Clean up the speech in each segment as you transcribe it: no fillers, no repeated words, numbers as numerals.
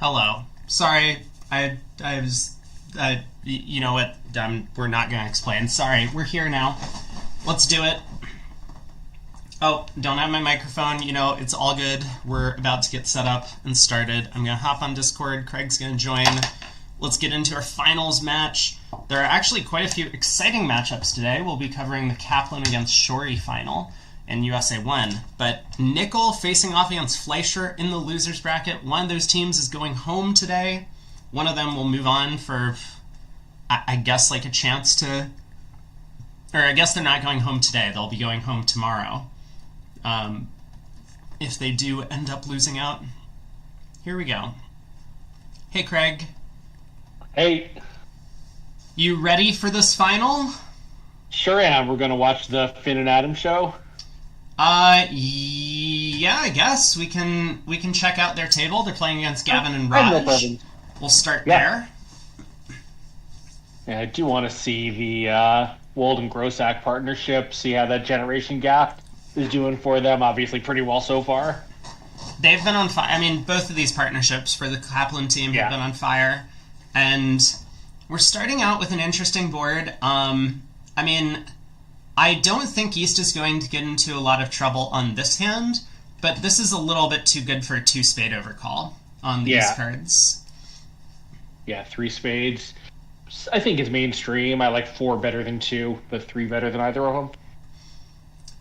Hello. Sorry, I was, you know what? We're not gonna explain. Sorry, we're here now. Let's do it. Oh, don't have my microphone. It's all good. We're about to get set up and started. I'm gonna hop on Discord. Craig's gonna join. Let's get into our finals match. There are actually quite a few exciting matchups today. We'll be covering the Kaplan against Shorey final in USA 1. But Nickel facing off against Fleischer in the losers bracket. One of those teams is going home today. One of them will move on for, I guess, like a chance to... Or I guess they're not going home today. They'll be going home tomorrow. If they do end up losing out. Here we go. Hey, Craig. Hey. You ready for this final? Sure am. We're going to watch the Finn and Adam show. Yeah, I guess we can check out their table. They're playing against Gavin and Raj. We'll start there. Yeah, I do want to see the Wold and Grossack partnership, see how that generation gap is doing for them. Obviously pretty well so far. They've been on fire. I mean, both of these partnerships for the Kaplan team have been on fire. And we're starting out with an interesting board. I mean, I don't think East is going to get into a lot of trouble on this hand, but this is a little bit too good for a two-spade overcall on these cards. Yeah, three spades. I think it's mainstream. I like four better than two, but three better than either of them.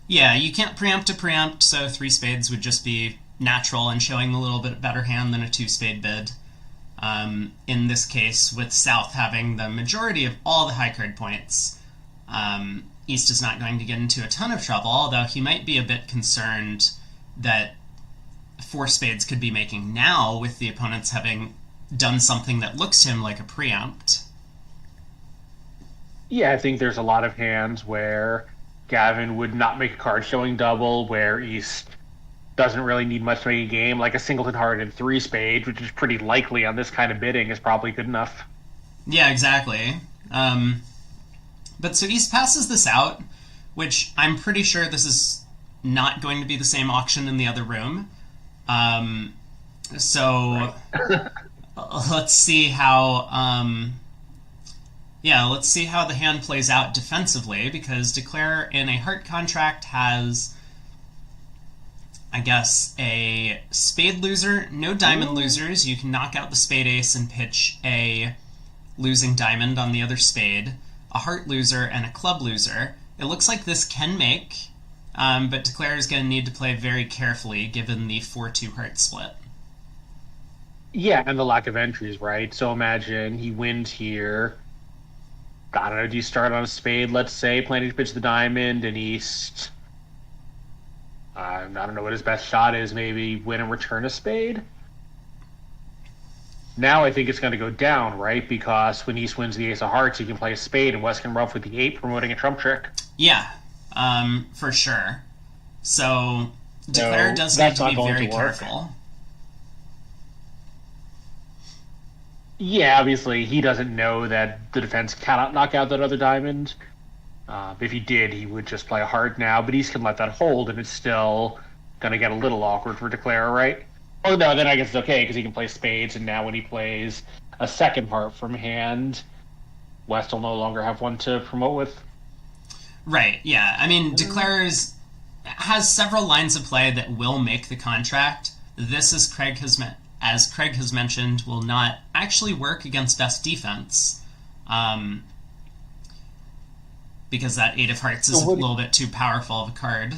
Yeah, you can't preempt to preempt, so three spades would just be natural and showing a little bit better hand than a two-spade bid. In this case, with South having the majority of all the high card points, East is not going to get into a ton of trouble, although he might be a bit concerned that four spades could be making now with the opponents having done something that looks to him like a preempt. Yeah, I think there's a lot of hands where Gavin would not make a card showing double, where East doesn't really need much to make a game, like a singleton heart and three spades, which is pretty likely on this kind of bidding, is probably good enough. Yeah, exactly. But so East passes this out, which I'm pretty sure this is not going to be the same auction in the other room. Let's see how... let's see how the hand plays out defensively, because Declare in a heart contract has, I guess, a spade loser, no diamond losers. You can knock out the spade ace and pitch a losing diamond on the other spade, a heart loser, and a club loser. It looks like this can make, but Declare is going to need to play very carefully given the 4-2 heart split. Yeah, and the lack of entries, right? So imagine he wins here. I don't know, do you start on a spade, let's say, planning to pitch the diamond, and East... I don't know what his best shot is, maybe win and return a spade? Now I think it's going to go down, right? Because when East wins the ace of hearts, he can play a spade, and West can ruff with the 8, promoting a trump trick. Yeah, for sure. So, Declare does need to be very careful. Yeah, obviously, he doesn't know that the defense cannot knock out that other diamond. If he did, he would just play a heart now, but East can let that hold, and it's still going to get a little awkward for Declare, right? Oh, no, then I guess it's okay, because he can play spades, and now when he plays a second heart from hand, West will no longer have one to promote with. Right, yeah. I mean, Declare has several lines of play that will make the contract. This, as Craig has mentioned, will not actually work against best defense, because that 8 of hearts is a little bit too powerful of a card.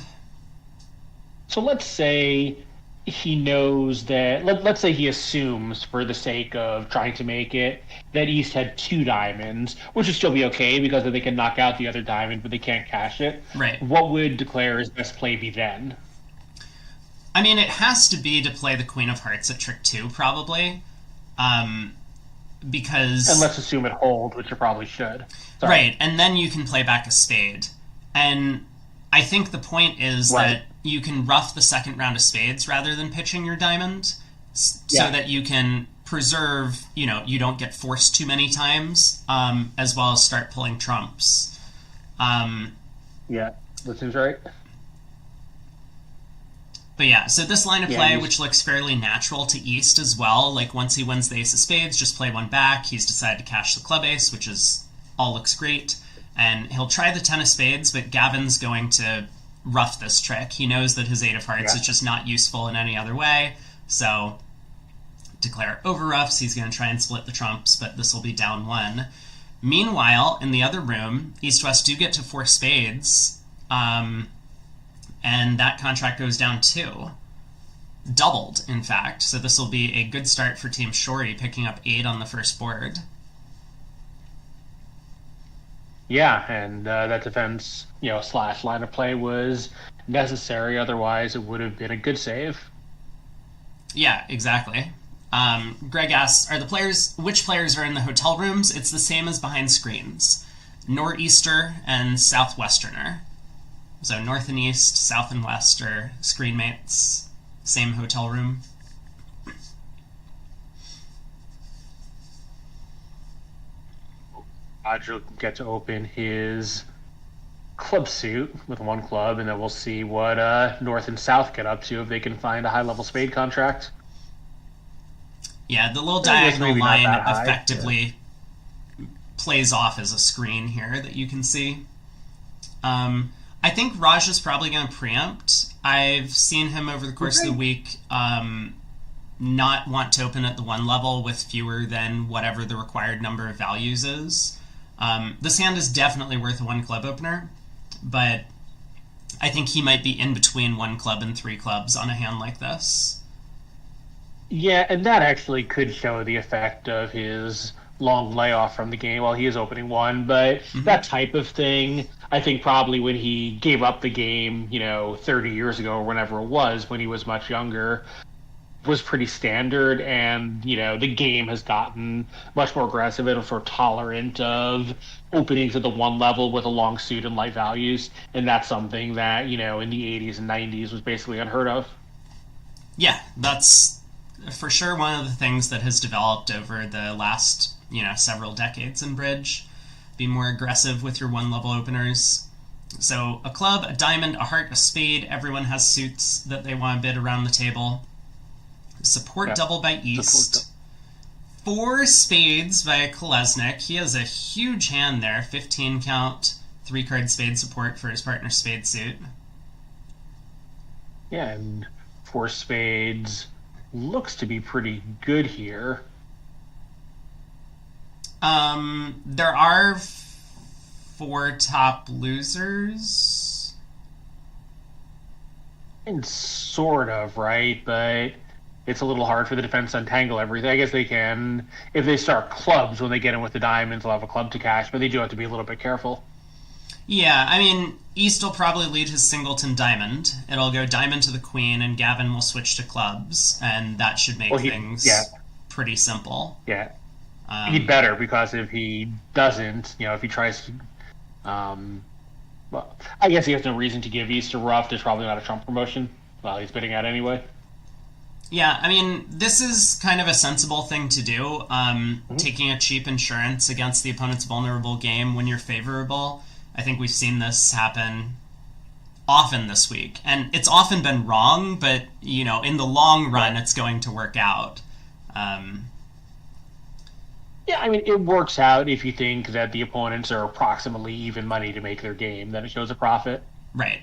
So let's say he knows that, let's say he assumes, for the sake of trying to make it, that East had 2 diamonds, which would still be okay because they can knock out the other diamond, but they can't cash it. Right. What would Declare's best play be then? I mean, it has to be to play the Queen of Hearts at trick 2, probably. Because... And let's assume it holds, which it probably should. Sorry. Right, and then you can play back a spade. And I think the point is that you can rough the second round of spades rather than pitching your diamond, so that you can preserve, you don't get forced too many times, as well as start pulling trumps. Yeah, that seems right. But But yeah, so this line of Yeah, play, which looks fairly natural to East as well, like once he wins the ace of spades, just play one back. He's decided to cash the club ace, which is all looks great. And he'll try the 10 of spades, but Gavin's going to rough this trick. He knows that his 8 of hearts is just not useful in any other way. So declare over roughs. He's going to try and split the trumps, but this will be down 1. Meanwhile, in the other room, East-West do get to 4 spades. And that contract goes down 2. Doubled, in fact. So this will be a good start for Team Shorey, picking up 8 on the first board. Yeah, and that defense, slash line of play was necessary. Otherwise, it would have been a good save. Yeah, exactly. Greg asks, which players are in the hotel rooms? It's the same as behind screens. Northeaster and Southwesterner. So north and east, south and west are screen mates. Same hotel room. Roger will get to open his club suit with 1 club, and then we'll see what North and South get up to if they can find a high-level spade contract. Yeah, the little diagonal line effectively plays off as a screen here that you can see. I think Raj is probably going to preempt. I've seen him over the course of the week not want to open at the 1 level with fewer than whatever the required number of values is. This hand is definitely worth a 1 club opener, but I think he might be in between 1 club and 3 clubs on a hand like this. Yeah, and that actually could show the effect of his long layoff from the game while he is opening 1, but that type of thing, I think probably when he gave up the game, 30 years ago or whenever it was, when he was much younger, was pretty standard, and, the game has gotten much more aggressive and sort of tolerant of openings at the 1 level with a long suit and light values, and that's something that, in the 80s and 90s was basically unheard of. Yeah, that's for sure one of the things that has developed over the last, several decades in bridge. Be more aggressive with your 1 level openers. So a club, a diamond, a heart, a spade. Everyone has suits that they want to bid around the table. Support double by East. 4 spades via Kolesnik. He has a huge hand there. 15 count, 3-card spade support for his partner's spade suit. Yeah, and 4 spades looks to be pretty good here. There are 4 top losers. And sort of, right? But it's a little hard for the defense to untangle everything. I guess they can, if they start clubs when they get in with the diamonds, they'll have a club to cash, but they do have to be a little bit careful. Yeah, I mean, East will probably lead his singleton diamond. It'll go diamond to the queen, and Gavin will switch to clubs, and that should make things pretty simple. Yeah. He'd better, because if he doesn't, if he tries to... well, I guess he has no reason to give East a rough. There's probably not a Trump promotion. Well, he's bidding out anyway. Yeah, I mean, this is kind of a sensible thing to do. Taking a cheap insurance against the opponent's vulnerable game when you're favorable. I think we've seen this happen often this week. And it's often been wrong, but, in the long run, it's going to work out. Yeah, I mean, it works out if you think that the opponents are approximately even money to make their game. Then it shows a profit. Right.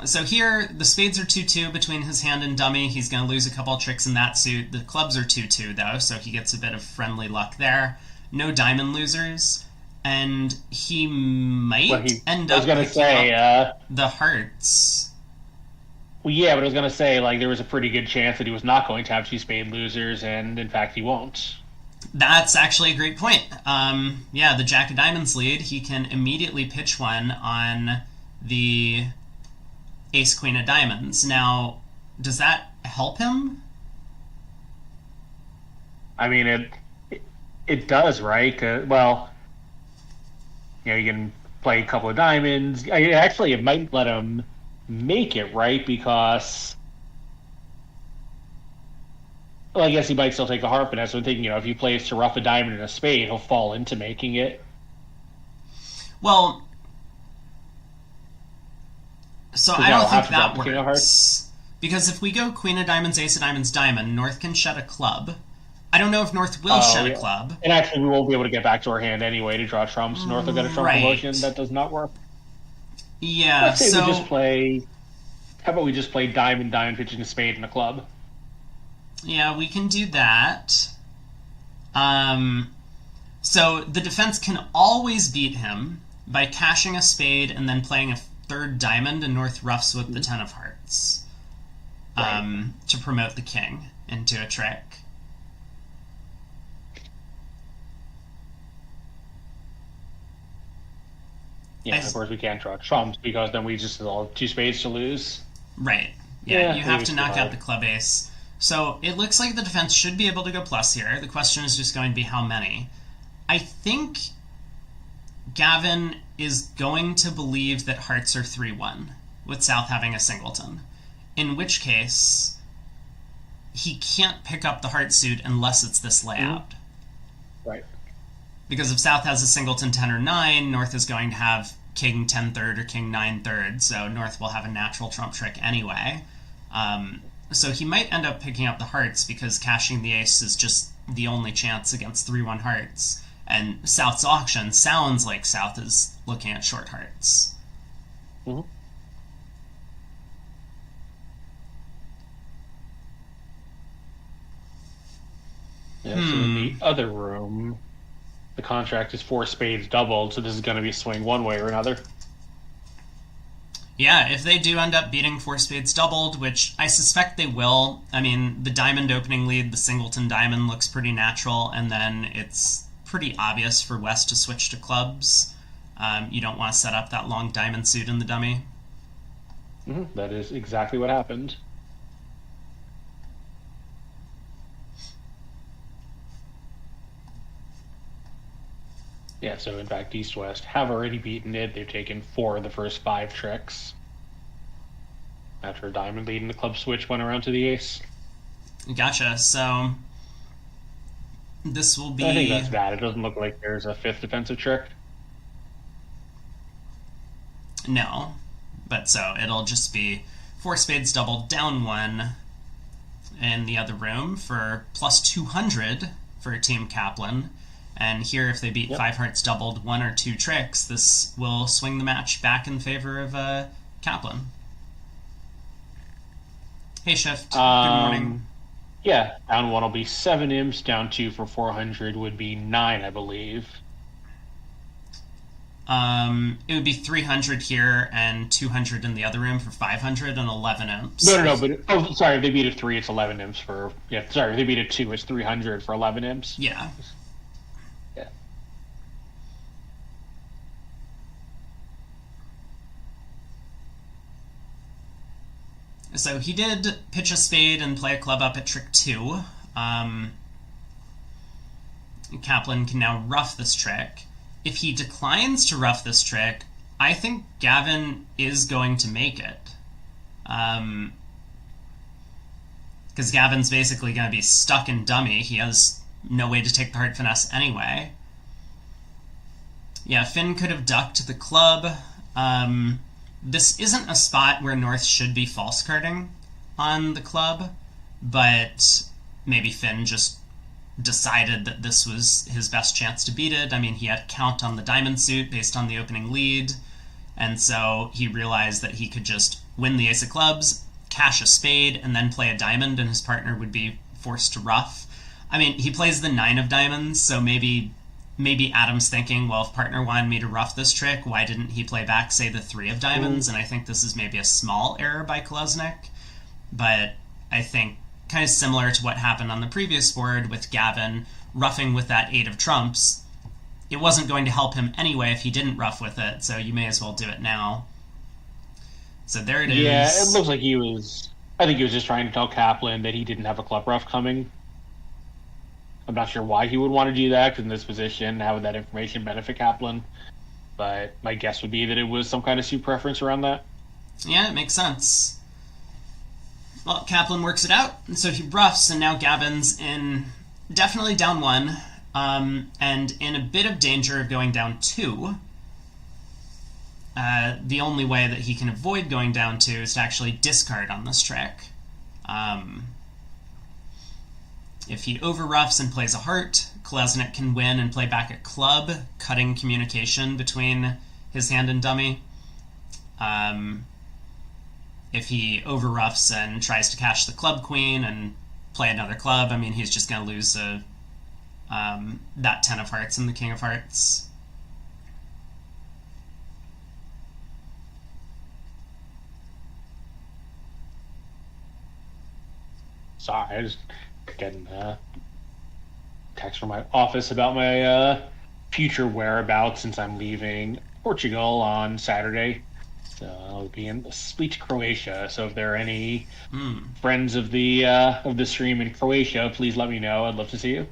So here, the spades are 2-2 between his hand and dummy. He's going to lose a couple of tricks in that suit. The clubs are 2-2, though, so he gets a bit of friendly luck there. No diamond losers. And he might end up picking up the hearts. Well, yeah, but I was going to say, there was a pretty good chance that he was not going to have 2 spade losers, and in fact he won't. That's actually a great point. Yeah, the Jack of Diamonds lead, he can immediately pitch one on the Ace Queen of Diamonds. Now, does that help him? I mean, it does, right? Well, you can play a couple of diamonds. Actually, it might let him make it, right? Because, well, I guess he might still take a heart, but that's what I'm thinking. If he plays to rough a diamond and a spade, he'll fall into making it. Well, So Because I now don't we'll have think to drop that the king of hearts. works. Because if we go queen of diamonds, ace of diamonds, diamond, North can shed a club. I don't know if North will Oh, shed a yeah. club. And actually, we won't be able to get back to our hand anyway to draw trumps. North will get a trump promotion. Right. That does not work. Yeah, Let's say we just so... play. How about we just play diamond, diamond, pitching a spade, and a club? Yeah, we can do that. So the defense can always beat him by cashing a spade and then playing a third diamond, and North roughs with the ten of hearts to promote the king into a trick. Yeah, of course we can't draw trumps because then we just all have two spades to lose. Right. Yeah, you have it's to too knock hard. out the club ace. So it looks like the defense should be able to go plus here. The question is just going to be how many. I think Gavin is going to believe that hearts are 3-1, with South having a singleton. In which case, he can't pick up the heart suit unless it's this layout. Right. Because if South has a singleton 10 or 9, North is going to have king 10 third or king 9 third, so North will have a natural trump trick anyway. So he might end up picking up the hearts because cashing the ace is just the only chance against 3-1 hearts. And South's auction sounds like South is looking at short hearts. Mm-hmm. Yeah, so in the other room, the contract is 4 spades doubled, so this is going to be a swing one way or another. Yeah, if they do end up beating 4 spades doubled, which I suspect they will, I mean, the diamond opening lead, the singleton diamond looks pretty natural, and then it's pretty obvious for West to switch to clubs. You don't want to set up that long diamond suit in the dummy. Mm-hmm. That is exactly what happened. Yeah, so in fact, East-West have already beaten it. They've taken 4 of the first 5 tricks. After a diamond lead and the club switch went around to the ace. Gotcha, so this will be... I think that's bad. It doesn't look like there's a 5th defensive trick. No, but so it'll just be 4 spades doubled down 1 in the other room for plus 200 for Team Kaplan. And here, if they beat 5 hearts doubled 1 or 2 tricks, this will swing the match back in favor of Kaplan. Hey, Shift. Good morning. Yeah, down 1 will be 7 imps, down 2 for 400 would be 9, I believe. It would be 300 here and 200 in the other room for 500 and 11 imps. No, but sorry, if they beat a 3, it's 11 imps for... Yeah, sorry, if they beat a 2, it's 300 for 11 imps. Yeah. Yeah. So he did pitch a spade and play a club up at trick 2. Kaplan can now rough this trick. If he declines to rough this trick, I think Gavin is going to make it. Because Gavin's basically going to be stuck in dummy. He has no way to take the hard finesse anyway. Yeah, Finn could have ducked the club. This isn't a spot where North should be false carding on the club, but maybe Finn just decided that this was his best chance to beat it. I mean, he had count on the diamond suit based on the opening lead, and so he realized that he could just win the ace of clubs, cash a spade, and then play a diamond, and his partner would be forced to rough. I mean, he plays the 9 of diamonds, so maybe Adam's thinking, well, if partner wanted me to rough this trick, why didn't he play back, say, the 3 of diamonds? And I think this is maybe a small error by Kolesnik, but I think kind of similar to what happened on the previous board with Gavin roughing with that 8 of trumps. It wasn't going to help him anyway if he didn't rough with it, so you may as well do it now. So there it is. Yeah, it looks like he was... I think he was just trying to tell Kaplan that he didn't have a club rough coming. I'm not sure why he would want to do that, because in this position, how would that information benefit Kaplan? But my guess would be that it was some kind of suit preference around that. Yeah, it makes sense. Well, Kaplan works it out, and so he roughs, and now Gavin's in definitely down 1, and in a bit of danger of going down 2. the only way that he can avoid going down 2 is to actually discard on this trick. If he overruffs and plays a heart, Kolesnik can win and play back a club, cutting communication between his hand and dummy. If he overruffs and tries to cash the club queen and play another club, I mean, he's just going to lose that 10 of hearts and the king of hearts. Sorry, I just getting a text from my office about my future whereabouts since I'm leaving Portugal on Saturday. So I'll be in sweet Croatia. So if there are any friends of the stream in Croatia, please let me know. I'd love to see you.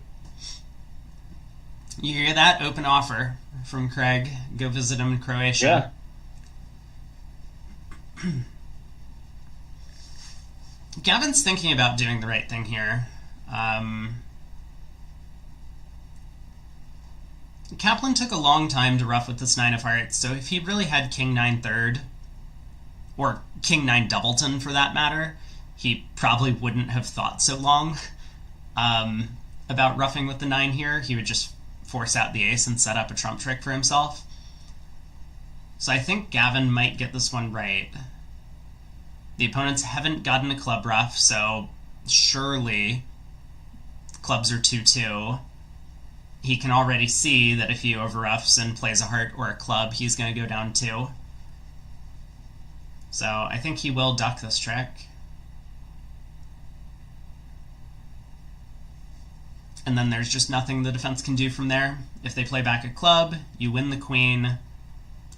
You hear that? Open offer from Craig. Go visit him in Croatia. Yeah. Gavin's thinking about doing the right thing here. Kaplan took a long time to ruff with this 9 of hearts, so if he really had King 9 third, or King 9 doubleton for that matter, he probably wouldn't have thought so long about ruffing with the 9 here. He would just force out the ace and set up a trump trick for himself. So I think Gavin might get this one right. The opponents haven't gotten a club ruff, so surely clubs are 2-2. He can already see that if he overruffs and plays a heart or a club, he's going to go down 2. So I think he will duck this trick. And then there's just nothing the defense can do from there. If they play back a club, you win the queen.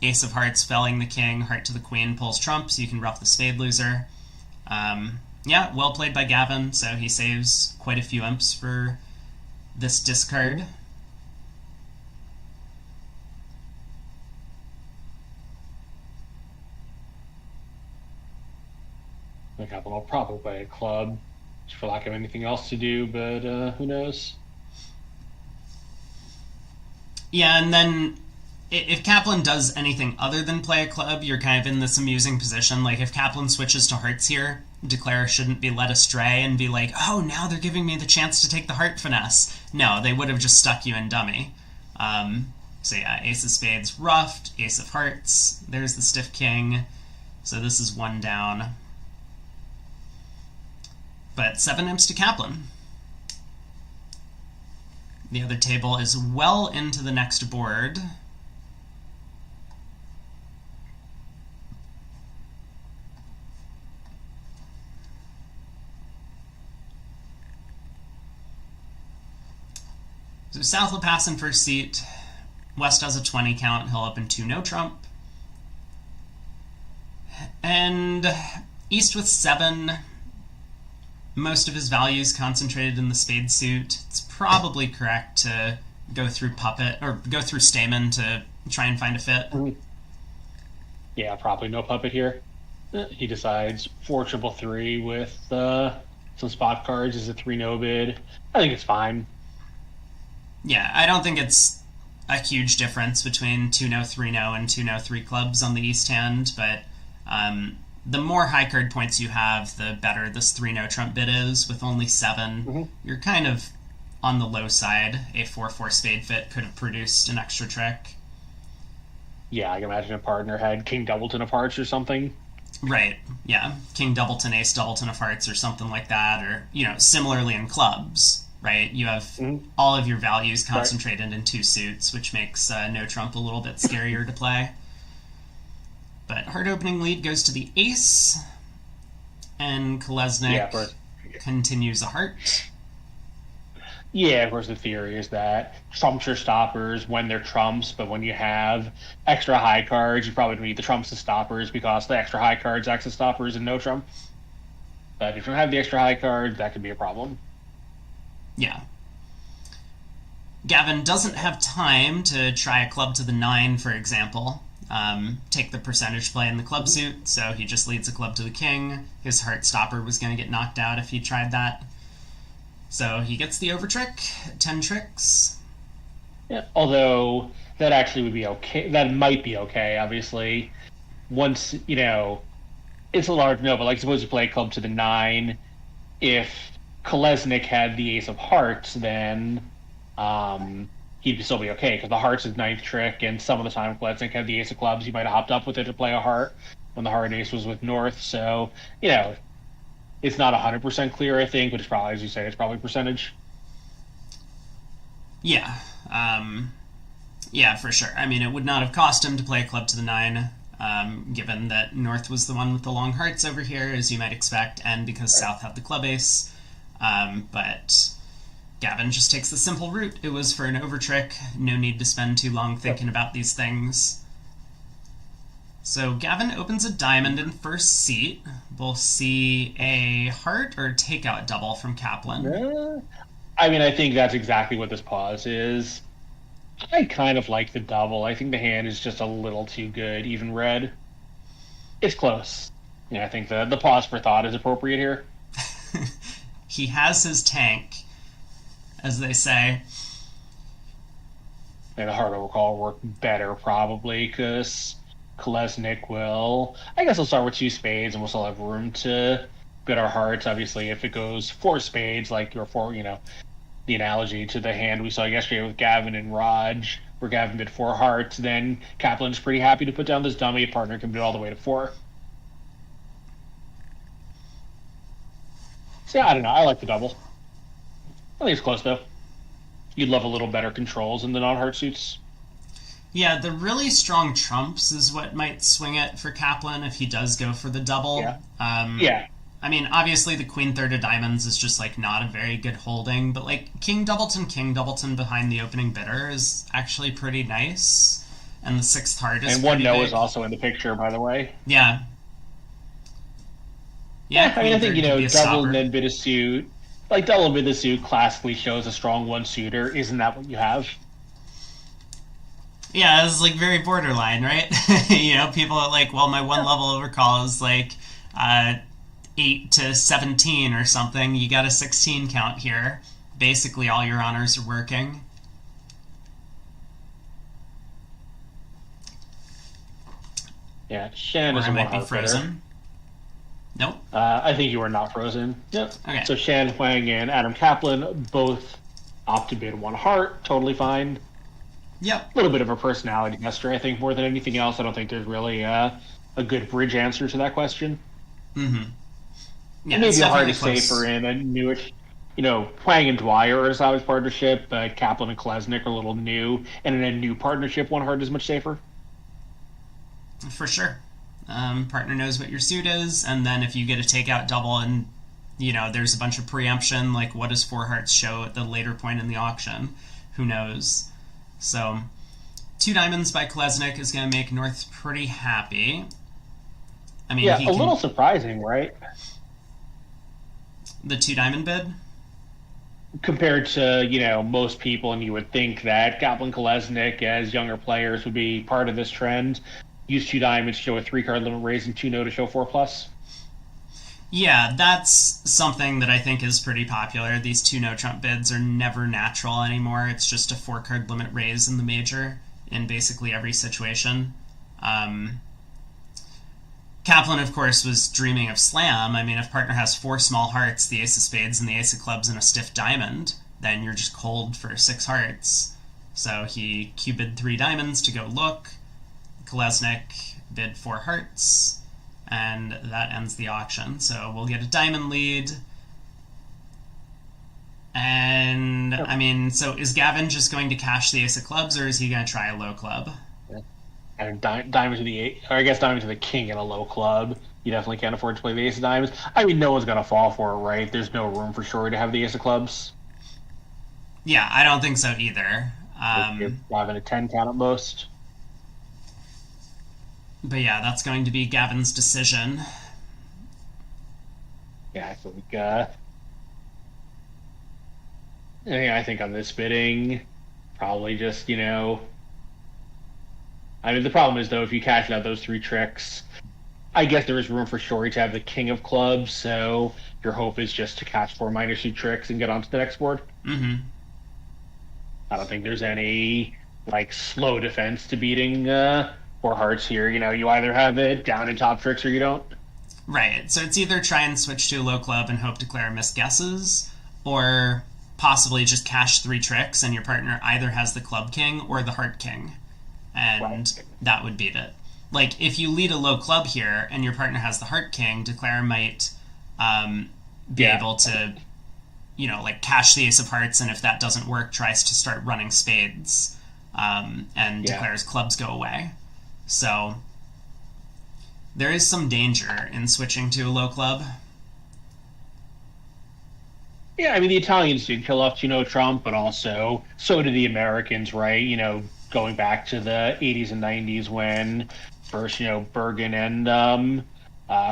Ace of hearts felling the king, heart to the queen, pulls trump, so you can ruff the spade loser. Yeah, well played by Gavin, so he saves quite a few imps for this discard. The Kaplan will probably play a club just for lack of anything else to do, but who knows? Yeah, and then if Kaplan does anything other than play a club, you're kind of in this amusing position. Like, if Kaplan switches to hearts here, Declare shouldn't be led astray and be like, oh, now they're giving me the chance to take the heart finesse. No, they would have just stuck you in dummy. So yeah, ace of spades ruffed, ace of hearts, there's the stiff king. So this is 1 down. But 7 imps to Kaplan. The other table is well into the next board. So South will pass in first seat. West has a 20 count. He'll open 2 no trump. And East with 7. Most of his values concentrated in the spade suit. It's probably correct to go through puppet or go through Stamen to try and find a fit. Yeah, probably no puppet here. He decides 4 triple 3 with some spot cards as a 3 no bid. I think it's fine. Yeah, I don't think it's a huge difference between 2 no 3 no and 2 no 3 clubs on the East hand, but the more high card points you have, the better this 3 no trump bid is. With only 7, you're kind of on the low side. A 4-4 spade fit could have produced an extra trick. Yeah, I can imagine a partner had King Doubleton of hearts or something. Right, yeah. King Doubleton, Ace Doubleton of hearts or something like that, or, similarly in clubs, right? You have all of your values concentrated in 2 suits, which makes no trump a little bit scarier to play. But heart opening lead goes to the ace, and Kolesnik continues a heart. Yeah, of course, the theory is that trumps are stoppers when they're trumps, but when you have extra high cards, you probably need the trumps as stoppers because the extra high cards act as stoppers and no trump. But if you don't have the extra high cards, that could be a problem. Yeah. Gavin doesn't have time to try a club to the 9, for example. Take the percentage play in the club suit, so he just leads a club to the king. His heart stopper was going to get knocked out if he tried that. So he gets the over trick, 10 tricks. Yeah, although that actually would be okay. That might be okay, obviously. Once, it's a large no, but like suppose you play club to the nine. If Kolesnik had the ace of hearts, then he'd still be okay because the hearts is ninth trick, and some of the time Kolesnik had the ace of clubs, he might have hopped up with it to play a heart when the heart ace was with North. So, it's not 100% clear, I think, but it's probably, as you say, it's probably percentage. Yeah. Yeah, for sure. I mean, it would not have cost him to play a club to the nine, given that North was the one with the long hearts over here, as you might expect, and because South had the club ace. But Gavin just takes the simple route. It was for an overtrick. No need to spend too long thinking about these things. So Gavin opens a diamond in first seat. We'll see a heart or takeout double from Kaplan. I mean, I think that's exactly what this pause is. I kind of like the double. I think the hand is just a little too good, even red. It's close. Yeah, I think the pause for thought is appropriate here. He has his tank, as they say. And the hard overcall will work better, probably, because Kolesnik will... I guess we'll start with two spades, and we'll still have room to bid our hearts. Obviously, if it goes four spades, like your four, the analogy to the hand we saw yesterday with Gavin and Raj, where Gavin bid four hearts, then Kaplan's pretty happy to put down this dummy. A partner can bid all the way to four. So, yeah, I don't know. I like the double. I think it's close, though. You'd love a little better controls in the non-heart suits. Yeah, the really strong trumps is what might swing it for Kaplan if he does go for the double. Yeah. I mean, obviously the queen third of diamonds is just, not a very good holding, but, king Doubleton behind the opening bidder is actually pretty nice. And the sixth heart is and one no big. is also in the picture, by the way. Yeah. Yeah, I mean, I think, double and then bid a suit. Double and bid the suit classically shows a strong one-suiter. Isn't that what you have? Yeah, it's, very borderline, right? People are like, well, my one level overcall is, 8 to 17 or something. You got a 16 count here. Basically, all your honors are working. Yeah, Shan is I a might be one-heart frozen. bidder. Nope. I think you are not frozen. Yep. Okay. So Shan, Huang, and Adam Kaplan both opt to bid one heart. Totally fine. Yep. A little bit of a personality tester, I think, more than anything else. I don't think there's really a good bridge answer to that question. Mm-hmm. Yeah, maybe a heart is safer in a newish, Huang and Dwyer are a solid partnership, but Kaplan and Kolesnik are a little new, and in a new partnership, one heart is much safer. For sure. Partner knows what your suit is, and then if you get a takeout double and, there's a bunch of preemption, what does four hearts show at the later point in the auction? Who knows? So, two diamonds by Kolesnik is going to make North pretty happy. I mean, yeah, little surprising, right? The two diamond bid? Compared to, most people, and you would think that Kaplan Kolesnik, as younger players, would be part of this trend. Use two diamonds to show a 3-card limit raise and 2 no to show 4+. Yeah, that's something that I think is pretty popular. These 2 no trump bids are never natural anymore. It's just a 4-card limit raise in the major in basically every situation. Kaplan, of course, was dreaming of slam. I mean, if partner has 4 small hearts, the ace of spades and the ace of clubs and a stiff diamond, then you're just cold for 6 hearts. So he Q-bid 3 diamonds to go look. Kolesnik bid 4 hearts, and that ends the auction. So we'll get a diamond lead. And, I mean, so is Gavin just going to cash the ace of clubs, or is he going to try a low club? And diamond to the 8, or I guess diamond to the king in a low club. You definitely can't afford to play the ace of diamonds. I mean, no one's going to fall for it, right? There's no room for Shori to have the ace of clubs. Yeah, I don't think so either. You're having a 10 count at most. But yeah, that's going to be Gavin's decision. Yeah, I think, I think on this bidding, probably just, I mean, the problem is, though, if you cash out those 3 tricks, I guess there is room for Shori to have the king of clubs, so your hope is just to cash 4 minor suit tricks and get onto the next board. Mm-hmm. I don't think there's any like slow defense to beating four hearts here. You either have it down in top tricks or you don't. Right. So it's either try and switch to a low club and hope to declare missed guesses, or possibly just cash 3 tricks and your partner either has the club king or the heart king. And Right. that would beat it. Like, if you lead a low club here and your partner has the heart king, declare might be Yeah. able to, like cash the ace of hearts, and if that doesn't work, tries to start running spades and Yeah. declares clubs go away. So there is some danger in switching to a low club. Yeah, I mean the Italians did kill off Trump, but also so did the Americans, right? Going back to the 80s and 90s when first, Bergen and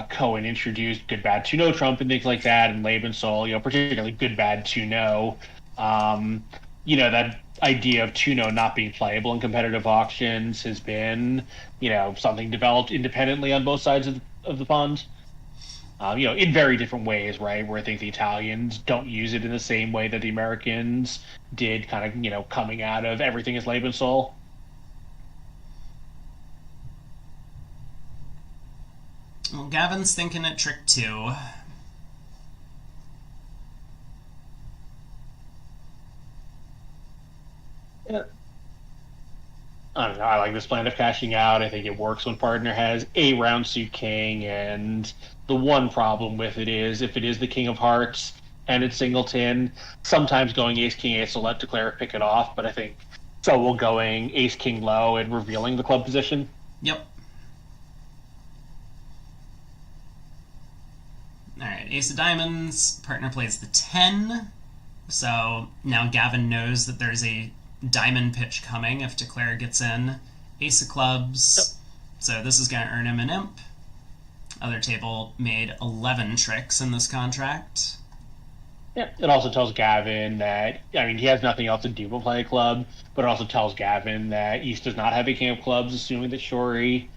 Cohen introduced good bad to Trump and things like that, and Lebensol, particularly good bad to that idea of Tuno not being playable in competitive auctions has been, something developed independently on both sides of the pond. In very different ways, right? Where I think the Italians don't use it in the same way that the Americans did, kind of, coming out of everything is Lebensol. Well, Gavin's thinking at trick 2. Yeah. I don't know. I like this plan of cashing out. I think it works when partner has a round suit king, and the one problem with it is if it is the king of hearts and it's singleton, sometimes going ace king ace will let declare pick it off. But I think so. We'll going ace king low and revealing the club position. Yep. Alright, ace of diamonds. Partner plays the 10. So now Gavin knows that there's a diamond pitch coming if declare gets in. Ace of clubs. Yep. So this is going to earn him an imp. Other table made 11 tricks in this contract. Yeah, it also tells Gavin that, he has nothing else to do but play a club, but it also tells Gavin that East does not have a king of clubs, assuming that Shori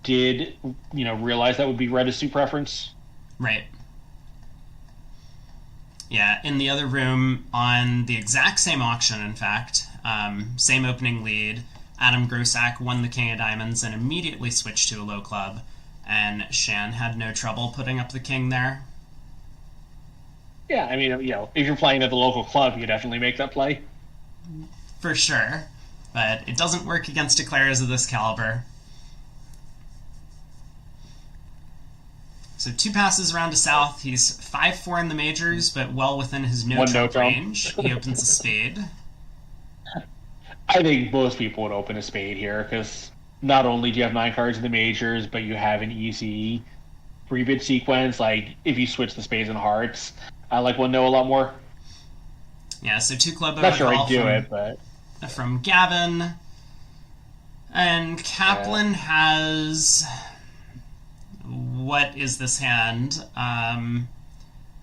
did, realize that would be red as suit preference. Right. Yeah, in the other room, on the exact same auction, in fact, same opening lead, Adam Grosak won the king of diamonds and immediately switched to a low club, and Shan had no trouble putting up the king there. Yeah, if you're playing at the local club, you definitely make that play. For sure. But it doesn't work against declares of this caliber. So 2 passes around to south. He's 5-4 in the majors, but well within his no-trump range. He opens a spade. I think most people would open a spade here, because not only do you have 9 cards in the majors, but you have an easy 3-bit sequence. Like, if you switch the spades and hearts, I like one no a lot more. Yeah, so 2 club Not sure overcall I'd do it, but... from Gavin. And Kaplan has... What is this hand?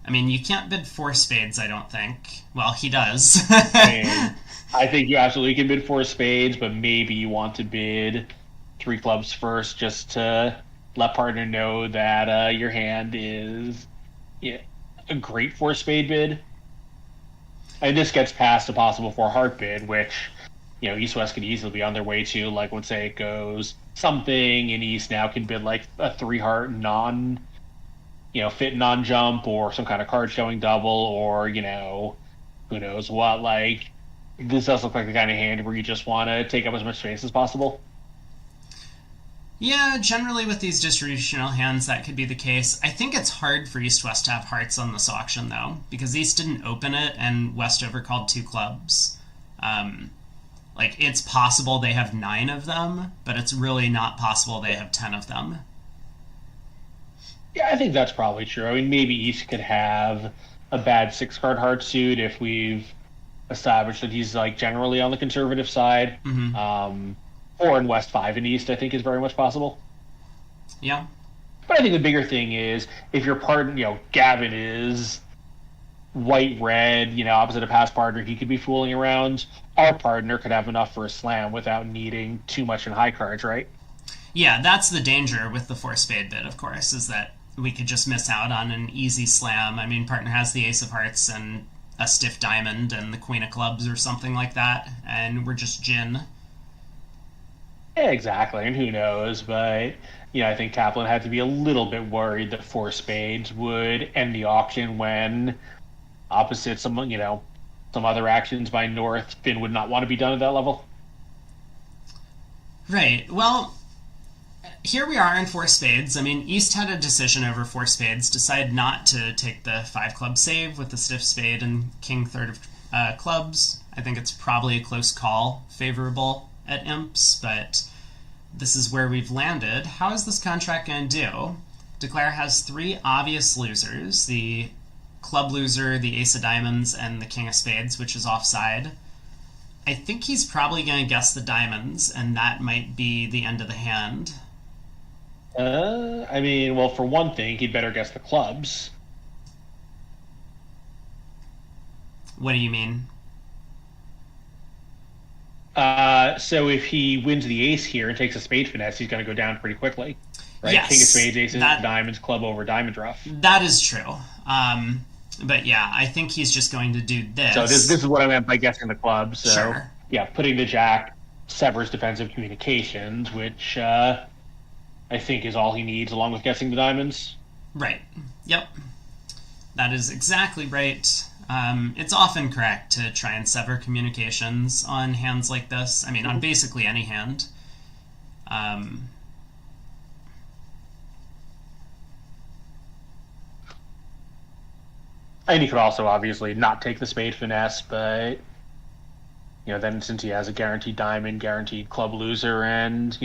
You can't bid 4 spades, I don't think. Well, he does. I think you absolutely can bid 4 spades, but maybe you want to bid 3 clubs first, just to let partner know that your hand is a great 4 spade bid. And this gets past a possible 4 heart bid, which East West could easily be on their way to. Like, let's say it goes something, and East now can bid like a 3 heart fit non-jump, or some kind of card showing double, or who knows what. Like, this does look like the kind of hand where you just want to take up as much space as possible. Yeah, generally with these distributional hands, that could be the case. I think it's hard for East-West to have hearts on this auction, though, because East didn't open it, and West overcalled 2 clubs. It's possible they have 9 of them, but it's really not possible they have 10 of them. Yeah, I think that's probably true. Maybe East could have a bad 6-card heart suit if we've established that he's generally on the conservative side. Mm-hmm. Or in West 5 and East, I think is very much possible. Yeah. But I think the bigger thing is if your partner, Gavin is white-red, opposite a past partner, he could be fooling around. Our partner could have enough for a slam without needing too much in high cards, right? Yeah, that's the danger with the 4 spade bid, of course, is that we could just miss out on an easy slam. Partner has the ace of hearts, and a stiff diamond and the queen of clubs or something like that, and we're just gin. Yeah, exactly. And who knows? But I think Kaplan had to be a little bit worried that four spades would end the auction when opposite some other actions by North, Finn would not want to be done at that level. Right. Well, here we are in four spades. I mean, East had a decision over four spades, decided not to take the five club save with the stiff spade and king third of clubs. I think it's probably a close call, favorable at imps, but this is where we've landed. How is this contract going to do? Declare has three obvious losers, the club loser, the ace of diamonds, and the king of spades, which is offside. I think he's probably going to guess the diamonds, and that might be the end of the hand. I mean, well, for one thing, he'd better guess the clubs. What do you mean? So if he wins the ace here and takes a spade finesse, he's going to go down pretty quickly. Right? Yes, King of spades, ace of diamonds, club over, diamond ruff. That is true. But yeah, I think he's just going to do this. So this is what I meant by guessing the clubs. So, sure. Yeah, putting the jack severs defensive communications, which I think is all he needs, along with guessing the diamonds. Right. Yep. That is exactly right. It's often correct to try and sever communications on hands like this. I mean, on basically any hand. And he could also obviously not take the spade finesse, but then since he has a guaranteed diamond, guaranteed club loser, and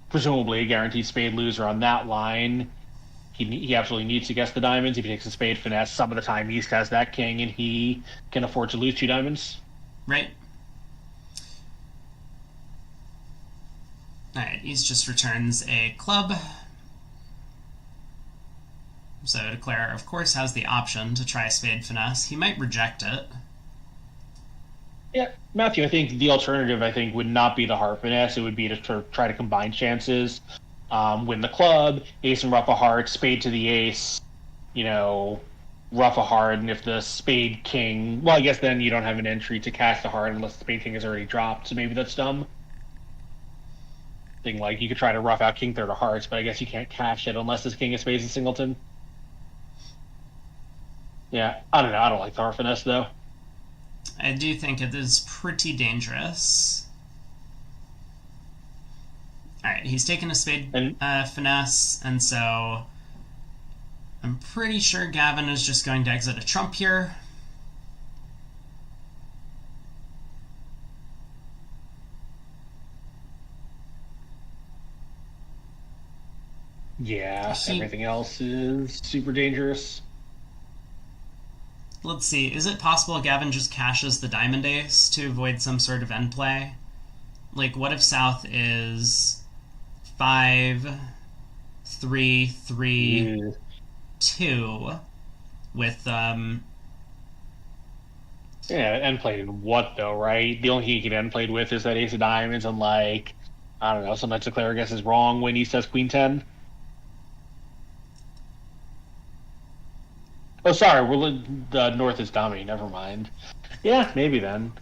presumably a guaranteed spade loser on that line, he absolutely needs to guess the diamonds. If he takes a spade finesse, some of the time East has that king, and he can afford to lose two diamonds. Right. Alright, East just returns a club. So Declare, of course, has the option to try a spade finesse. He might reject it. Yeah, Matthew, I think the alternative, would not be the heart finesse. It would be to try to combine chances. Win the club, ace and ruff a heart, spade to the ace, ruff a heart, and if the spade king... Well, I guess then you don't have an entry to cash the heart unless the spade king is already dropped, so maybe that's dumb. Thing like, you could try to ruff out king third of hearts, but I guess you can't cash it unless this king of spades is singleton. Yeah, I don't know. I don't like the heart finesse, though. I do think it is pretty dangerous. Alright, he's taken a spade finesse, and so I'm pretty sure Gavin is just going to exit a trump here. Yeah, everything else is super dangerous. Let's see, is it possible Gavin just cashes the diamond ace to avoid some sort of end play? Like, what if South is 5, 3, 3, 2 with, Yeah, end played in what, though, right? The only thing he can end played with is that ace of diamonds, and, I don't know, sometimes Declare guesses wrong when he says queen 10. Oh, sorry, the North is dummy. Never mind. Yeah, maybe then.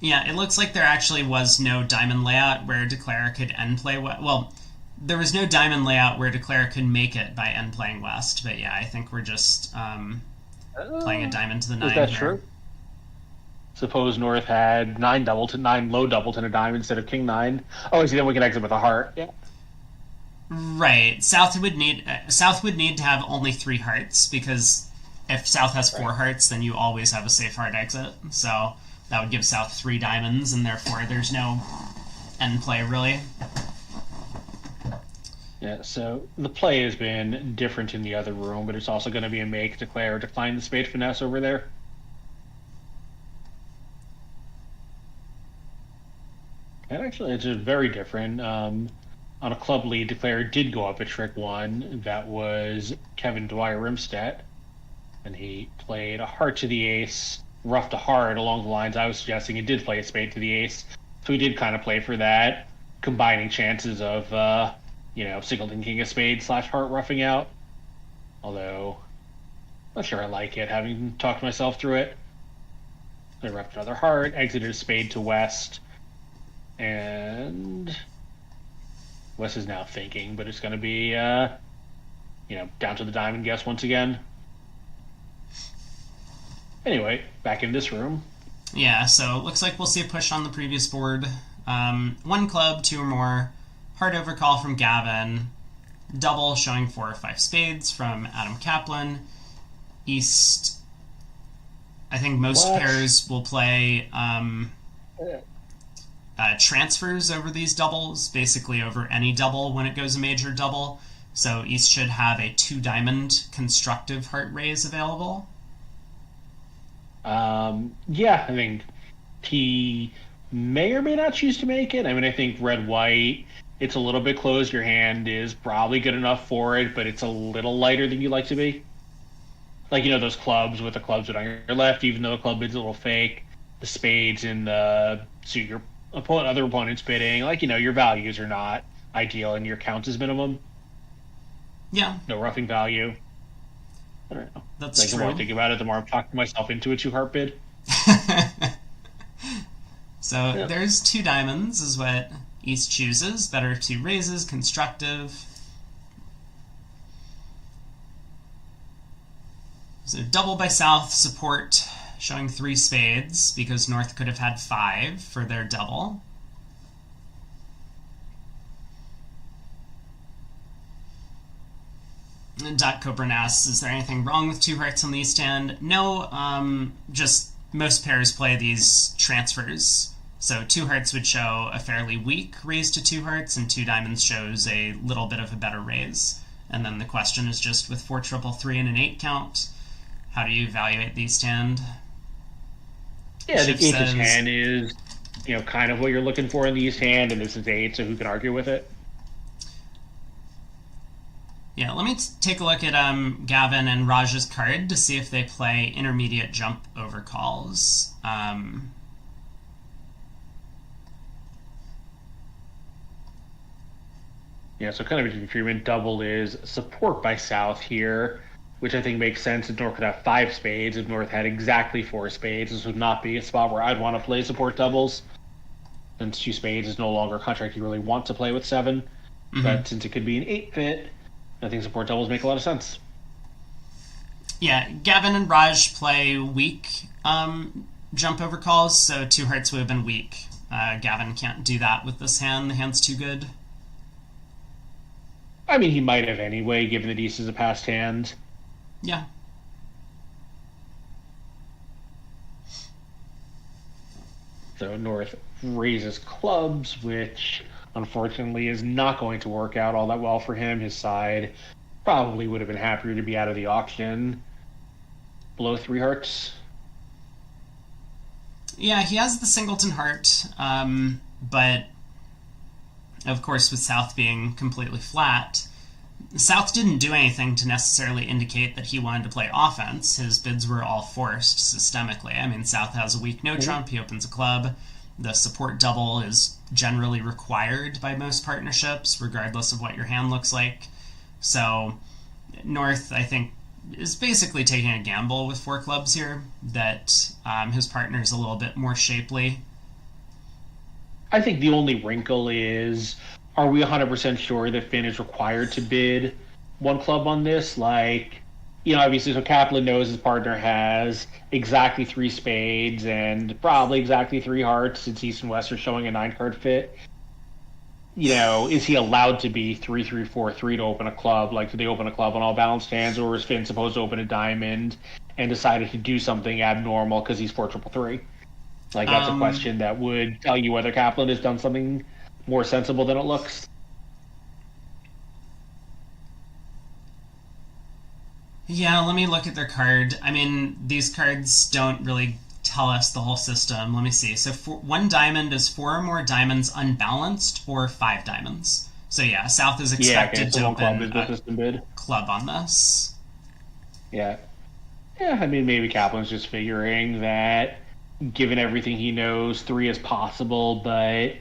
Yeah, it looks like there actually was no diamond layout where Declare could end play well, there was no diamond layout where Declare could make it by end playing west, but yeah, I think we're just playing a diamond to the 9 Is that here. true? Suppose North had 9 low doubleton a diamond instead of king 9. Oh, see, then we can exit with a heart. Yeah. Right. South would need to have only 3 hearts, because if South has 4 hearts, then you always have a safe heart exit. So that would give South 3 diamonds, and therefore there's no end play, really. Yeah, so the play has been different in the other room, but it's also going to be a make, declare, decline the spade finesse over there. And actually, it's very different. On a club lead, declare did go up a trick 1. That was Kevin Dwyer Rimstedt. And he played a heart to the ace, ruff to heart along the lines I was suggesting. He did play a spade to the ace. So he did kind of play for that, combining chances of, singleton king of spades / heart roughing out. Although, Not sure I like it, having talked myself through it. I repped another heart, exited a spade to West, and West is now thinking, but it's going to be, down to the diamond guess once again. Anyway, back in this room. Yeah, so it looks like we'll see a push on the previous board. One club, two or more. Hard overcall from Gavin. Double showing 4 or 5 spades from Adam Kaplan. East, I think most pairs will play transfers over these doubles, basically over any double when it goes a major double. So East should have a 2-diamond constructive heart raise available. I think he may or may not choose to make it. I mean, I think red-white, it's a little bit closed. Your hand is probably good enough for it, but it's a little lighter than you'd like to be. Like, those clubs with the clubs on your left, even though the club bid's a little fake, the spades and the suit your other opponent's bidding, your values are not ideal and your count is minimum. Yeah. No roughing value. I don't know. That's true. The more I think about it, the more I'm talking myself into a 2-heart bid. So there's 2 diamonds is what East chooses. Better 2 raises, constructive. So double by South, support showing 3 spades because North could have had 5 for their double. Dot Coburn asks, is there anything wrong with 2 hearts on the East hand? No, just most pairs play these transfers. So 2 hearts would show a fairly weak raise to 2 hearts, and 2 diamonds shows a little bit of a better raise. And then the question is just with 4 triple 3 and an 8 count, how do you evaluate the East hand? Yeah, the East hand is, kind of what you're looking for in the East hand, and this is 8, so who can argue with it? Yeah, let me take a look at Gavin and Raj's card to see if they play intermediate jump overcalls. So kind of a agreement. Double is support by South here, which I think makes sense. If North could have 5 spades, if North had exactly 4 spades, this would not be a spot where I'd want to play support doubles. Since 2 spades is no longer a contract you really want to play with 7. Mm-hmm. But since it could be an 8 fit, I think support doubles make a lot of sense. Yeah, Gavin and Raj play weak jump over calls, so 2 hearts would have been weak. Gavin can't do that with this hand. The hand's too good. I mean, he might have anyway, given that East is a passed hand. Yeah. So North raises clubs, which unfortunately is not going to work out all that well for him. His side probably would have been happier to be out of the auction below 3 hearts. Yeah, he has the singleton heart, but of course with South being completely flat, South didn't do anything to necessarily indicate that he wanted to play offense. His bids were all forced systemically. I mean, South has a weak no-trump, he opens a club. The support double is generally required by most partnerships, regardless of what your hand looks like. So North, I think, is basically taking a gamble with 4 clubs here, that his partner is a little bit more shapely. I think the only wrinkle is, are we 100% sure that Finn is required to bid 1 club on this? Obviously, so Kaplan knows his partner has exactly 3 spades and probably exactly 3 hearts, since East and West are showing a 9-card fit. Is he allowed to be 3-3-4-3 to open a club? Do they open a club on all balanced hands, or is Finn supposed to open a diamond and decided to do something abnormal because he's 4-3-3? That's a question that would tell you whether Kaplan has done something more sensible than it looks. Yeah, let me look at their card. I mean, these cards don't really tell us the whole system. Let me see. So 1 diamond is 4 or more diamonds unbalanced, or 5 diamonds. So yeah, South is expected to open a club on this. Yeah. Yeah, I mean, maybe Kaplan's just figuring that, given everything he knows, 3 is possible, but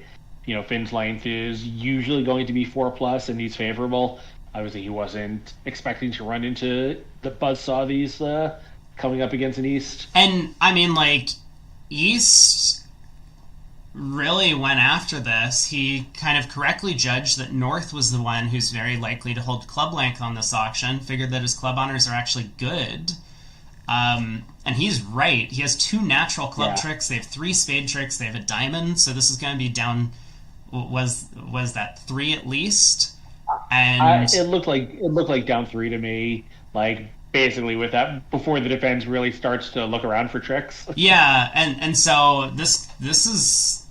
Finn's length is usually going to be 4+ and he's favorable. Obviously, he wasn't expecting to run into the buzzsaw these coming up against an East. And, I mean, like, East really went after this. He kind of correctly judged that North was the one who's very likely to hold club length on this auction, figured that his club honors are actually good. And he's right. He has 2 natural club tricks. They have 3 spade tricks. They have a diamond. So this is going to be down. Was that 3 at least? And it looked like down 3 to me. Like basically with that before the defense really starts to look around for tricks. Yeah, and so this is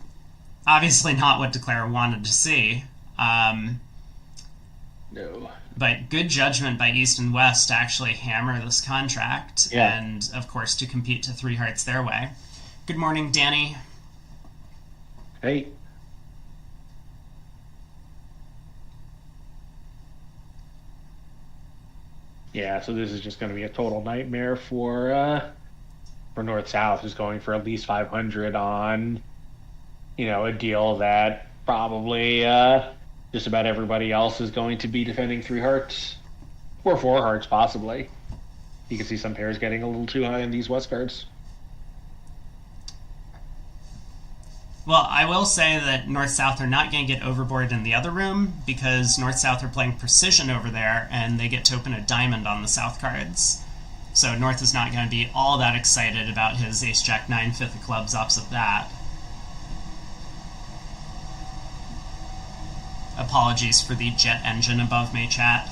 obviously not what Declare wanted to see. No. But good judgment by East and West to actually hammer this contract, and of course to compete to 3 hearts their way. Good morning, Danny. Hey. Yeah, so this is just going to be a total nightmare for North-South, who's going for at least 500 on, a deal that probably just about everybody else is going to be defending 3 hearts or 4 hearts, possibly. You can see some pairs getting a little too high in these West cards. Well, I will say that North-South are not going to get overboard in the other room because North-South are playing precision over there and they get to open a diamond on the South cards. So North is not going to be all that excited about his Ace-Jack-9 5th of clubs opposite that. Apologies for the jet engine above me, chat.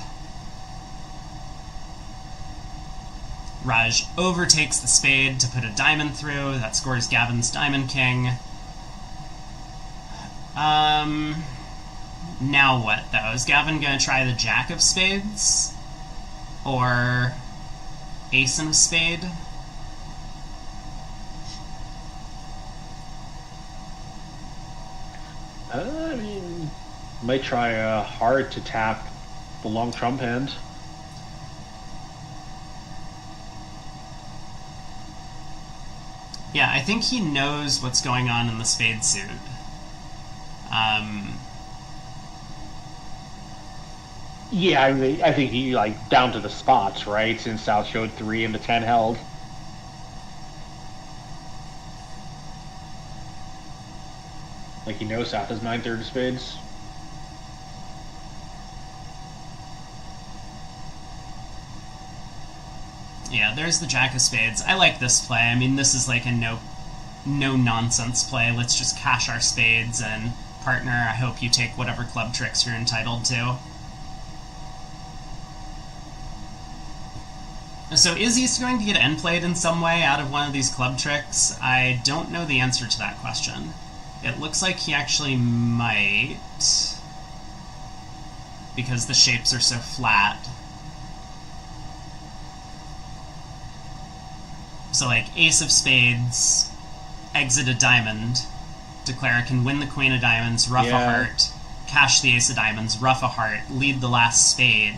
Raj overtakes the spade to put a diamond through. That scores Gavin's Diamond King. Now what, though? Is Gavin going to try the Jack of Spades? Or Ace and a Spade? I mean, might try hard to tap the long trump hand. Yeah, I think he knows what's going on in the spade suit. Yeah, I think he, down to the spots, right? Since South showed 3 and the 10 held. Like, he knows South has 9/3 of spades. Yeah, there's the Jack of Spades. I like this play. I mean, this is like a no-nonsense play. Let's just cash our spades, and partner, I hope you take whatever club tricks you're entitled to. So is East going to get end played in some way out of one of these club tricks? I don't know the answer to that question. It looks like he actually might, because the shapes are so flat. So like Ace of Spades, exit a diamond, Declare can win the Queen of Diamonds, ruff a heart, cash the Ace of Diamonds, ruff a heart, lead the last spade.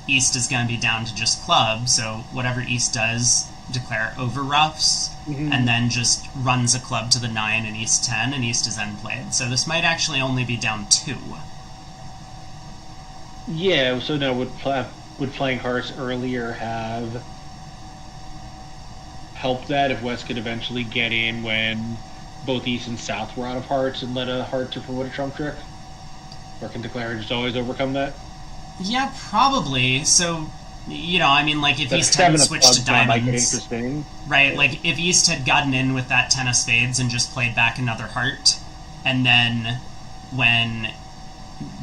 East is going to be down to just club, so whatever East does, Declare over roughs, and then just runs a club to the 9 and East 10, and East is end played. So this might actually only be down 2. Yeah, so now would playing hearts earlier have helped that if West could eventually get in when both East and South were out of hearts and let a heart to promote a trump trick? Or can Declare just always overcome that? Yeah, probably. So, I mean, like, if East had switched to diamonds, right? Like, if East had gotten in with that 10 of spades and just played back another heart, and then when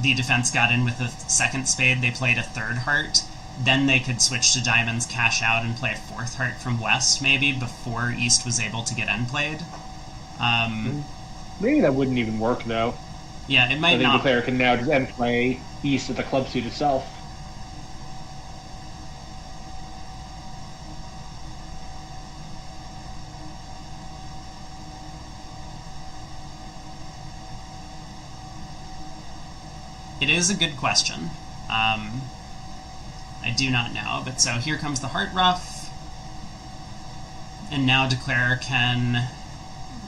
the defense got in with a second spade, they played a third heart, then they could switch to diamonds, cash out, and play a 4th heart from West, maybe, before East was able to get end played. Maybe that wouldn't even work, though. Yeah, it might I think not. the player can now just end play East at the club suit itself. It is a good question. I do not know, but so here comes the heart ruff, and now Declare can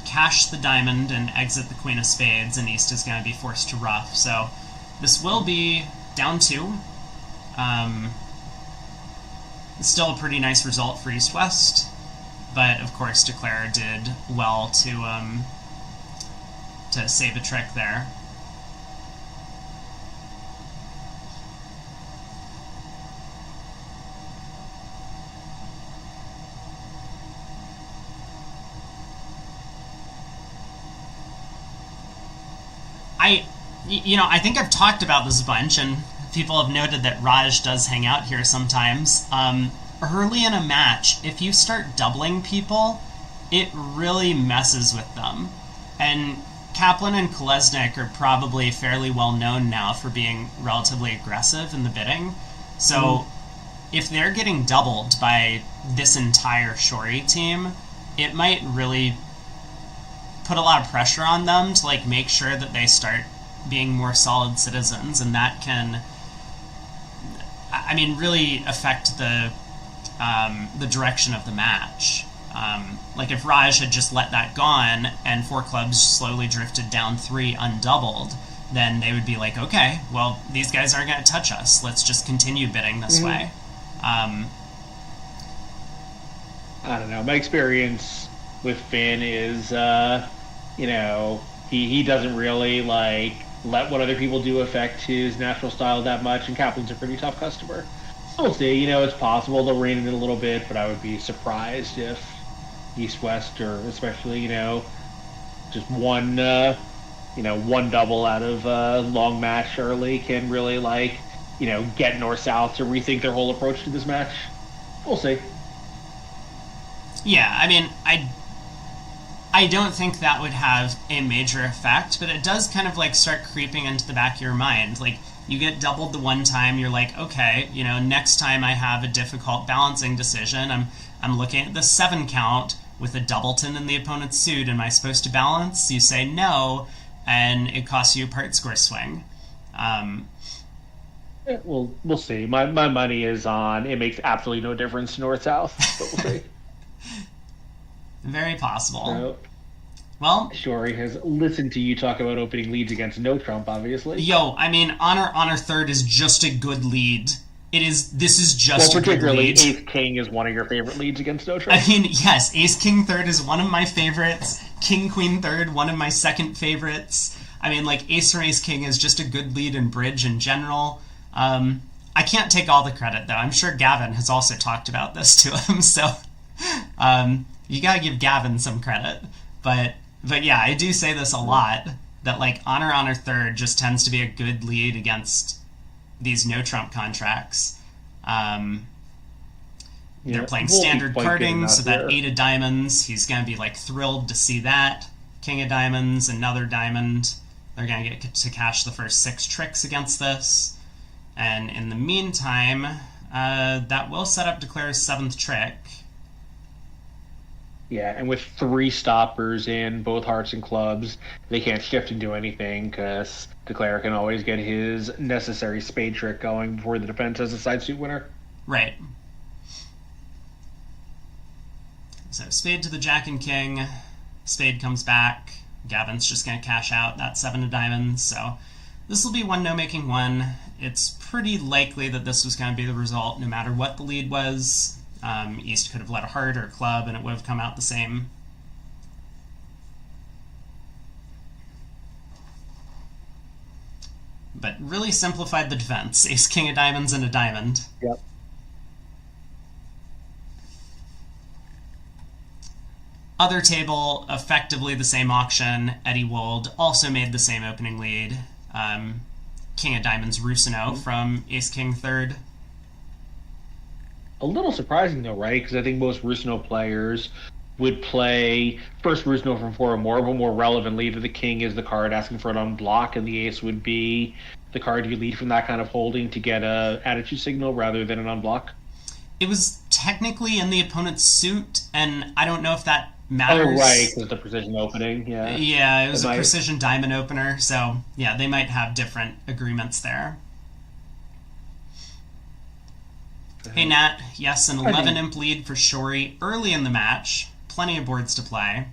cash the diamond and exit the Queen of Spades, and East is going to be forced to ruff. So this will be down 2. Still a pretty nice result for East-West, but of course Declare did well to save a trick there. I think I've talked about this a bunch, and people have noted that Raj does hang out here sometimes. Early in a match, if you start doubling people, it really messes with them. And Kaplan and Kolesnik are probably fairly well known now for being relatively aggressive in the bidding. So if they're getting doubled by this entire Shori team, it might really put a lot of pressure on them to make sure that they start being more solid citizens, and that can, really affect the direction of the match. If Raj had just let that gone and Four Clubs slowly drifted down 3 undoubled, then they would be like, okay, well, these guys aren't going to touch us. Let's just continue bidding this way. I don't know. My experience with Finn is, he doesn't really let what other people do affect his natural style that much, and Kaplan's a pretty tough customer. We'll see. It's possible they'll rein it in a little bit, but I would be surprised if East-West, or especially, just one double out of a long match early can really, get North-South to rethink their whole approach to this match. We'll see. Yeah, I don't think that would have a major effect, but it does kind of start creeping into the back of your mind. You get doubled the one time, you're like, okay, next time I have a difficult balancing decision, I'm looking at the 7 count with a doubleton in the opponent's suit. Am I supposed to balance? You say no, and it costs you a part score swing. Well, we'll see. My money is on it makes absolutely no difference north-south, but we'll see. Very possible. So, well, Shori has listened to you talk about opening leads against No Trump, obviously. Yo, Honor Third is just a good lead. This is just a good lead. Particularly Ace King is one of your favorite leads against No Trump. Yes, Ace King Third is one of my favorites. King Queen Third, one of my second favorites. Ace or Ace King is just a good lead in bridge in general. I can't take all the credit, though. I'm sure Gavin has also talked about this to him, so you gotta give Gavin some credit. But yeah, I do say this a lot, that Honor Third just tends to be a good lead against these no Trump contracts. They're playing standard carding, so that 8 of diamonds, he's gonna be thrilled to see that. King of diamonds, another diamond. They're gonna get to cash the first 6 tricks against this. And in the meantime, that will set up Declare's 7th trick. Yeah, and with 3 stoppers in both hearts and clubs, they can't shift and do anything, because Declare can always get his necessary spade trick going before the defense has a side suit winner. Right. So spade to the jack and king. Spade comes back. Gavin's just going to cash out that 7 of diamonds, so this will be 1 no making 1. It's pretty likely that this was going to be the result no matter what the lead was. East could have led a heart or a club and it would have come out the same. But really simplified the defense. Ace, king of diamonds, and a diamond. Yep. Other table, effectively the same auction. Eddie Wold also made the same opening lead. King of diamonds, Rusino from Ace, king, third. A little surprising, though, right? Because I think most Rusino players would play first Rusino from 4 or more, but more relevantly to the king is the card asking for it on block, and the ace would be the card you lead from that kind of holding to get a attitude signal rather than an unblock. It was technically in the opponent's suit, and I don't know if that matters. Oh, right, because the precision opening, yeah. Yeah, it was a precision diamond opener, so yeah, they might have different agreements there. Hey Nat, yes, an 11 imp lead for Shori early in the match. Plenty of boards to play.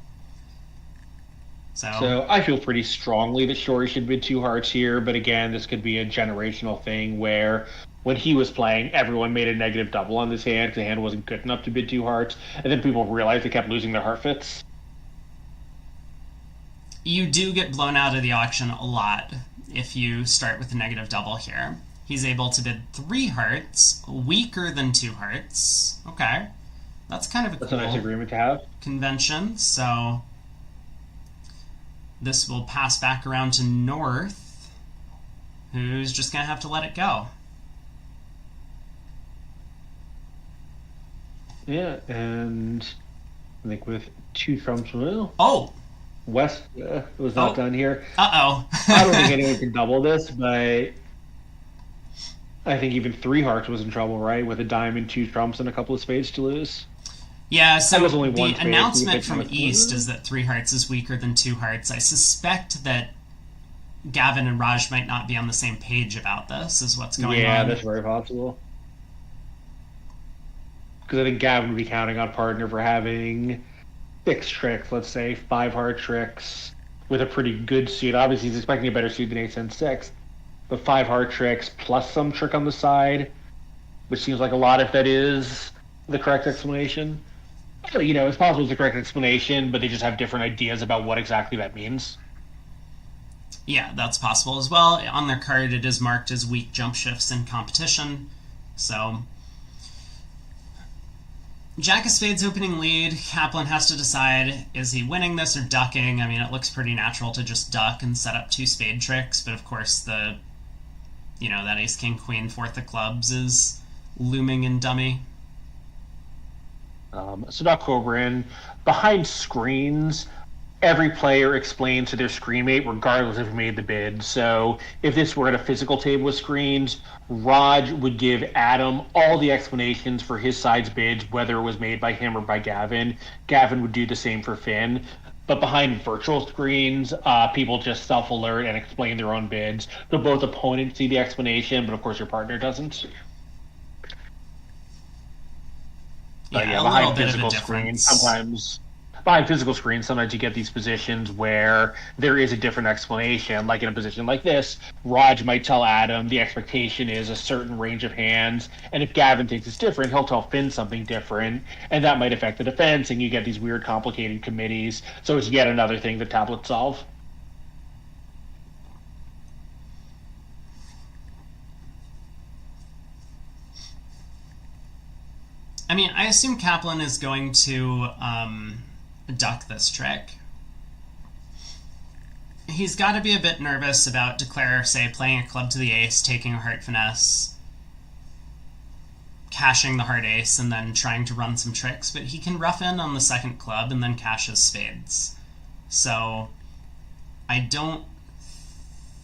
So I feel pretty strongly that Shori should bid 2 hearts here, but again, this could be a generational thing where when he was playing, everyone made a negative double on this hand because the hand wasn't good enough to bid 2 hearts, and then people realized they kept losing their heart fits. You do get blown out of the auction a lot if you start with a negative double here. He's able to bid 3 hearts, weaker than 2 hearts. Okay. That's kind of a That's cool a nice agreement to have. convention. So this will pass back around to North, who's just going to have to let it go. Yeah, and I think with 2 trumps, well, Oh! West was not done here. Uh-oh. I don't think anyone can double this, but I think even 3 hearts was in trouble, right? With a diamond, 2 trumps, and a couple of spades to lose. Yeah, so was only one the spade, announcement so you from pick East is that 3 hearts is weaker than 2 hearts. I suspect that Gavin and Raj might not be on the same page about this, is what's going on. Yeah, that's very possible. Because I think Gavin would be counting on partner for having 6 tricks, let's say, 5 hard tricks with a pretty good suit. Obviously, he's expecting a better suit than 8-10-6, but 5 hard tricks plus some trick on the side, which seems like a lot if that is the correct explanation. You know, it's possible it's the correct explanation, but they just have different ideas about what exactly that means. Yeah, that's possible as well. On their card, it is marked as weak jump shifts in competition. So, Jack of Spades opening lead. Kaplan has to decide, is he winning this or ducking? I mean, it looks pretty natural to just duck and set up 2 spade tricks, but of course that ace, king, queen, 4th of clubs is looming in dummy. So Doc Cobran, behind screens, every player explains to their screen mate regardless of who made the bid. So if this were at a physical table with screens, Raj would give Adam all the explanations for his side's bids, whether it was made by him or by Gavin. Gavin would do the same for Finn. But behind virtual screens, people just self-alert and explain their own bids. So both opponents see the explanation, but of course your partner doesn't. But Yeah, a behind little bit of a physical difference. Sometimes you get these positions where there is a different explanation. Like in a position like this, Raj might tell Adam the expectation is a certain range of hands, and if Gavin thinks it's different, he'll tell Finn something different, and that might affect the defense, and you get these weird, complicated committees. So it's yet another thing that tablets solve. I mean, I assume Kaplan is going to duck this trick. He's got to be a bit nervous about Declare, say, playing a club to the ace, taking a heart finesse, cashing the heart ace, and then trying to run some tricks, but he can rough in on the 2nd club and then cash his spades. So I don't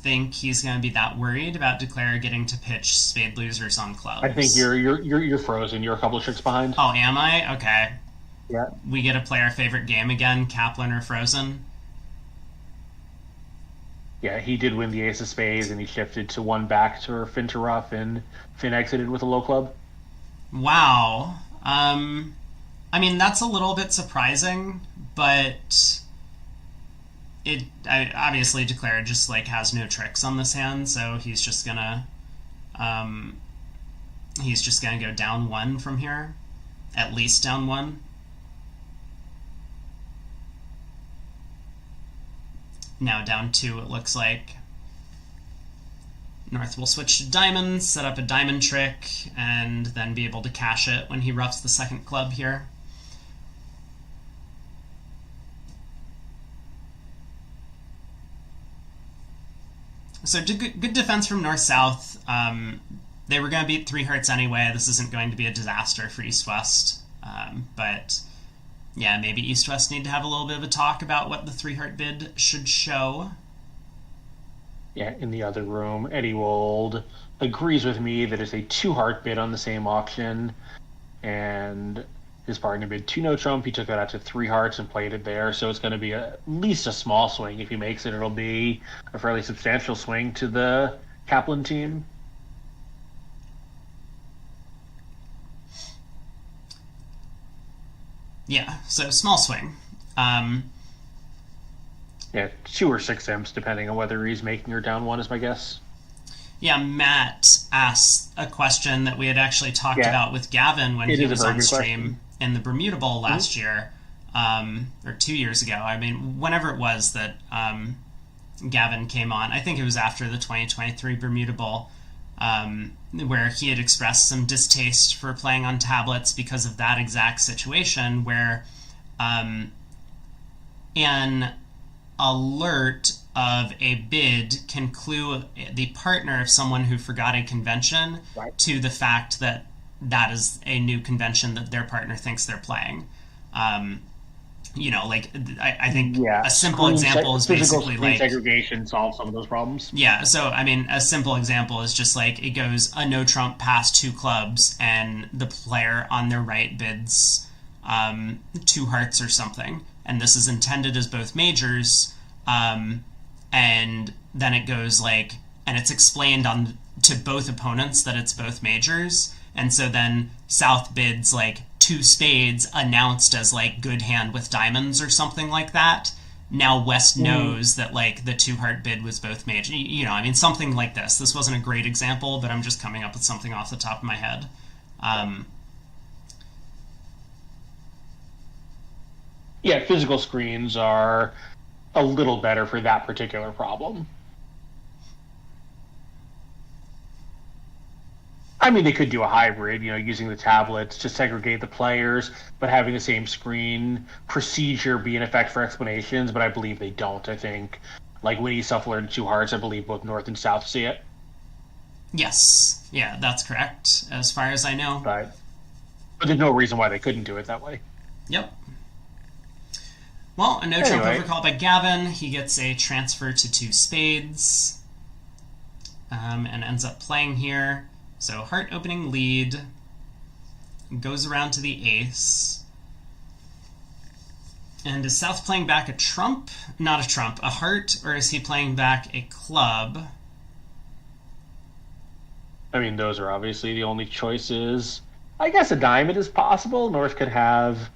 think he's going to be that worried about Declare getting to pitch spade losers on clubs. I think you're frozen. You're a couple of tricks behind. Oh, am I? Okay. Yeah. We get to play our favorite game again, Kaplan or Frozen. Yeah, he did win the ace of spades, and he shifted to 1 back to Finn to rough, and Finn exited with a low club. Wow. I mean, that's a little bit surprising, but I obviously Declare just has no tricks on this hand, so he's just gonna go down 1 from here, at least down 1. Now down 2, it looks like. North will switch to diamonds, set up a diamond trick, and then be able to cash it when he roughs the 2nd club here. So good defense from North-South. They were going to beat 3 hearts anyway. This isn't going to be a disaster for East-West. But yeah, maybe East-West need to have a little bit of a talk about what the 3-heart bid should show. Yeah, in the other room, Eddie Wold agrees with me that it's a 2-heart bid on the same auction, and his partner bid 2 no trump. He took that out to 3 hearts and played it there, so it's going to be at least a small swing. If he makes it, it'll be a fairly substantial swing to the Kaplan team. Yeah, so small swing. Yeah, 2 or 6 imps, depending on whether he's making or down 1, is my guess. Yeah, Matt asked a question that we had actually talked Yeah, about with Gavin when it he is a was very on good stream question. in the Bermuda Bowl Mhm. last year, or 2 years ago. I mean, whenever it was that Gavin came on, I think it was after the 2023 Bermuda Bowl, where he had expressed some distaste for playing on tablets because of that exact situation where um, an alert of a bid can clue the partner of someone who forgot a convention Right. to the fact that that is a new convention that their partner thinks they're playing. Um, like I think Yeah, a simple example is physical basically screen like, segregation solves some of those problems. yeah, so I mean, a simple example is just like it goes a no trump past two clubs, and the player on their right bids two hearts or something, and this is intended as both majors, and then it goes like, and it's explained on to both opponents that it's both majors, and so then South bids like two spades announced as like good hand with diamonds or something like that. Now West Mm. knows that like the two heart bid was both major. I mean, something like this. This wasn't a great example, but I'm just coming up with something off the top of my head. Um, Yeah, physical screens are a little better for that particular problem. I mean, they could do a hybrid, using the tablets to segregate the players, but having the same screen procedure be in effect for explanations. But I believe they don't. I think, like when you shuffle in two hearts, I believe both North and South see it. yes, yeah, that's correct, as far as I know. But there's no reason why they couldn't do it that way. Yep. Well, a no trump Anyway, overcall by Gavin. He gets a transfer to two spades, and ends up playing here. So heart opening lead goes around to the ace. And is South playing back a trump? Not a trump, a heart, or is he playing back a club? I mean, those are obviously the only choices. I guess a diamond is possible. North could have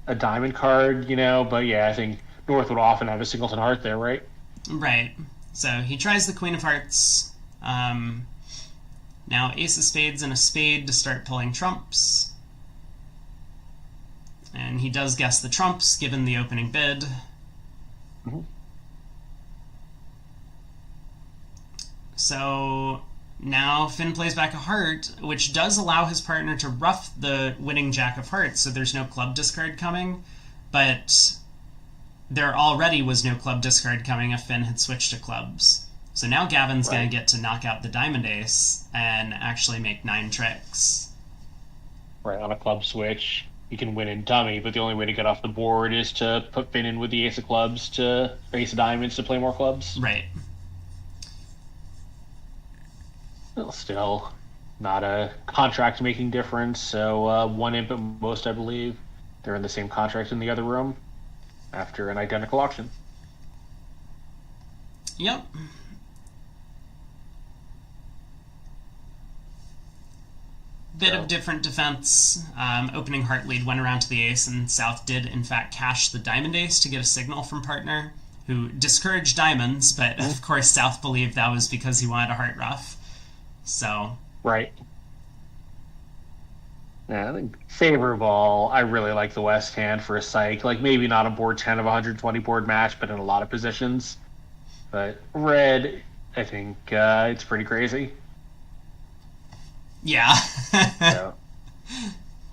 a diamond card, but yeah, I think North would often have a singleton heart there, right? Right. So he tries the queen of hearts. Now ace of spades and a spade to start pulling trumps. And he does guess the trumps given the opening bid. Mhm. So now Finn plays back a heart, which does allow his partner to ruff the winning jack of hearts, so there's no club discard coming. But there already was no club discard coming if Finn had switched to clubs. So now Gavin's going Right. to get to knock out the diamond ace and actually make 9 tricks. Right, on a club switch, you can win in dummy, but the only way to get off the board is to put Finn in with the ace of clubs to ace of diamonds to play more clubs. Right. Well, still, not a contract making difference, so one imp at most, I believe. They're in the same contract in the other room after an identical auction. Yep. Bit So, of different defense. Opening heart lead went around to the ace, and South did in fact cash the diamond ace to get a signal from partner, who discouraged diamonds, but of course South believed that was because he wanted a heart ruff. So, right. Yeah, I think favorable. I really like the West hand for a psych. Like maybe not a board 10 of 120 board match, but in a lot of positions. But red, I think it's pretty crazy. yeah. So,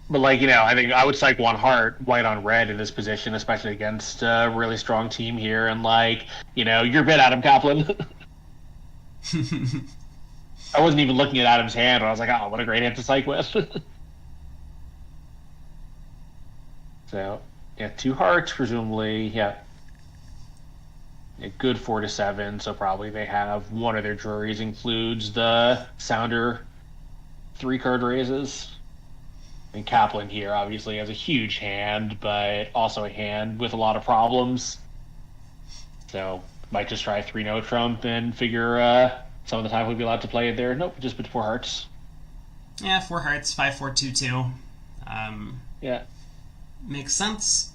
but I think I would psych one heart white on red in this position, especially against a really strong team here. And you're a bit Adam Kaplan. I wasn't even looking at Adam's hand when I was like, oh, what a great hand to psych with. So, yeah, two hearts, presumably. Yeah, a good 4 to 7. So probably they have one of their juries includes the Sounder 3 card raises. And Kaplan here obviously has a huge hand, but also a hand with a lot of problems. So might just try 3 no trump and figure some of the time we'd be allowed to play it there. Nope, just put 4 hearts. Yeah, 4 hearts, 5-4-2-2. Yeah. Makes sense.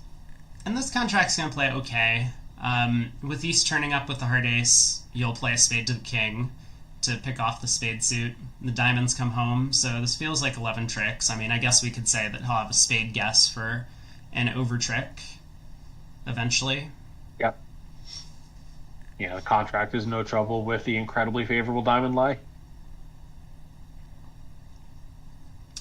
And this contract's gonna play okay. With East turning up with the heart ace, you'll play a spade to the king. to pick off the spade suit. The diamonds come home, so this feels like 11 tricks. I mean, I guess we could say that he'll have a spade guess for an over trick eventually. Yep. Yeah, the contract is no trouble with the incredibly favorable diamond lie.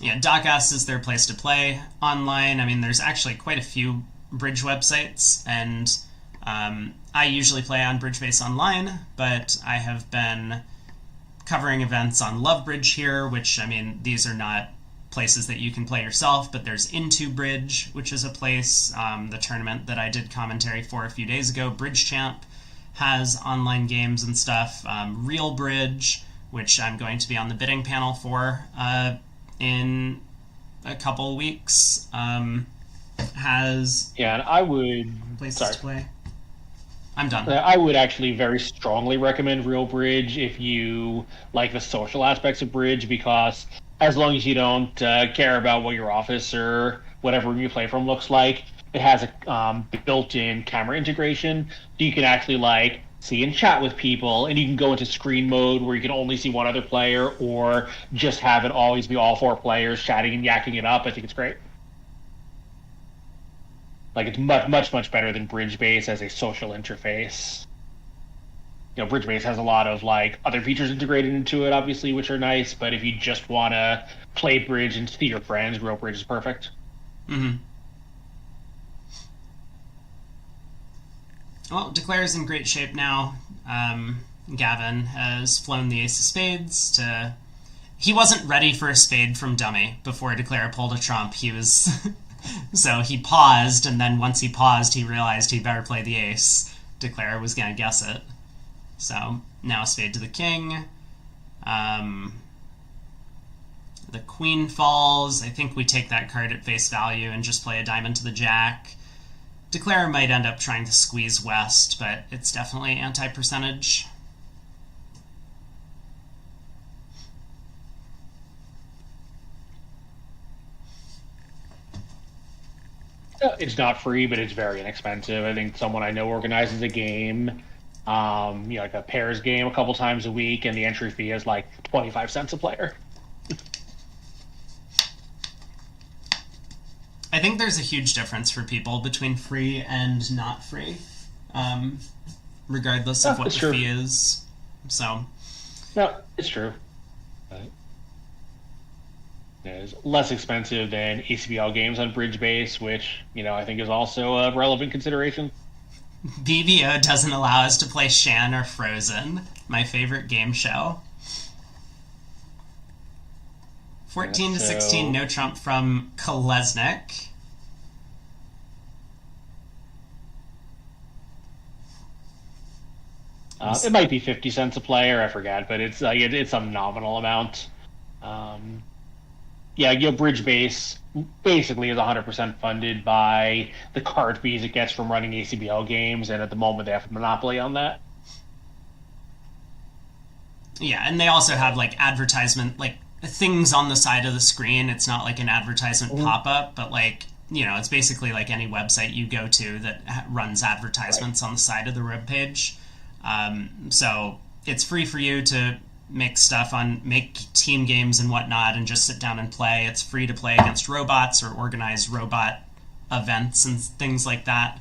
Yeah, DocS is their place to play online. I mean, there's actually quite a few bridge websites, and I usually play on Bridgebase Online, but I have been covering events on Lovebridge here, which, I mean, these are not places that you can play yourself, but there's Into Bridge, which is a place, the tournament that I did commentary for a few days ago. Bridge Champ has online games and stuff. Real Bridge, which I'm going to be on the bidding panel for in a couple weeks, has and I would places to play. I'm done. I would actually very strongly recommend Real Bridge if you like the social aspects of Bridge, because as long as you don't care about what your office or whatever room you play from looks like, it has a built-in camera integration, so you can actually see and chat with people, and you can go into screen mode where you can only see one other player, or just have it always be all four players chatting and yakking it up. I think it's great. It's much better than Bridgebase as a social interface. Bridgebase has a lot of other features integrated into it, obviously, which are nice. But if you just want to play Bridge and see your friends, Real Bridge is perfect. Mm-hmm. Well, Declare's in great shape now. Gavin has flown the ace of spades to... He wasn't ready for a spade from dummy before Declare pulled a trump. He was... So he paused, and then once he paused, he realized he better play the ace. Declare was going to guess it. So now spade to the king. The queen falls. I think we take that card at face value and just play a diamond to the jack. Declare might end up trying to squeeze west, but it's definitely anti-percentage. It's not free, but it's very inexpensive. I think someone I know organizes a game, like a pairs game a couple times a week, and the entry fee is 25 cents a player. I think there's a huge difference for people between free and not free, regardless of what the fee is. So, no, it's true. It's less expensive than ACBL games on Bridgebase, which I think is also a relevant consideration. BBO doesn't allow us to play Shan or Frozen, my favorite game show. 14 to 16, no trump from Kolesnik. It might be 50 cents a player, I forget, but it's some nominal amount. Bridgebase basically is 100% funded by the card fees it gets from running ACBL games, and at the moment they have a monopoly on that. Yeah, and they also have advertisement, things on the side of the screen. It's not like an advertisement pop-up, but it's basically like any website you go to that runs advertisements on the side of the web page. So it's free for you to make team games and whatnot and just sit down and play. It's free to play against robots or organize robot events and things like that.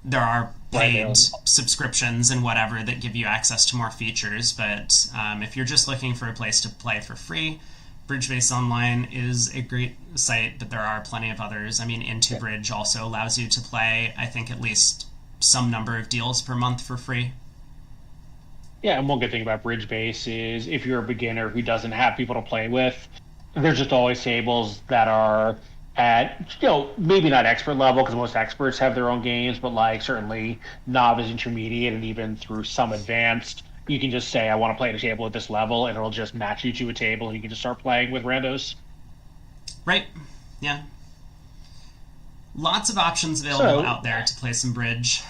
There are paid subscriptions and whatever that give you access to more features, but if you're just looking for a place to play for free, Bridgebase Online is a great site, but there are plenty of others. I mean, Into Bridge also allows you to play, I think, at least some number of deals per month for free. Yeah, and one good thing about Bridgebase is if you're a beginner who doesn't have people to play with, there's just always tables that are at, maybe not expert level, because most experts have their own games, but certainly novice, intermediate, and even through some advanced. You can just say, I want to play at a table at this level, and it'll just match you to a table, and you can just start playing with randos. Right, yeah. Lots of options available out there to play some bridge.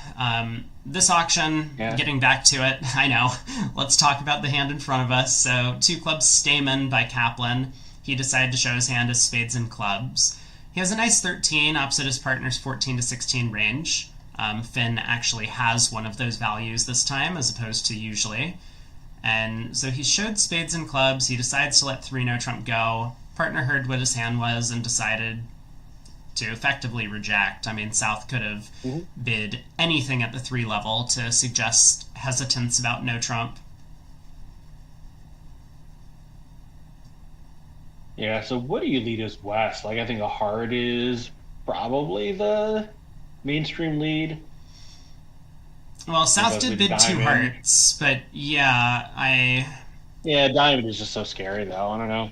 This auction, getting back to it, I know. Let's talk about the hand in front of us. So, 2 clubs Stamen by Kaplan. He decided to show his hand as spades and clubs. He has a nice 13 opposite his partner's 14 to 16 range. Finn actually has one of those values this time as opposed to usually. And so he showed spades and clubs. He decides to let 3 no trump go. Partner heard what his hand was and decided to effectively reject. I mean, South could have bid anything at the 3 level to suggest hesitance about no trump. Yeah, so what do you lead as West? Like, I think a heart is probably the mainstream lead. Well, South did bid 2 diamond. hearts, but yeah, Yeah, diamond is just so scary, though. I don't know.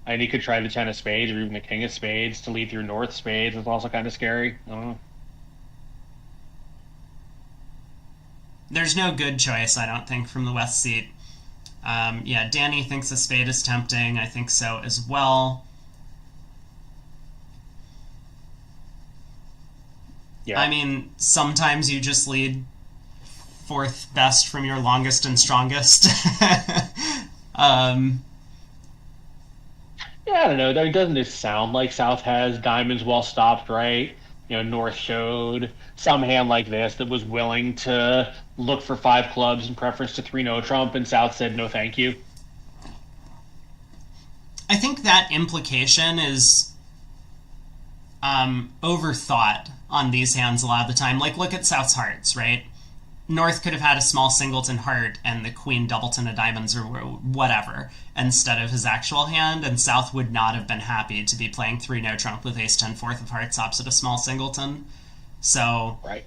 And he could try the 10 of spades or even the king of spades to lead through north spades. It's also kind of scary. I don't know. there's no good choice, I don't think, from the West seat. Yeah, Danny thinks a spade is tempting. I think so as well. Yeah. I mean, sometimes you just lead 4th best from your longest and strongest. Yeah, I don't know. I mean, doesn't it sound like South has diamonds well stopped, right? North showed some hand like this that was willing to look for 5 clubs in preference to 3 no trump, and South said no thank you. I think that implication is overthought on these hands a lot of the time. Like, look at South's hearts, right? North could have had a small singleton heart and the queen doubleton of diamonds or whatever instead of his actual hand, and South would not have been happy to be playing 3 no trump with ace 10 4th of hearts opposite a small singleton. So Right.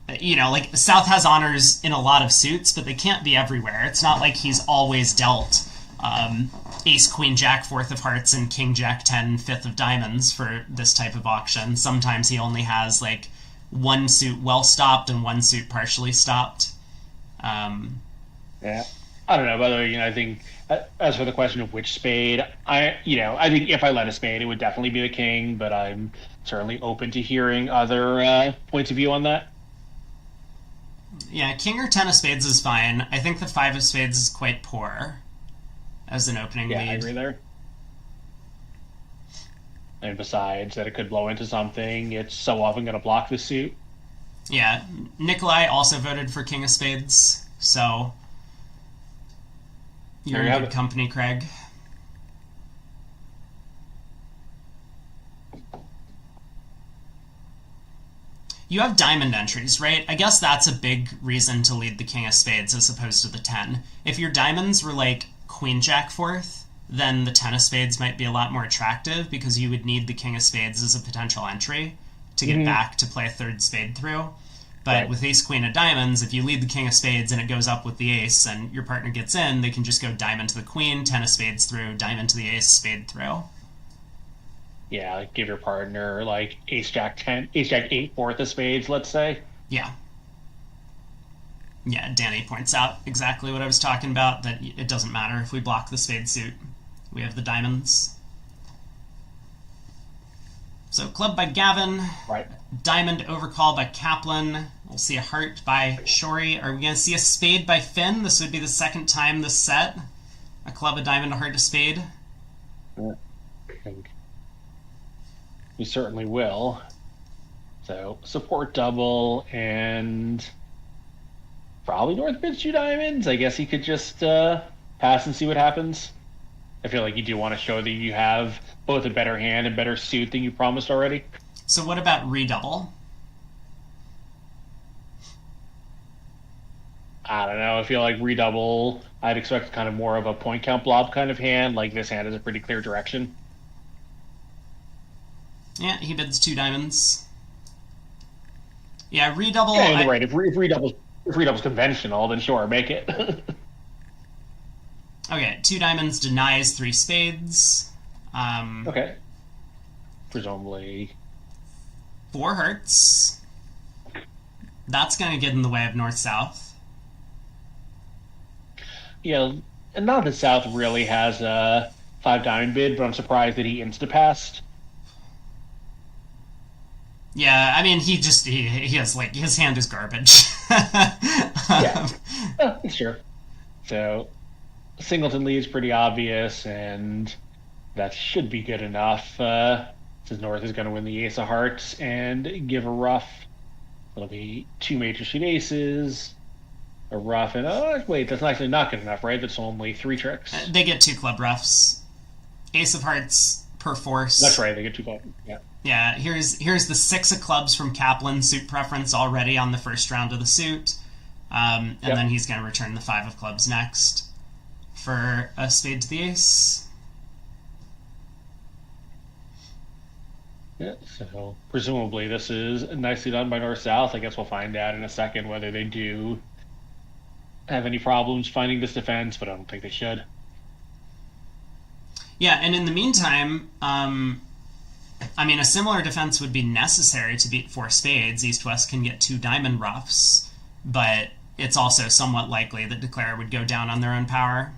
like, South has honors in a lot of suits, but they can't be everywhere. It's not like he's always dealt ace queen jack 4th of hearts and king jack 10 5th of diamonds for this type of auction. Sometimes he only has like 1 suit well stopped and 1 suit partially stopped. Yeah. I don't know. By the way, I think as for the question of which spade, I think if I led a spade, it would definitely be the king. But I'm certainly open to hearing other points of view on that. Yeah, king or 10 of spades is fine. I think the 5 of spades is quite poor as an opening Yeah, lead. I agree there. And besides that, it could blow into something. It's so often going to block the suit. Yeah, Nikolai also voted for king of spades, so you're There you in have good it. company, Craig. You have diamond entries, right? I guess that's a big reason to lead the king of spades as opposed to the 10. If your diamonds were like queen jack 4th, then the 10 of spades might be a lot more attractive because you would need the king of spades as a potential entry to get back to play a 3rd spade through. But Right. with ace queen of diamonds, if you lead the king of spades and it goes up with the ace and your partner gets in, they can just go diamond to the queen, 10 of spades through, diamond to the ace, spade through. Yeah, like give your partner like ace jack 10, ace jack 8, 4th of spades, let's say. Yeah. Yeah, Danny points out exactly what I was talking about, that it doesn't matter if we block the spade suit. We have the diamonds. So club by Gavin, Right. diamond overcall by Kaplan. We'll see a heart by Shori. Are we going to see a spade by Finn? This would be the second time this set. A club, a diamond, a heart, a spade. I think we certainly will. So support double and probably North bids 2 diamonds. I guess he could just pass and see what happens. I feel like you do want to show that you have both a better hand and better suit than you promised already. So what about redouble? I don't know. I feel like redouble, I'd expect kind of more of a point count blob kind of hand. Like this hand is a pretty clear direction. Yeah, he bids 2 diamonds. Yeah, redouble. Yeah, right. If redouble's conventional, then sure, make it. Okay, 2 diamonds denies 3 spades. Okay. Presumably. 4 hearts. That's going to get in the way of north-south. Yeah, and not that South really has a 5 diamond bid, but I'm surprised that he insta-passed. Yeah, I mean, he has, like, his hand is garbage. Yeah. Sure. So, Singleton lead's pretty obvious, and that should be good enough. Since North is going to win the Ace of Hearts and give a ruff. It'll be 2 major suit aces, a ruff, and wait, that's actually not good enough, right? That's only 3 tricks. They get 2 club ruffs. Ace of Hearts per force. That's right, they get 2 club. Yeah. Yeah, here's the 6 of clubs from Kaplan, suit preference already on the first round of the suit. And then he's going to return the 5 of clubs next for a spade to the ace. Yeah, so presumably this is nicely done by North-South. I guess we'll find out in a second whether they do have any problems finding this defense, but I don't think they should. Yeah, and in the meantime, a similar defense would be necessary to beat 4 spades. East-West can get 2 diamond ruffs, but it's also somewhat likely that Declare would go down on their own power.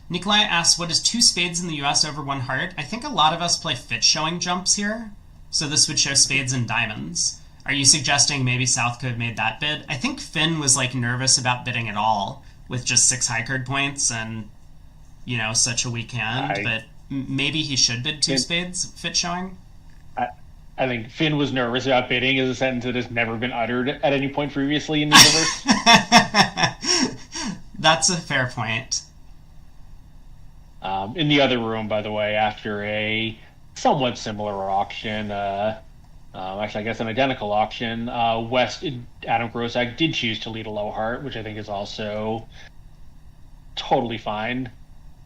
Nikolai asks, what is 2 spades in the US over 1 heart? I think a lot of us play fit showing jumps here, so this would show spades and diamonds. Are you suggesting maybe South could have made that bid? I think Finn was nervous about bidding at all with just 6 high card points and, such a weak hand, but maybe he should bid 2 spades fit showing? I think Finn was nervous about bidding is a sentence that has never been uttered at any point previously in the universe. That's a fair point. In the other room, by the way, after a somewhat similar auction, actually I guess an identical auction, West Adam Grossack did choose to lead a low heart, which I think is also totally fine.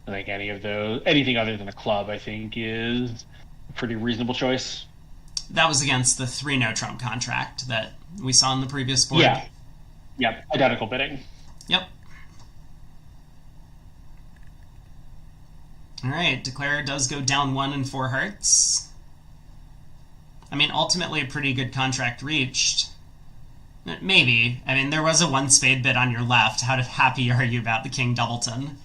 I think anything other than a club, I think, is a pretty reasonable choice. That was against the 3 no trump contract that we saw on the previous board. Yeah. Yep. Identical bidding. Yep. All right. Declare does go down 1 and 4 hearts. Ultimately a pretty good contract reached. Maybe. There was a 1 spade bid on your left. How happy are you about the King Doubleton?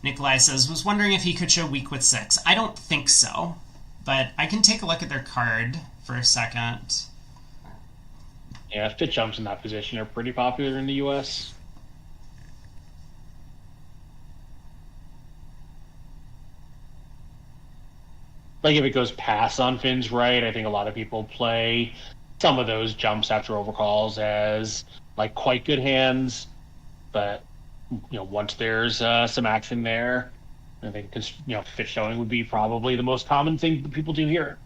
Nikolai says, was wondering if he could show weak with 6. I don't think so, but I can take a look at their card for a second. Yeah, fit jumps in that position are pretty popular in the US. If it goes pass on Finn's right, I think a lot of people play some of those jumps after overcalls as quite good hands, but once there's some action there, I think fit showing would be probably the most common thing that people do here.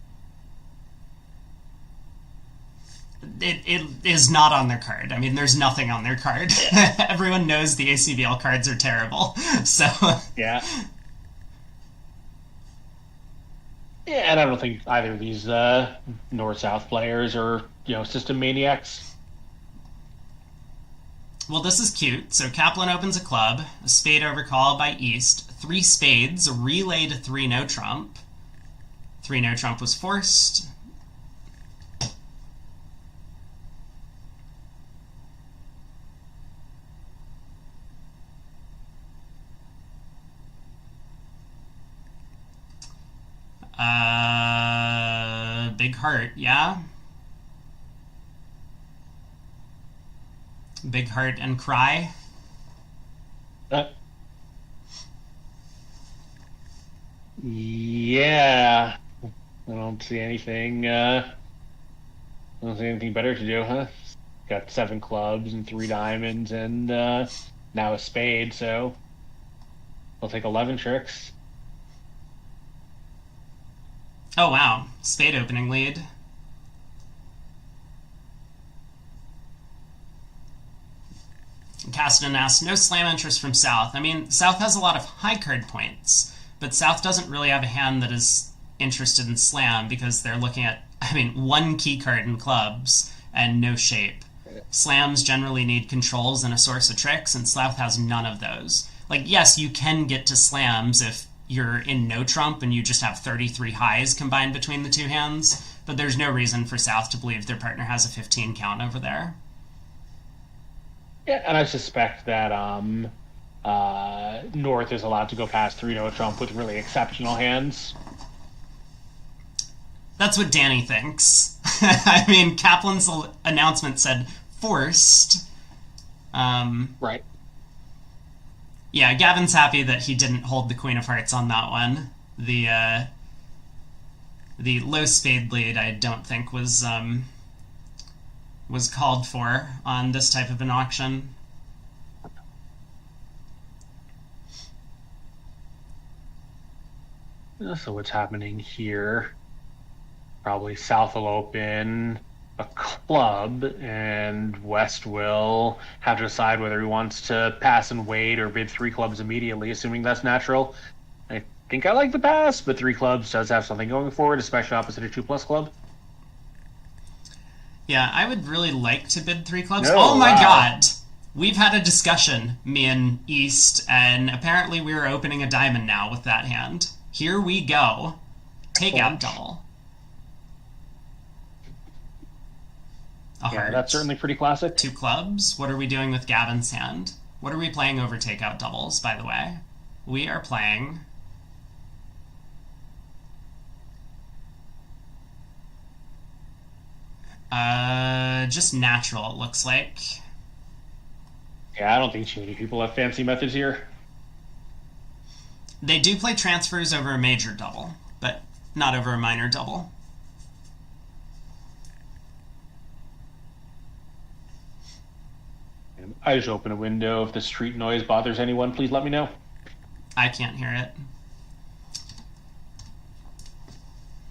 It is not on their card. There's nothing on their card. Everyone knows the ACBL cards are terrible. So yeah. Yeah, and I don't think either of these North-South players are system maniacs. Well, this is cute. So Kaplan opens a club, a spade overcall by East, 3 spades, a relay to 3 no trump. 3 no trump was forced. Big heart, yeah? Big heart and cry. Yeah. I don't see anything. I don't see anything better to do, huh? Got 7 clubs and 3 diamonds and now a spade, so I'll take 11 tricks. Oh wow, spade opening lead. Cassidy asks, no slam interest from South. South has a lot of high card points, but South doesn't really have a hand that is interested in slam because they're looking at, 1 key card in clubs and no shape. Slams generally need controls and a source of tricks, and South has none of those. Yes, you can get to slams if you're in no trump and you just have 33 highs combined between the 2 hands, but there's no reason for South to believe their partner has a 15 count over there. Yeah, and I suspect that North is allowed to go past 3 no trump with really exceptional hands. That's what Danny thinks. Kaplan's announcement said forced. Right. Yeah, Gavin's happy that he didn't hold the Queen of Hearts on that one. The low spade lead I don't think was called for on this type of an auction. So what's happening here? Probably South will open a club, and West will have to decide whether he wants to pass and wait or bid three clubs immediately, assuming that's natural. I think I like the pass, but three clubs does have something going for it, especially opposite a 2+ club. Yeah, I would really like to bid three clubs. No, oh my wow. god! We've had a discussion, me and East, and apparently we're opening a diamond now with that hand. Here we go. Take out double. Yeah, that's certainly pretty classic. Two clubs. What are we doing with Gavin's hand? What are we playing over takeout doubles, by the way? We are playing... just natural, it looks like. Yeah, I don't think too many people have fancy methods here. They do play transfers over a major double, but not over a minor double. I just open a window. If the street noise bothers anyone, please let me know. I can't hear it.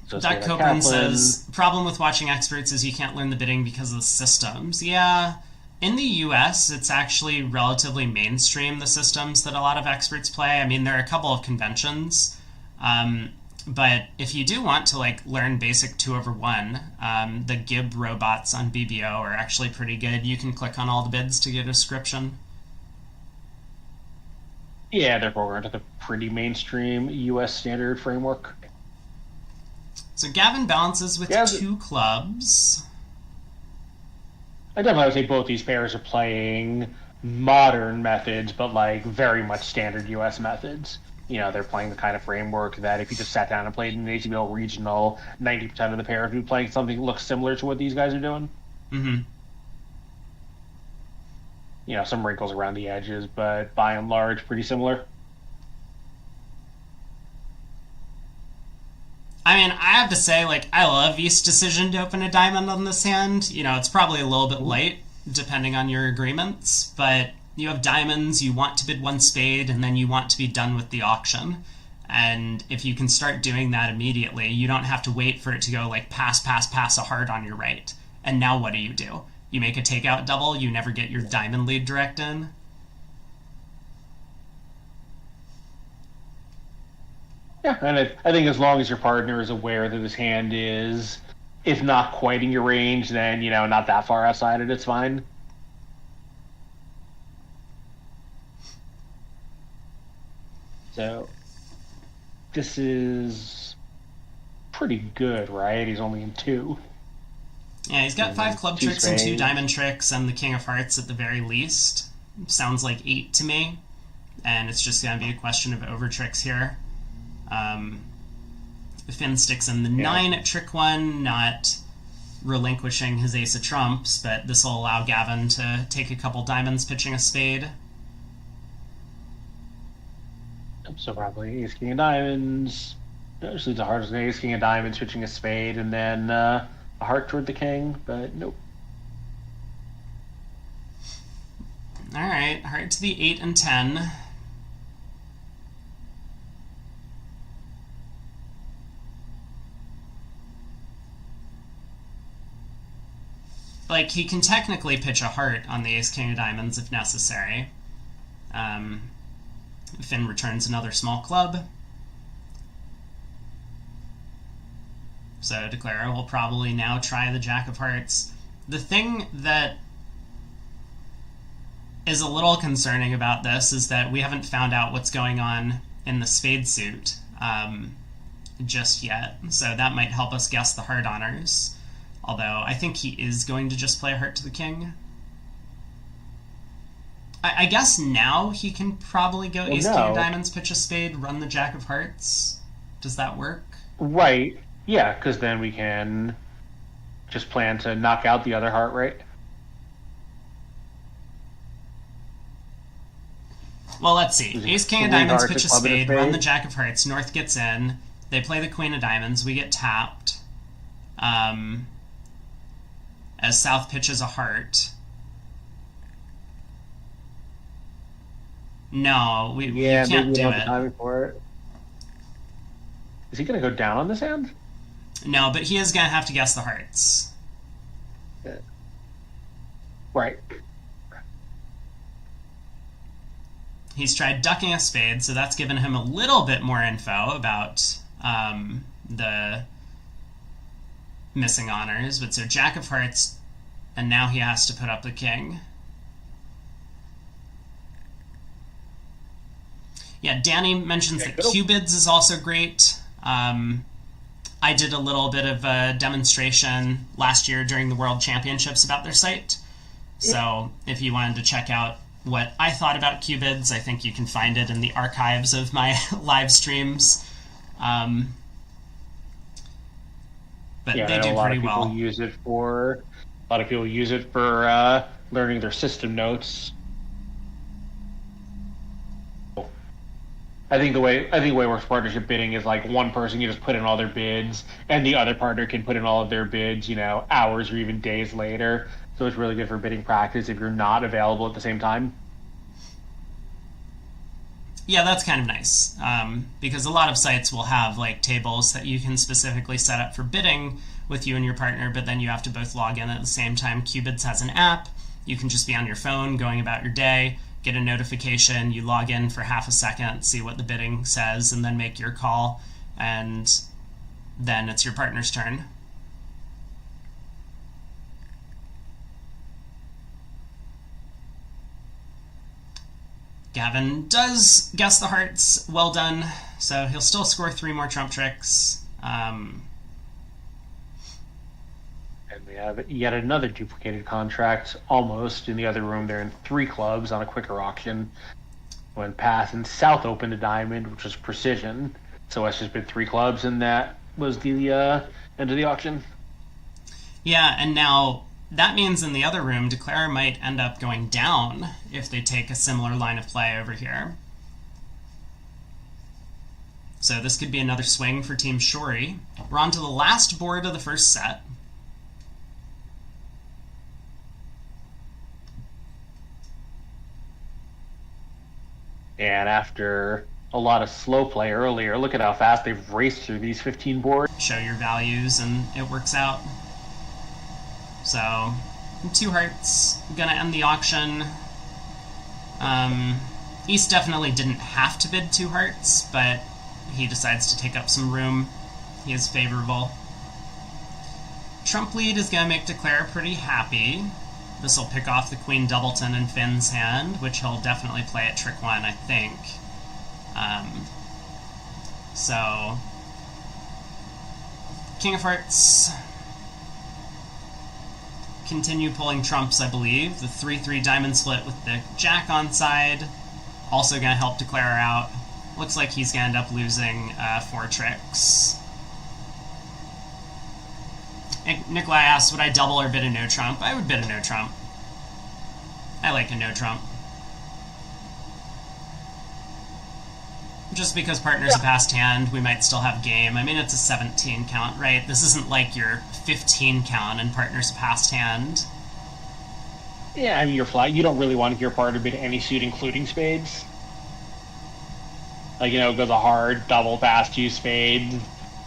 So Doc Copeland says, problem with watching experts is you can't learn the bidding because of the systems. Yeah, in the US, it's actually relatively mainstream, the systems that a lot of experts play. I mean, there are a couple of conventions, but if you do want to like learn basic 2/1, the Gib robots on BBO are actually pretty good. You can click on all the bids to get a description. Yeah, they're programmed with a pretty mainstream US standard framework. So Gavin balances with two clubs. I definitely would say both these pairs are playing modern methods, but like very much standard US methods. You know, they're playing the kind of framework that if you just sat down and played an ACBL regional, 90% of the pairs would be playing something that looks similar to what these guys are doing. Mm-hmm. You know, some wrinkles around the edges, but by and large, pretty similar. I mean, I have to say, like, I love East's decision to open a diamond on this hand. You know, it's probably a little bit late, depending on your agreements, but you have diamonds, you want to bid one spade, and then you want to be done with the auction. And if you can start doing that immediately, you don't have to wait for it to go, like, pass, pass, pass a heart on your right. And now what do? You make a takeout double, you never get your diamond lead direct in. Yeah, and I think as long as your partner is aware that this hand is, if not quite in your range, then, you know, not that far outside it, it's fine. So, this is pretty good, right? He's only in 2. Yeah, he's got 5 club tricks and 2 diamond tricks and the King of Hearts at the very least. Sounds like 8 to me. And it's just going to be a question of over tricks here. Finn sticks in the 9 at trick 1, not relinquishing his ace of trumps, but this will allow Gavin to take a couple diamonds pitching a spade. So probably ace king of diamonds. Usually the heart is ace king of diamonds pitching a spade, and then a heart toward the king, but nope. Alright, heart to the 8 and 10. Like, he can technically pitch a heart on the ace-king of diamonds if necessary. Finn returns another small club. So Declara will probably now try the jack of hearts. The thing that is a little concerning about this is that we haven't found out what's going on in the spade suit just yet. So that might help us guess the heart honors. Although, I think he is going to just play a heart to the king. I guess now he can probably go ace king of diamonds, pitch a spade, run the jack of hearts. Does that work? Right. Yeah, because then we can just plan to knock out the other heart, right? Well, let's see. Ace, king of Three diamonds, hearts, pitch a a club, and a spade, run spade. the jack of hearts, North gets in, they play the queen of diamonds, we get tapped. As South pitches a heart. No, you can't maybe do don't have the it. timing for it. Is he going to go down on this hand? No, but he is going to have to guess the hearts. Right. He's tried ducking a spade, so that's given him a little bit more info about the missing honors. But so jack of hearts, and now he has to put up the king. Yeah, Danny mentions that Cubids is also great. I did a little bit of a demonstration last year during the World Championships about their site. So if you wanted to check out what I thought about Cubids, I think you can find it in the archives of my live streams. But they do pretty well. A lot of people use it for learning their system notes. I think the way it works partnership bidding is like one person can just put in all their bids, and the other partner can put in all of their bids, hours or even days later. So it's really good for bidding practice if you're not available at the same time. Yeah, that's kind of nice, because a lot of sites will have like tables that you can specifically set up for bidding with you and your partner, but then you have to both log in at the same time. Cubids has an app. You can just be on your phone going about your day, get a notification, you log in for half a second, see what the bidding says, and then make your call, and then it's your partner's turn. Gavin does guess the hearts. Well done. So he'll still score 3 more trump tricks. And we have yet another duplicated contract, almost in the other room. They're in 3 clubs on a quicker auction. When Path and South opened a diamond, which was precision. So West just bid 3 clubs, and that was the end of the auction. Yeah, and now that means in the other room, Declare might end up going down if they take a similar line of play over here. So this could be another swing for Team Shori. We're on to the last board of the first set. And after a lot of slow play earlier, look at how fast they've raced through these 15 boards. Show your values and it works out. So, 2 hearts, gonna end the auction. East definitely didn't have to bid 2 hearts, but he decides to take up some room. He is favorable. Trump lead is gonna make Declare pretty happy. This will pick off the Queen Doubleton in Finn's hand, which he'll definitely play at trick 1, I think. So, King of Hearts. Continue pulling trumps, I believe. The 3-3 diamond split with the jack on side. Also going to help Declare out. Looks like he's going to end up losing 4 tricks. Nikolai asks, would I double or bid a no trump? I would bid a no trump. I like a no trump. Just because partner's a passed hand, we might still have game. I mean, it's a 17 count, right? This isn't like your 15 count and partner's a passed hand. Yeah, I mean, you're flat. You don't really want to hear partner bid any suit, including spades. Like, go the hard, double, pass 2 spades.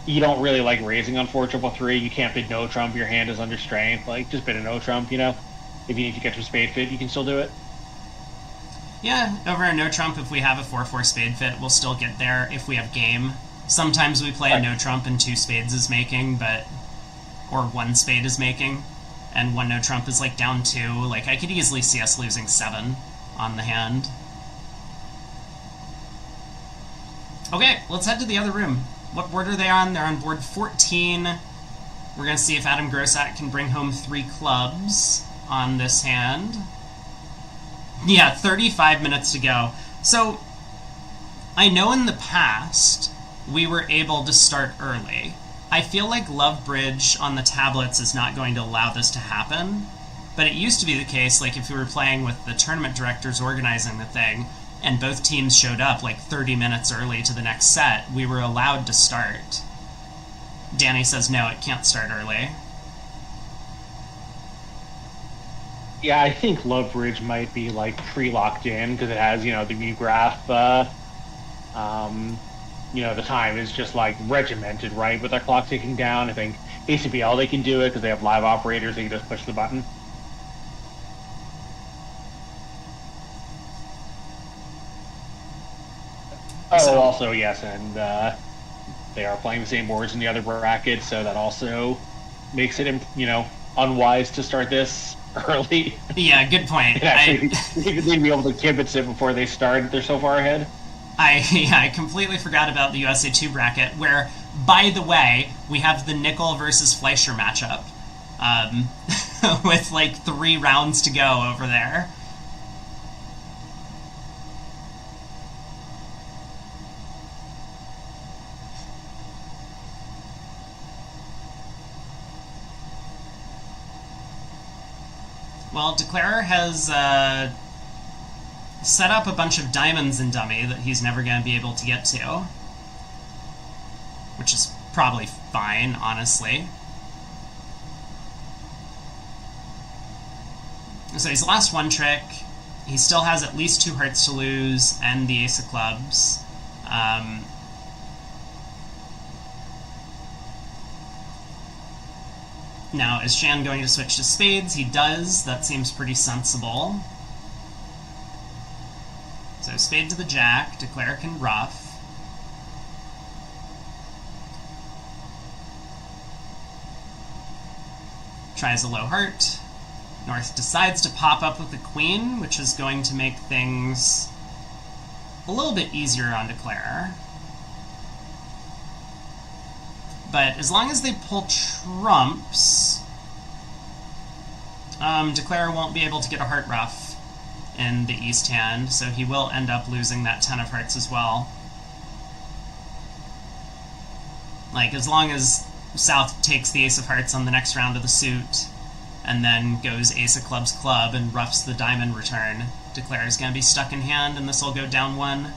You don't really like raising on 4 triple 3. You can't bid no trump. Your hand is under strength. Like, just bid a no trump, If you need to get your spade fit, you can still do it. Yeah, over a no trump, if we have a 4-4 spade fit, we'll still get there if we have game. Sometimes we play a no trump and 2 spades is making, or 1 spade is making, and 1 no trump is like down 2. Like, I could easily see us losing 7 on the hand. Okay, let's head to the other room. What board are they on? They're on board 14. We're going to see if Adam Grossack can bring home 3 clubs on this hand. Yeah, 35 minutes to go. So, I know in the past, we were able to start early. I feel like Love Bridge on the tablets is not going to allow this to happen, but it used to be the case, like if we were playing with the tournament directors organizing the thing, and both teams showed up like 30 minutes early to the next set, we were allowed to start. Danny says no, it can't start early. Yeah, I think Love Bridge might be like pre-locked in because it has, the new graph. The time is just like regimented, right? With their clock ticking down. I think ACBL, they can do it because they have live operators. They can just push the button. Also, yes, and they are playing the same boards in the other brackets, so that also makes it, unwise to start this early. Yeah, good point. They'd be able to kibitz it before they start. They're so far ahead. I completely forgot about the USA 2 bracket, where, by the way, we have the Nickel versus Fleischer matchup, with like 3 rounds to go over there. Well, Declarer has set up a bunch of diamonds in dummy that he's never going to be able to get to. Which is probably fine, honestly. So he's lost 1 trick. He still has at least 2 hearts to lose and the ace of clubs. Now, is Shan going to switch to spades? He does. That seems pretty sensible. So spade to the jack. Declare can ruff. Tries a low heart. North decides to pop up with the queen, which is going to make things a little bit easier on Declare. But as long as they pull trumps, Declare won't be able to get a heart ruff in the east hand, so he will end up losing that 10 of hearts as well. Like, as long as South takes the ace of hearts on the next round of the suit, and then goes ace of clubs club and roughs the diamond return, Declare is going to be stuck in hand, and this will go down 1.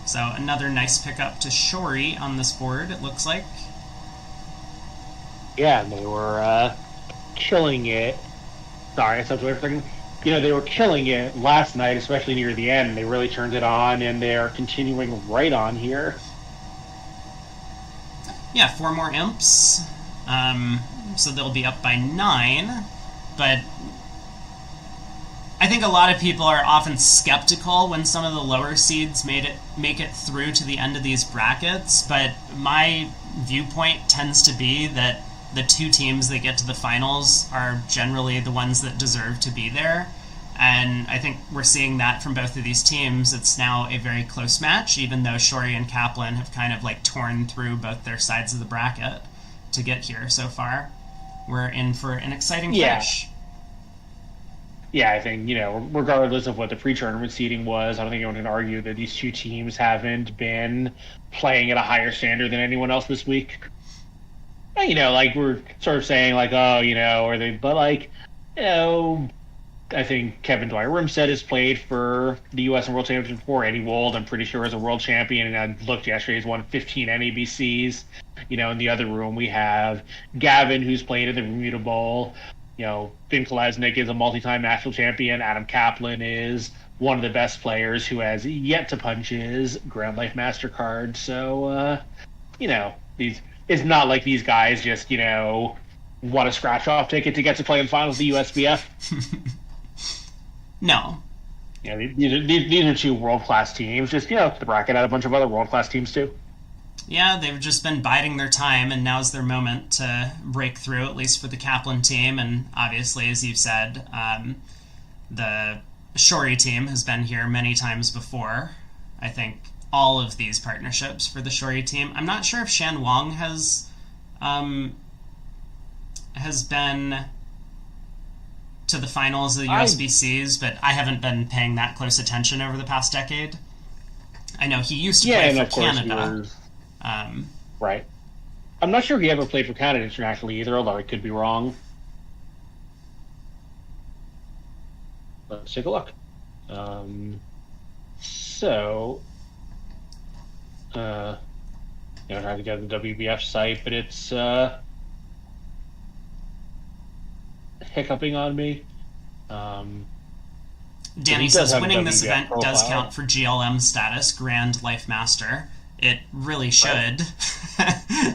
So another nice pickup to Shori on this board, it looks like. Yeah, and they were killing it. Sorry, I stepped away for a second. They were killing it last night, especially near the end. They really turned it on, and they are continuing right on here. Yeah, 4 more imps. So they'll be up by 9. But I think a lot of people are often skeptical when some of the lower seeds make it through to the end of these brackets. But my viewpoint tends to be that the 2 teams that get to the finals are generally the ones that deserve to be there. And I think we're seeing that from both of these teams. It's now a very close match, even though Shori and Kaplan have kind of like torn through both their sides of the bracket to get here so far. We're in for an exciting finish. Yeah, I think, regardless of what the pre-tournament seeding was, I don't think anyone can argue that these 2 teams haven't been playing at a higher standard than anyone else this week. We're sort of saying, I think Kevin Dwyer-Rimstead has played for the U.S. and World Championship before. Eddie Wold, I'm pretty sure, is a world champion, and I looked yesterday, he's won 15 NABCs. In the other room, we have Gavin, who's played in the Bermuda Bowl. Finn Kolesnik is a multi-time national champion. Adam Kaplan is one of the best players who has yet to punch his Grand Life MasterCard. So, it's not like these guys just, want a scratch-off ticket to get to play in finals of the USBF. No. These are 2 world-class teams. Just, the bracket had a bunch of other world-class teams, too. Yeah, they've just been biding their time, and now's their moment to break through, at least for the Kaplan team. And obviously, as you've said, the Shori team has been here many times before. I think all of these partnerships for the Shori team. I'm not sure if Shan Wang has been to the finals of the USBCs, but I haven't been paying that close attention over the past decade. I know he used to play for Canada. Right. I'm not sure he ever played for Canada internationally either, although I could be wrong. Let's take a look. So, trying to get the WBF site, but it's hiccuping on me. Danny he does says have a winning this WBF event does profile. count for GLM status, Grand Life Master. It really should.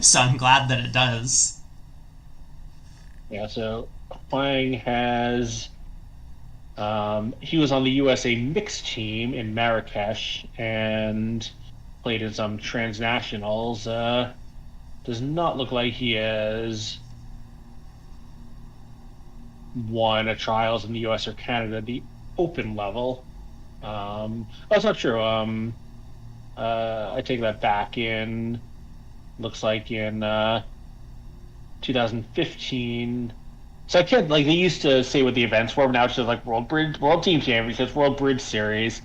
So I'm glad that it does. Yeah, so Huang has he was on the USA mixed team in Marrakesh and played in some transnationals. Does not look like he has won a trials in the US or Canada, the open level. That's not true. I take that back. Looks like in 2015. So I can't, like, they used to say what the events were, but now it's just like World Team Championships, World Bridge Series.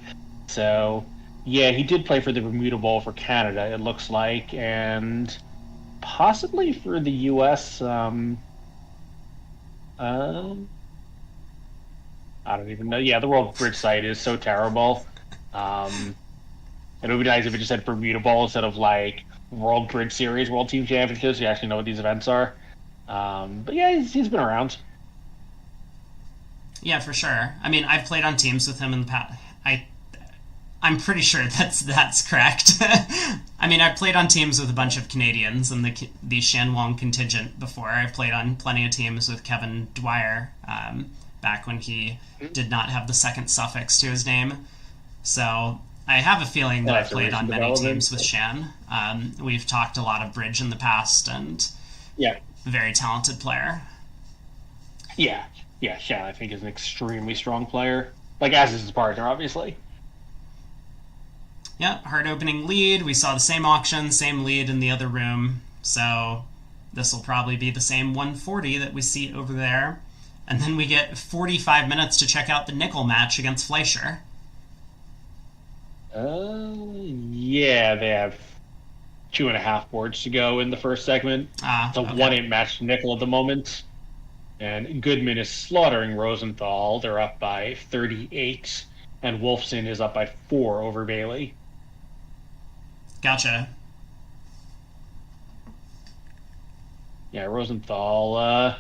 So yeah, he did play for the Bermuda Bowl for Canada, it looks like, and possibly for the US. I don't even know. Yeah, the World Bridge site is so terrible. It would be nice if it just said Bermuda Bowl instead of like World Bridge Series, World Team Championships. You actually know what these events are. But yeah, he's been around. Yeah, for sure. I mean, I've played on teams with him in the past. I'm pretty sure that's correct. I mean, I've played on teams with a bunch of Canadians and the Shanwong contingent before. I've played on plenty of teams with Kevin Dwyer back when he did not have the second suffix to his name. So I have a feeling that I've played on many teams with Shan. We've talked a lot of bridge in the past, and yeah, very talented player. Yeah, Shan I think is an extremely strong player. Like, as is his partner, obviously. Yeah, hard opening lead. We saw the same auction, same lead in the other room. So this will probably be the same 140 that we see over there. And then we get 45 minutes to check out the nickel match against Fleischer. Yeah, they have 2.5 boards to go in the first segment. It's a 1-8 match to nickel at the moment. And Goodman is slaughtering Rosenthal. They're up by 38. And Wolfson is up by 4 over Bailey. Gotcha. Yeah, Rosenthal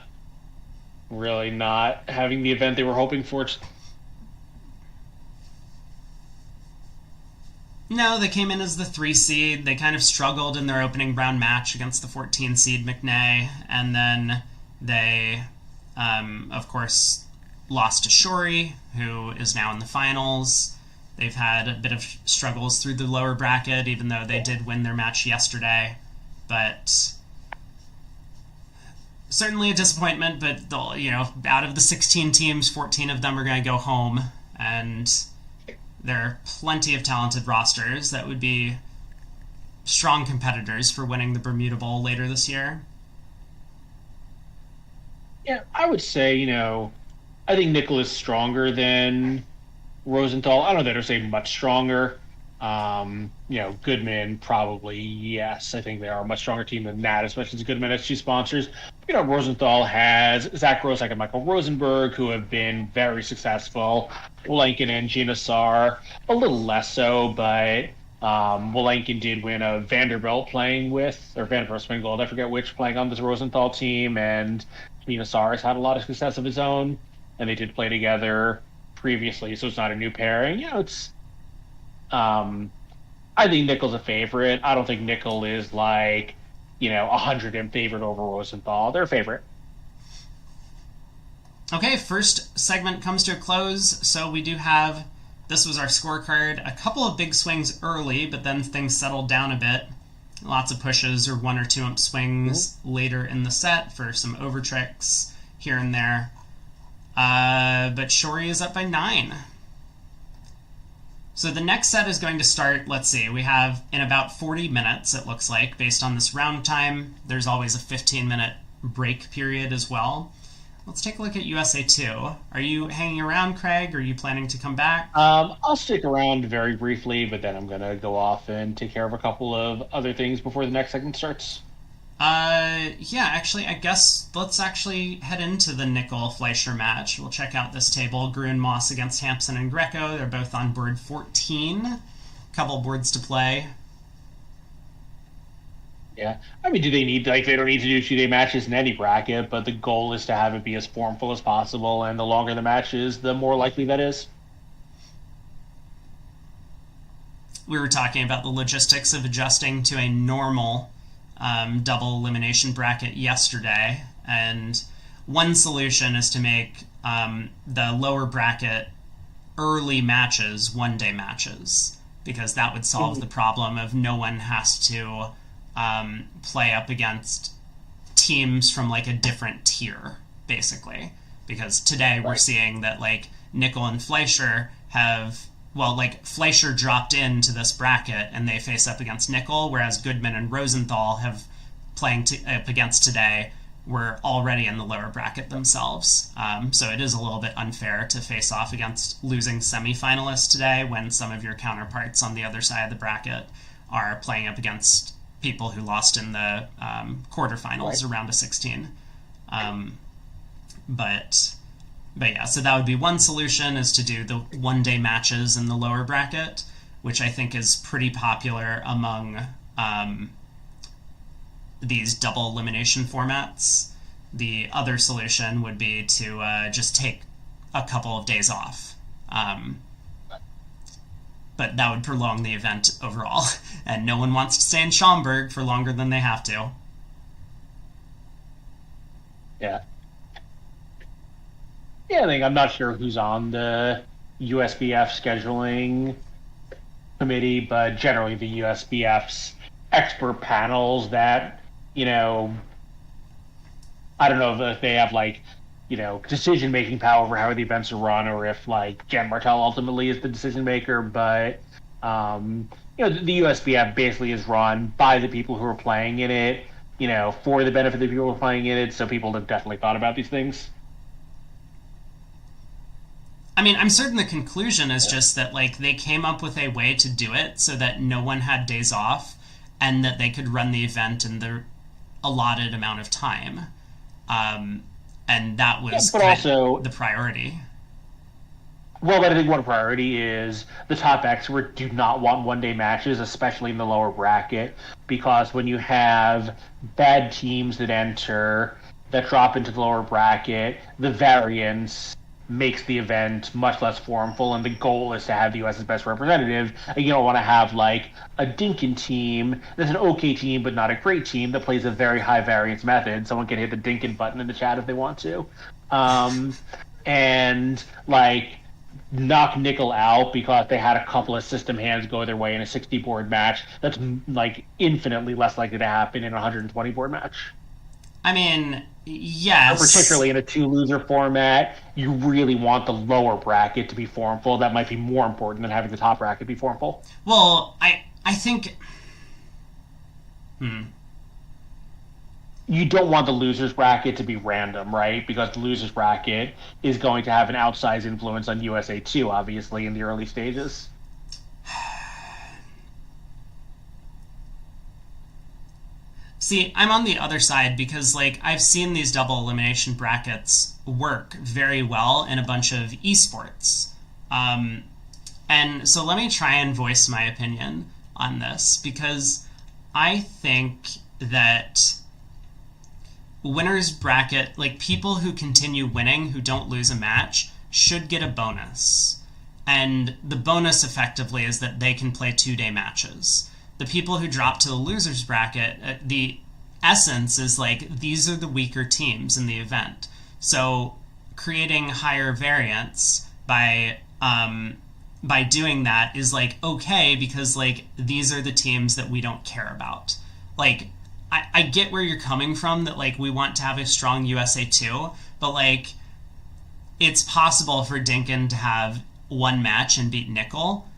really not having the event they were hoping for. No, they came in as the 3 seed. They kind of struggled in their opening round match against the 14 seed McNay. And then they, of course, lost to Shori, who is now in the finals. They've had a bit of struggles through the lower bracket, even though they did win their match yesterday. But certainly a disappointment, but out of the 16 teams, 14 of them are going to go home, and there are plenty of talented rosters that would be strong competitors for winning the Bermuda Bowl later this year. Yeah, I would say, I think Nickel is stronger than Rosenthal. I don't know that I'd say much stronger. Goodman probably, yes. I think they are a much stronger team than that, especially as Goodman has 2 sponsors. Rosenthal has Zach Rosak and Michael Rosenberg, who have been very successful. Wolenkin and Gina Sar, a little less so, but Wolenkin did win a Vanderbilt Spring Gold, I forget which, playing on this Rosenthal team, and Gina Sar has had a lot of success of his own, and they did play together previously, so it's not a new pairing. It's I think Nickel's a favorite. I don't think Nickel is like 100 in favorite over Rosenthal. They're a favorite. Okay, first segment comes to a close, so we do have, this was our scorecard, a couple of big swings early, but then things settled down a bit. Lots of pushes or 1 or 2 ump swings later in the set for some over tricks here and there. But Shori is up by 9. So the next set is going to start, let's see, we have in about 40 minutes, it looks like, based on this round time. There's always a 15-minute break period as well. Let's take a look at USA 2. Are you hanging around, Craig? Are you planning to come back? I'll stick around very briefly, but then I'm going to go off and take care of a couple of other things before the next segment starts. Yeah, actually, I guess let's actually head into the Nickel Fleischer match. We'll check out this table. Gruen Moss against Hampson and Greco. They're both on board 14. couple boards to play. Yeah. I mean, do they need, like, they don't need to do 2-day matches in any bracket, but the goal is to have it be as formful as possible, and the longer the match is, the more likely that is. We were talking about the logistics of adjusting to a normal double elimination bracket yesterday, and one solution is to make the lower bracket early matches 1-day matches, because that would solve the problem of no one has to play up against teams from like a different tier, basically. Because today we're seeing that like Nickel and Fleischer have, well, like Fleischer dropped into this bracket and they face up against Nickel, whereas Goodman and Rosenthal have playing up against today were already in the lower bracket themselves. So it is a little bit unfair to face off against losing semifinalists today when some of your counterparts on the other side of the bracket are playing up against people who lost in the quarterfinals or round of 16. But yeah, so that would be one solution, is to do the 1-day matches in the lower bracket, which I think is pretty popular among these double elimination formats. The other solution would be to just take a couple of days off. But that would prolong the event overall, and no one wants to stay in Schaumburg for longer than they have to. Yeah. Yeah, I'm not sure who's on the USBF scheduling committee, but generally the USBF's expert panels that, I don't know if they have decision-making power over how the events are run, or if Jan Martel ultimately is the decision maker, but the USBF basically is run by the people who are playing in it, for the benefit of the people who are playing in it, so people have definitely thought about these things. I mean, I'm certain the conclusion is just that they came up with a way to do it so that no one had days off and that they could run the event in the allotted amount of time. And that was also the priority. Well, but I think one priority is the top expert do not want 1-day matches, especially in the lower bracket, because when you have bad teams that enter, that drop into the lower bracket, the variance makes the event much less formful, and the goal is to have the U.S.'s best representative. And you don't want to have a Dinkin team that's an okay team but not a great team that plays a very high variance method. Someone can hit the Dinkin button in the chat if they want to, and knock Nickel out because they had a couple of system hands go their way in a 60 board match. That's infinitely less likely to happen in a 120 board match. I mean, yes. Or particularly in a 2-loser format, you really want the lower bracket to be formful. That might be more important than having the top bracket be formful. Well, I think... You don't want the losers bracket to be random, right? Because the losers bracket is going to have an outsized influence on USA 2, obviously, in the early stages. See, I'm on the other side because, I've seen these double elimination brackets work very well in a bunch of esports. And so let me try and voice my opinion on this, because I think that winners bracket, people who continue winning, who don't lose a match, should get a bonus. And the bonus, effectively, is that they can play 2-day matches. The people who drop to the losers bracket, the essence is these are the weaker teams in the event. So creating higher variance by doing that is okay, because these are the teams that we don't care about. I get where you're coming from, that we want to have a strong USA 2, but it's possible for Dinkin to have one match and beat Nickel.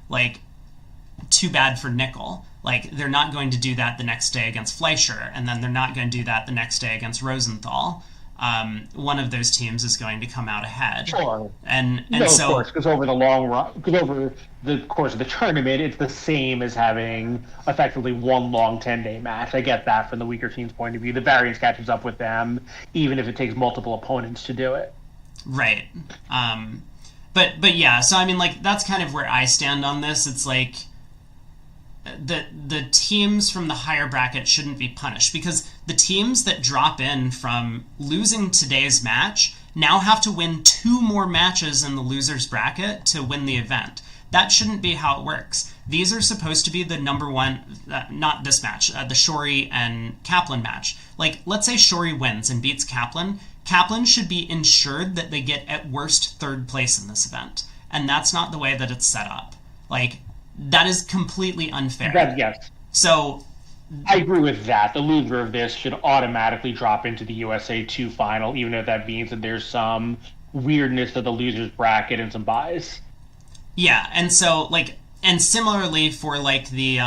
Too bad for Nickel. They're not going to do that the next day against Fleischer, and then they're not going to do that the next day against Rosenthal. One of those teams is going to come out ahead. Sure. And so, of course, because over the long run, because over the course of the tournament, it's the same as having effectively one long 10-day match. I get that from the weaker team's point of view. The variance catches up with them, even if it takes multiple opponents to do it. Right. But yeah, so I mean, that's kind of where I stand on this. It's the teams from the higher bracket shouldn't be punished, because the teams that drop in from losing today's match now have to win 2 more matches in the loser's bracket to win the event. That shouldn't be how it works. These are supposed to be the number one, not this match, the Shori and Kaplan match. Like, let's say Shori wins and beats Kaplan. Kaplan should be ensured that they get at worst 3rd place in this event. And that's not the way that it's set up. Like, that is completely unfair. Yes. So I agree with that. The loser of this should automatically drop into the USA 2 final, even if that means that there's some weirdness to the loser's bracket and some buys. yeah, and so like, and similarly for like the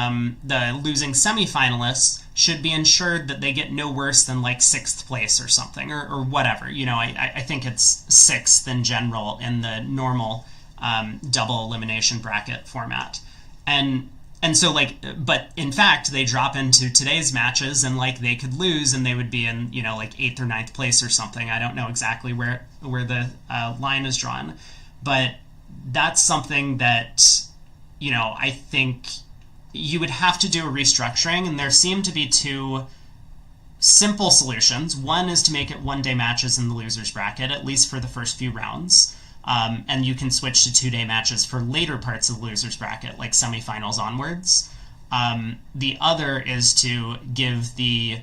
losing semifinalists should be ensured that they get no worse than like 6th place or something, or whatever. You know, I think it's 6th in general in the normal double elimination bracket format. And so like, but in fact they drop into today's matches and like they could lose and they would be in, you know, like 8th or 9th place or something. I don't know exactly where the line is drawn, but that's something that, you know, I think you would have to do a restructuring, and there seem to be 2 simple solutions. One is to make it 1-day matches in the loser's bracket, at least for the first few rounds. And you can switch to 2-day matches for later parts of the loser's bracket, like semifinals onwards. The other is to give the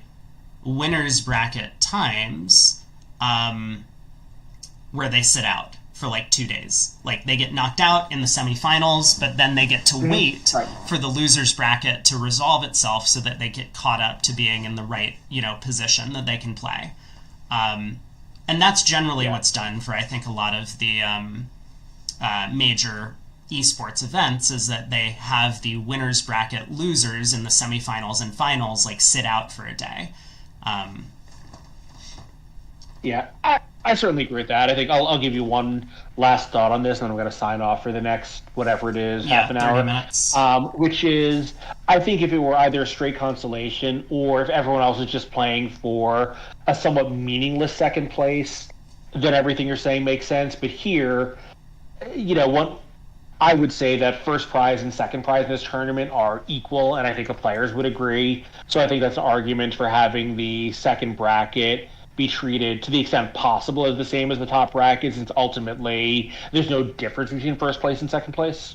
winner's bracket times where they sit out for like 2 days. Like, they get knocked out in the semifinals, but then they get to wait for the loser's bracket to resolve itself so that they get caught up to being in the right, you know, position that they can play. And that's generally what's done for, I think, a lot of the major esports events, is that they have the winner's bracket losers in the semifinals and finals like sit out for a day. Yeah, I certainly agree with that. I think I'll give you one last thought on this, and then I'm going to sign off for the next, whatever it is, half an 30 hour. minutes. Which is, I think if it were either a straight consolation or if everyone else is just playing for a somewhat meaningless 2nd place, then everything you're saying makes sense. But here, you know, I would say that first prize and second prize in this tournament are equal, and I think the players would agree. So I think that's an argument for having the second bracket be treated to the extent possible as the same as the top bracket, since ultimately there's no difference between first place and second place.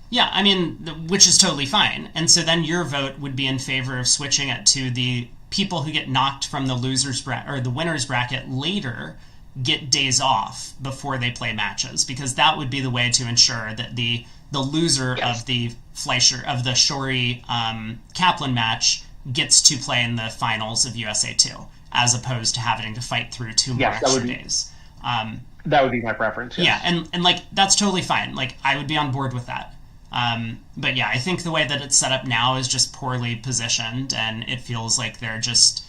Yeah, I mean, which is totally fine. And so then your vote would be in favor of switching it to the people who get knocked from the loser's bracket or the winner's bracket later get days off before they play matches, because that would be the way to ensure that the loser of the Shori Kaplan match gets to play in the finals of USA 2, as opposed to having to fight through 2 more extra days. That would be my preference. Yes. Yeah, and like, that's totally fine. Like, I would be on board with that. But yeah, I think the way that it's set up now is just poorly positioned, and it feels like they're just...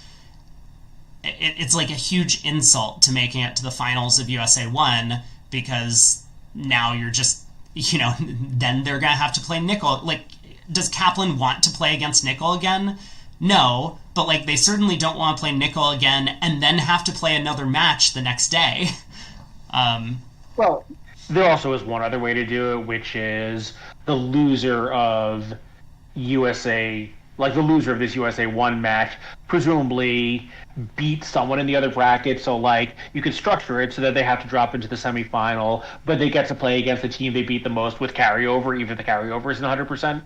It's like a huge insult to making it to the finals of USA 1, because now you're just, you know, then they're going to have to play Nickel. Like, does Kaplan want to play against Nickel again? No, but like, they certainly don't want to play Nickel again and then have to play another match the next day. Well, there also is one other way to do it, which is the loser of USA, like the loser of this USA 1 match, presumably beat someone in the other bracket. So like, you could structure it so that they have to drop into the semifinal, but they get to play against the team they beat the most with carryover, even if the carryover isn't 100%.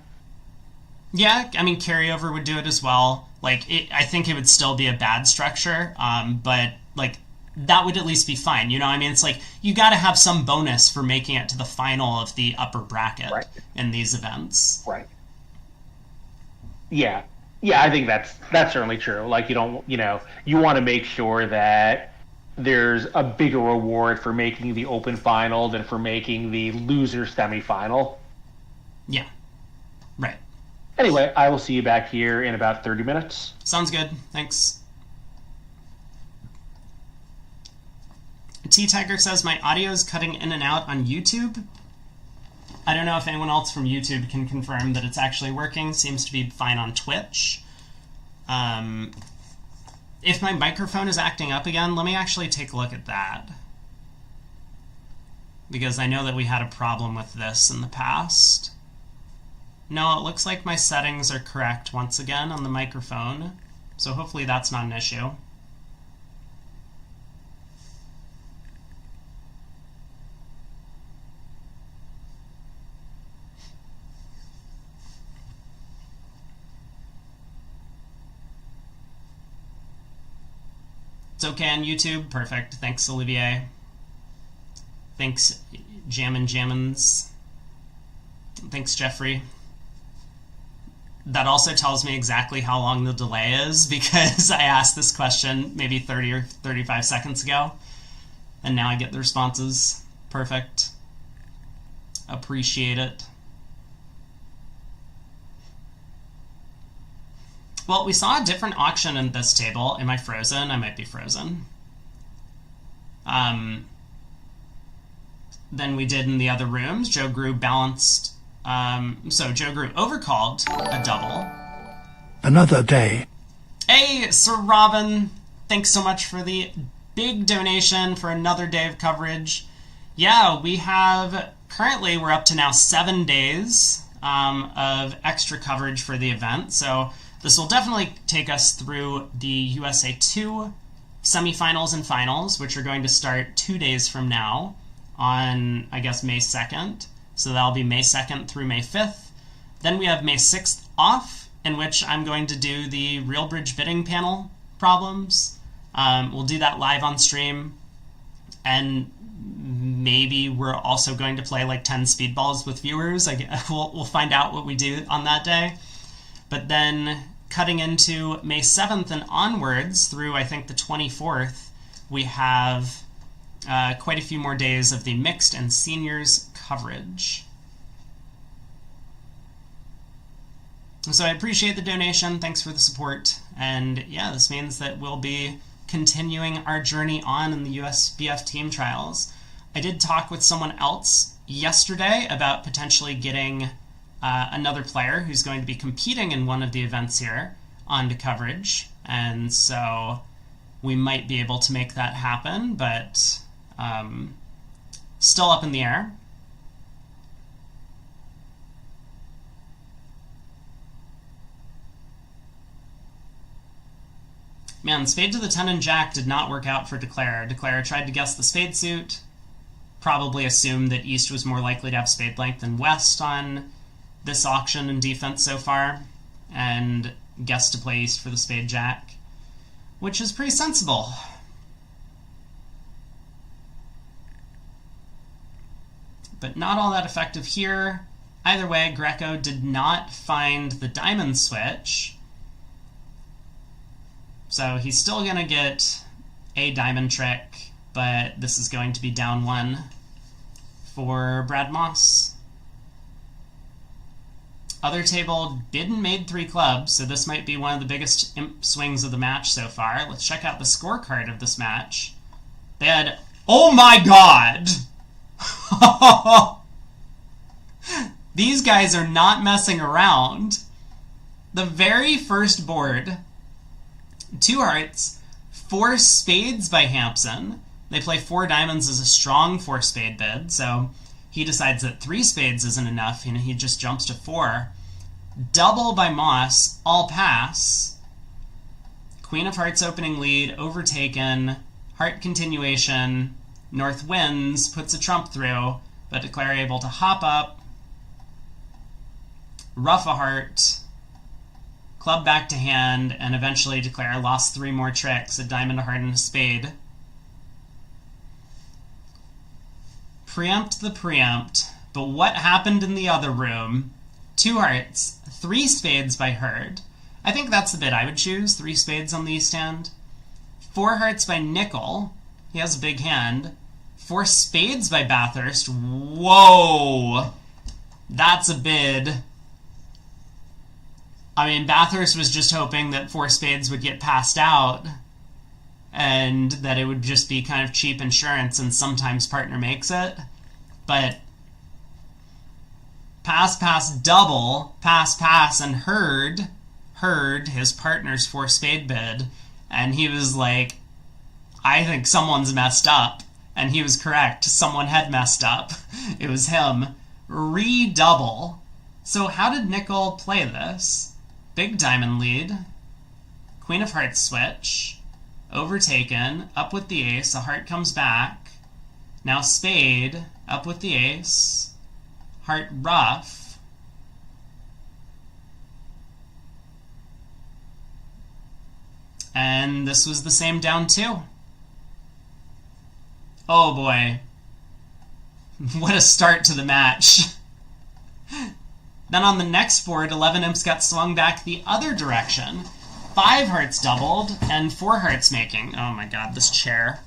Yeah, I mean, carryover would do it as well. Like, I think it would still be a bad structure, but like, that would at least be fine. You know, I mean, it's like, you got to have some bonus for making it to the final of the upper bracket in these events. Right. Yeah, I think that's certainly true. Like, you don't, you know, you want to make sure that there's a bigger reward for making the open final than for making the loser semifinal. Yeah, right. Anyway, I will see you back here in about 30 minutes. Sounds good. Thanks. T-Tiger says, my audio is cutting in and out on YouTube. I don't know if anyone else from YouTube can confirm that it's actually working. Seems to be fine on Twitch. If my microphone is acting up again, let me actually take a look at that, because I know that we had a problem with this in the past. No, it looks like my settings are correct once again on the microphone, so hopefully that's not an issue. It's okay on YouTube? Perfect. Thanks, Olivier. Thanks, Jammins. Thanks, Jeffrey. That also tells me exactly how long the delay is, because I asked this question maybe 30 or 35 seconds ago, and now I get the responses. Perfect. Appreciate it. Well, we saw a different auction in this table. Am I frozen? I might be frozen. Than we did in the other rooms. Joe Grew balanced. So Joe Grew overcalled a double. Another day. Hey, Sir Robin. Thanks so much for the big donation for another day of coverage. Yeah, we have, currently we're up to now 7 days of extra coverage for the event. So this will definitely take us through the USA 2 semifinals and finals, which are going to start 2 days from now on, I guess, May 2nd. So that'll be May 2nd through May 5th. Then we have May 6th off, in which I'm going to do the Real Bridge bidding panel problems. We'll do that live on stream. And maybe we're also going to play like 10 speedballs with viewers. We'll find out what we do on that day. But then cutting into May 7th and onwards through, I think, the 24th, we have quite a few more days of the mixed and seniors coverage. So I appreciate the donation. Thanks for the support. And yeah, this means that we'll be continuing our journey on in the USBF team trials. I did talk with someone else yesterday about potentially getting another player who's going to be competing in one of the events here onto coverage. And so we might be able to make that happen, but still up in the air. Man, spade to the 10 and jack did not work out for Declare. Declare tried to guess the spade suit, probably assumed that East was more likely to have spade blank than West on this auction and defense so far, and guessed to play East for the spade jack, which is pretty sensible. But not all that effective here. Either way, Greco did not find the diamond switch, so he's still going to get a diamond trick, but this is going to be down one for Brad Moss. Other table didn't made 3 clubs, so this might be one of the biggest imp swings of the match so far. Let's check out the scorecard of this match. They had, oh my god! These guys are not messing around. The very first board, 2 hearts, 4 spades by Hampson. They play 4 diamonds as a strong 4 spade bid, so he decides that 3 spades isn't enough, and he just jumps to 4. Double by Moss, all pass. Queen of Hearts opening lead, overtaken, heart continuation, North wins, puts a trump through, but Declare able to hop up, ruff a heart, club back to hand, and eventually Declare lost 3 more tricks, a diamond, a heart, and a spade. Preempt the preempt, but what happened in the other room? 2 hearts, 3 spades by Hurd. I think that's the bid I would choose, 3 spades on the East End. 4 hearts by Nickel, he has a big hand. 4 spades by Bathurst, whoa! That's a bid. I mean, Bathurst was just hoping that 4 spades would get passed out and that it would just be kind of cheap insurance, and sometimes partner makes it. But pass, pass, double, pass, pass, and Hurd his partner's 4 spade bid, and he was like, I think someone's messed up. And he was correct. Someone had messed up. It was him. Redouble. So how did Nickel play this? Big diamond lead, Queen of Hearts switch, overtaken, up with the ace, a heart comes back, now spade, up with the ace, heart ruff, and this was the same down two. Oh boy. What a start to the match. Then on the next board, 11 imps got swung back the other direction. 5 hearts doubled, and 4 hearts making. Oh my god, this chair.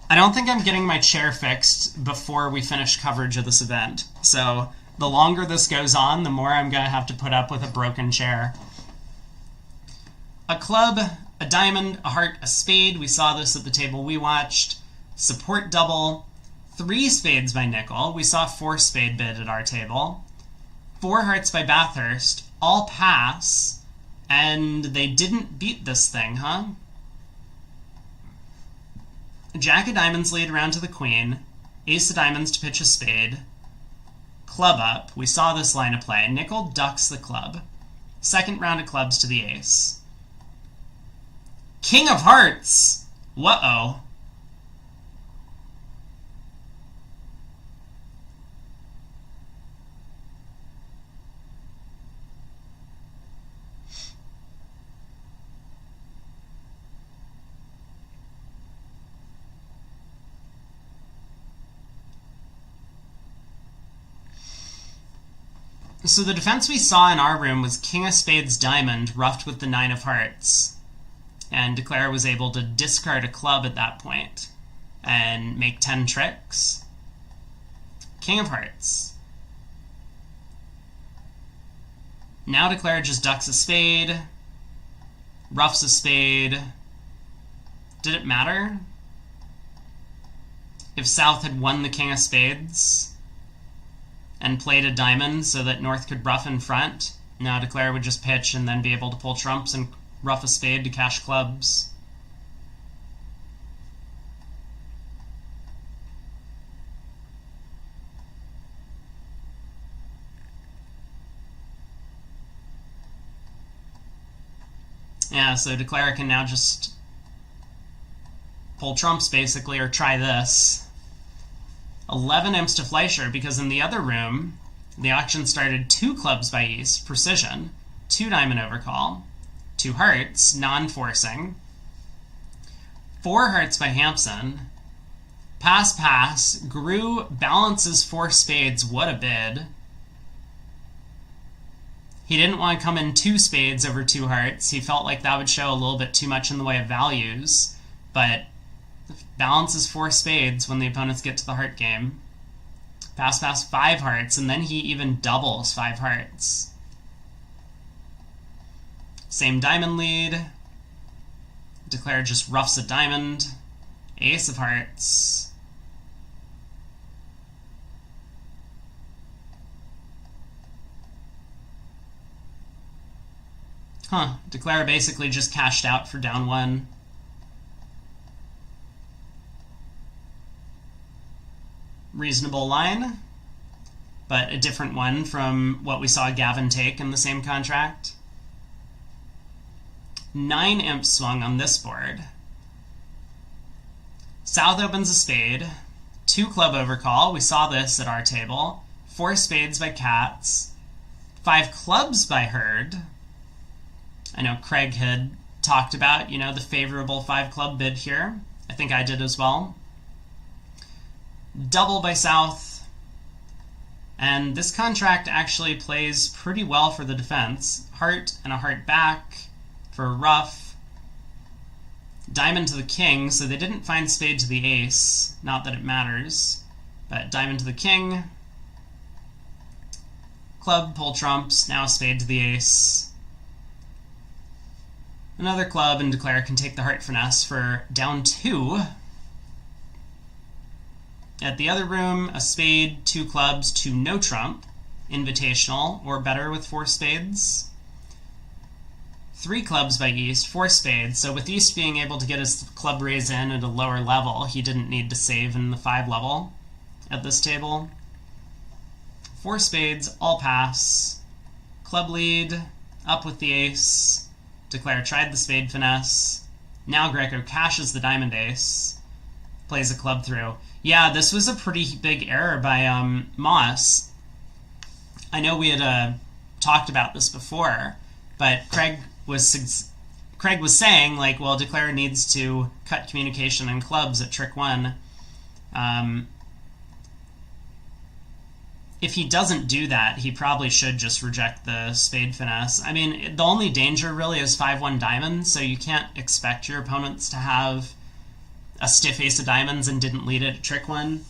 I don't think I'm getting my chair fixed before we finish coverage of this event. So the longer this goes on, the more I'm going to have to put up with a broken chair. A club, a diamond, a heart, a spade. We saw this at the table we watched. Support double. 3 spades by Nickel. We saw 4 spade bid at our table. 4 hearts by Bathurst. All pass. And they didn't beat this thing, huh? Jack of diamonds lead around to the queen. Ace of diamonds to pitch a spade. Club up. We saw this line of play. Nickel ducks the club. Second round of clubs to the ace. King of hearts! Whoa. So the defense we saw in our room was King of Spades Diamond, ruffed with the 9 of Hearts. And Declare was able to discard a club at that point and make 10 tricks. King of Hearts. Now Declare just ducks a spade, ruffs a spade. Did it matter? If South had won the King of Spades and played a diamond so that North could ruff in front, now Declare would just pitch and then be able to pull trumps and ruff a spade to cash clubs. Yeah, so Declare can now just pull trumps basically, or try this. 11 imps to Fleischer, because in the other room, the auction started 2 clubs by East, precision, 2 diamond overcall, 2 hearts, non-forcing, 4 hearts by Hampson, pass, Gru balances 4 spades, what a bid. He didn't want to come in 2 spades over 2 hearts, he felt like that would show a little bit too much in the way of values, but balances 4 spades when the opponents get to the heart game. Pass, 5 hearts, and then he even doubles 5 hearts. Same diamond lead. Declare just ruffs a diamond. Ace of hearts. Huh, Declare basically just cashed out for down 1. Reasonable line, but a different one from what we saw Gavin take in the same contract. 9 imps swung on this board. South opens a spade, 2 club overcall, we saw this at our table, 4 spades by Cats, 5 clubs by Herd. I know Craig had talked about, the favorable 5 club bid here. I think I did as well. Double by South, and this contract actually plays pretty well for the defense. Heart and a heart back for a ruff. Diamond to the king, so they didn't find spade to the ace. Not that it matters, but diamond to the king. Club, pull trumps, now spade to the ace. Another club, and Declare can take the heart finesse for down 2. At the other room, a spade, 2 clubs, 2 no trump, invitational, or better with 4 spades. 3 clubs by East, 4 spades, so with East being able to get his club raise in at a lower level, he didn't need to save in the 5 level at this table. Four spades, all pass. Club lead, up with the ace. Declare tried the spade finesse. Now Greco cashes the diamond ace. Plays a club through. Yeah, this was a pretty big error by Moss. I know we had talked about this before, but Craig was saying, like, well, Declare needs to cut communication and clubs at trick 1. If he doesn't do that, he probably should just reject the spade finesse. I mean, the only danger really is 5-1 diamonds, so you can't expect your opponents to have a stiff ace of diamonds and didn't lead it at trick 1.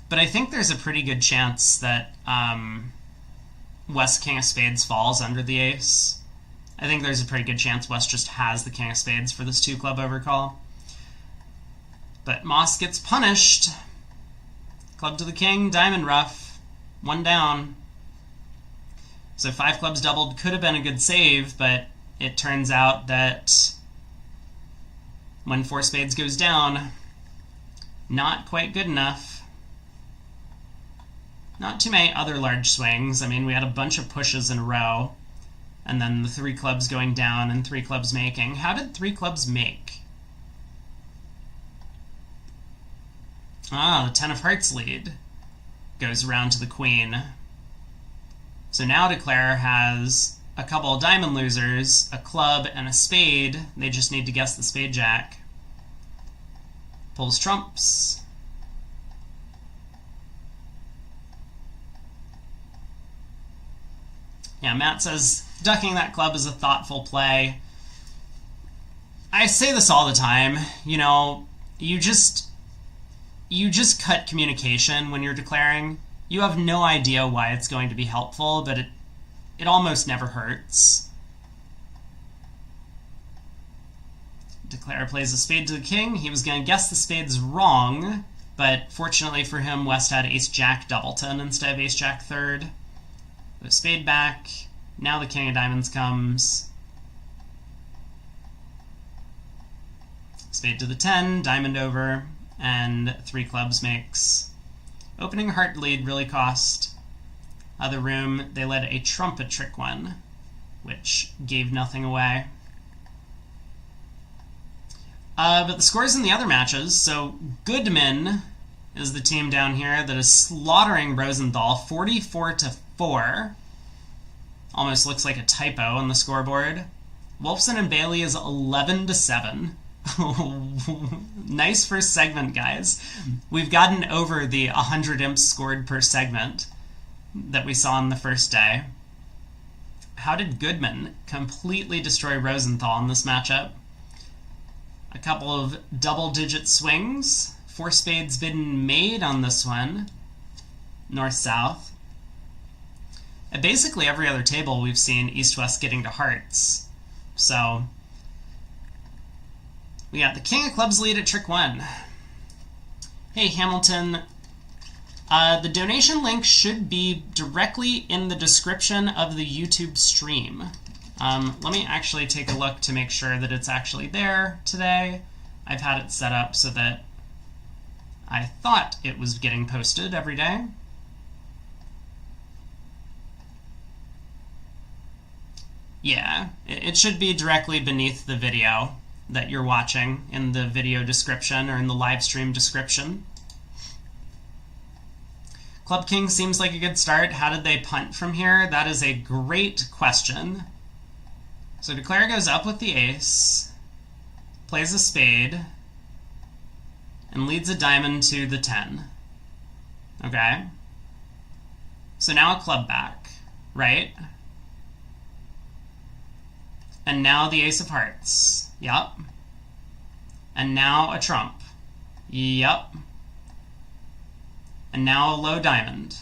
But I think there's a pretty good chance that West King of Spades falls under the ace. I think there's a pretty good chance West just has the King of Spades for this 2-club overcall. But Moss gets punished. Club to the king, diamond rough, 1 down. So 5 clubs doubled could have been a good save, but it turns out that when 4 spades goes down, not quite good enough. Not too many other large swings. I mean, we had a bunch of pushes in a row, and then the 3 clubs going down and 3 clubs making. How did 3 clubs make? Ah, the 10 of hearts lead goes around to the queen. So now Declare has a couple of diamond losers, a club, and a spade. They just need to guess the spade jack. Pulls trumps. Yeah, Matt says ducking that club is a thoughtful play. I say this all the time. You know, you just cut communication when you're declaring. You have no idea why it's going to be helpful, but it almost never hurts. Declare plays a spade to the king. He was going to guess the spades wrong, but fortunately for him, West had ace-jack doubleton instead of ace-jack third. The spade back. Now the king of diamonds comes. Spade to the 10, diamond over. And 3 clubs makes. Opening heart lead really cost. Other room, they led a trump at trick 1, which gave nothing away. But the scores in the other matches, so Goodman is the team down here that is slaughtering Rosenthal 44-4. Almost looks like a typo on the scoreboard. Wolfson and Bailey is 11-7. Nice first segment, guys. We've gotten over the 100 imps scored per segment that we saw on the first day. How did Goodman completely destroy Rosenthal in this matchup? A couple of double-digit swings. 4 spades been made on this one. North-south. At basically every other table we've seen East-West getting to hearts. So we got the king of clubs lead at trick 1. Hey, Hamilton. The donation link should be directly in the description of the YouTube stream. Let me actually take a look to make sure that it's actually there today. I've had it set up so that I thought it was getting posted every day. Yeah, it should be directly beneath the video that you're watching in the video description or in the live stream description. Club King seems like a good start. How did they punt from here? That is a great question. So Declare goes up with the ace, plays a spade, and leads a diamond to the 10. Okay? So now a club back, right? And now the ace of hearts. Yup. And now a trump. Yup. And now a low diamond.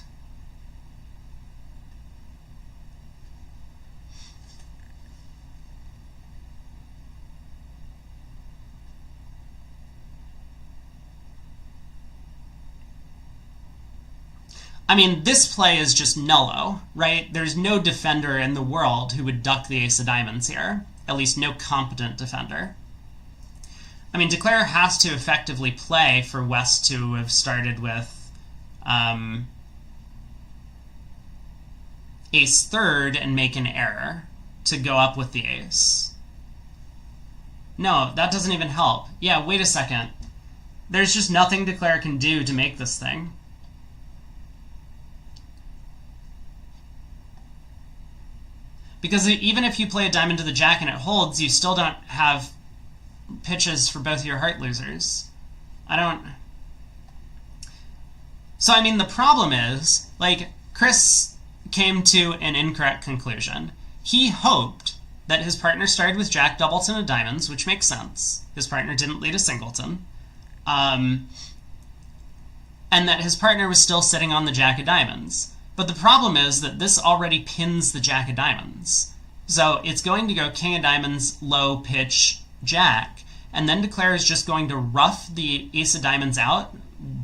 I mean, this play is just nullo, right? There's no defender in the world who would duck the ace of diamonds here. At least no competent defender. I mean, Declare has to effectively play for West to have started with ace third and make an error to go up with the ace. No, that doesn't even help. Yeah, wait a second. There's just nothing Declare can do to make this thing. Because even if you play a diamond to the jack and it holds, you still don't have pitches for both your heart losers. I don't... So, I mean, the problem is, like, Chris came to an incorrect conclusion. He hoped that his partner started with jack doubleton of diamonds, which makes sense. His partner didn't lead a singleton. And that his partner was still sitting on the jack of diamonds. But the problem is that this already pins the jack of diamonds. So it's going to go king of diamonds, low, pitch, jack, and then Declare is just going to rough the ace of diamonds out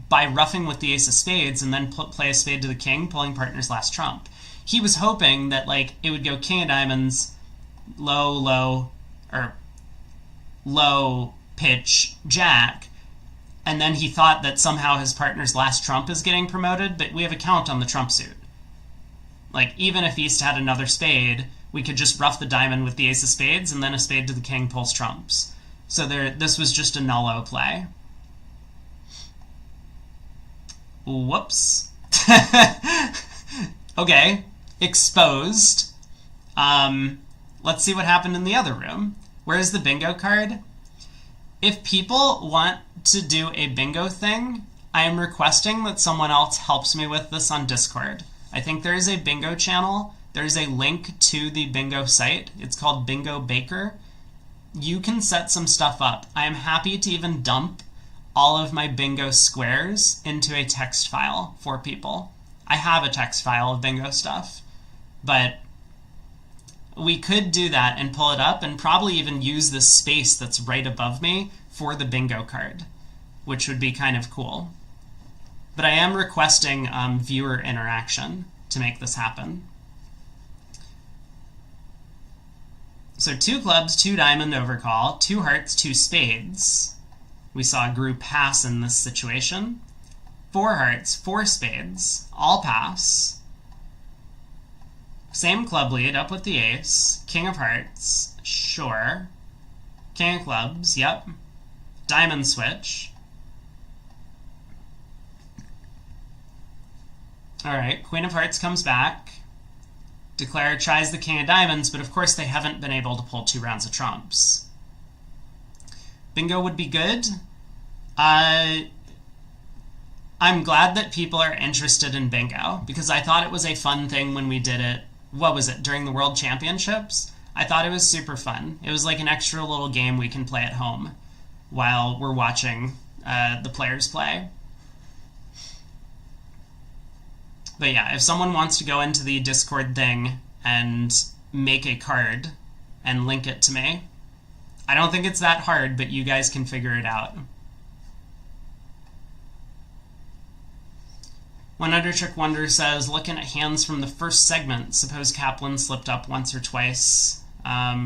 by roughing with the ace of spades and then play a spade to the king, pulling partner's last trump. He was hoping that, like, it would go king of diamonds, low, low, or low, pitch, jack, and then he thought that somehow his partner's last trump is getting promoted, but we have a count on the trump suit. Like, even if East had another spade, we could just rough the diamond with the ace of spades, and then a spade to the king pulls trumps. So this was just a nullo play. Whoops. Okay, exposed. Let's see what happened in the other room. Where's the bingo card? If people want to do a bingo thing, I am requesting that someone else helps me with this on Discord. I think there is a bingo channel. There's a link to the bingo site. It's called Bingo Baker. You can set some stuff up. I am happy to even dump all of my bingo squares into a text file for people. I have a text file of bingo stuff, but we could do that and pull it up and probably even use this space that's right above me for the bingo card, which would be kind of cool. But I am requesting viewer interaction to make this happen. So 2 clubs, 2 diamond overcall, 2 hearts, 2 spades. We saw a group pass in this situation. 4 hearts, 4 spades, all pass. Same club lead, up with the ace. King of hearts, sure. King of clubs, yep. Diamond switch. Alright, Queen of Hearts comes back. Declare tries the King of Diamonds, but of course they haven't been able to pull 2 rounds of trumps. Bingo would be good. I'm glad that people are interested in bingo, because I thought it was a fun thing when we did it. What was it, during the World Championships? I thought it was super fun. It was like an extra little game we can play at home while we're watching the players play. But yeah, if someone wants to go into the Discord thing and make a card and link it to me, I don't think it's that hard, but you guys can figure it out. One Under Trick Wonder says, looking at hands from the first segment, suppose Kaplan slipped up once or twice. Yeah,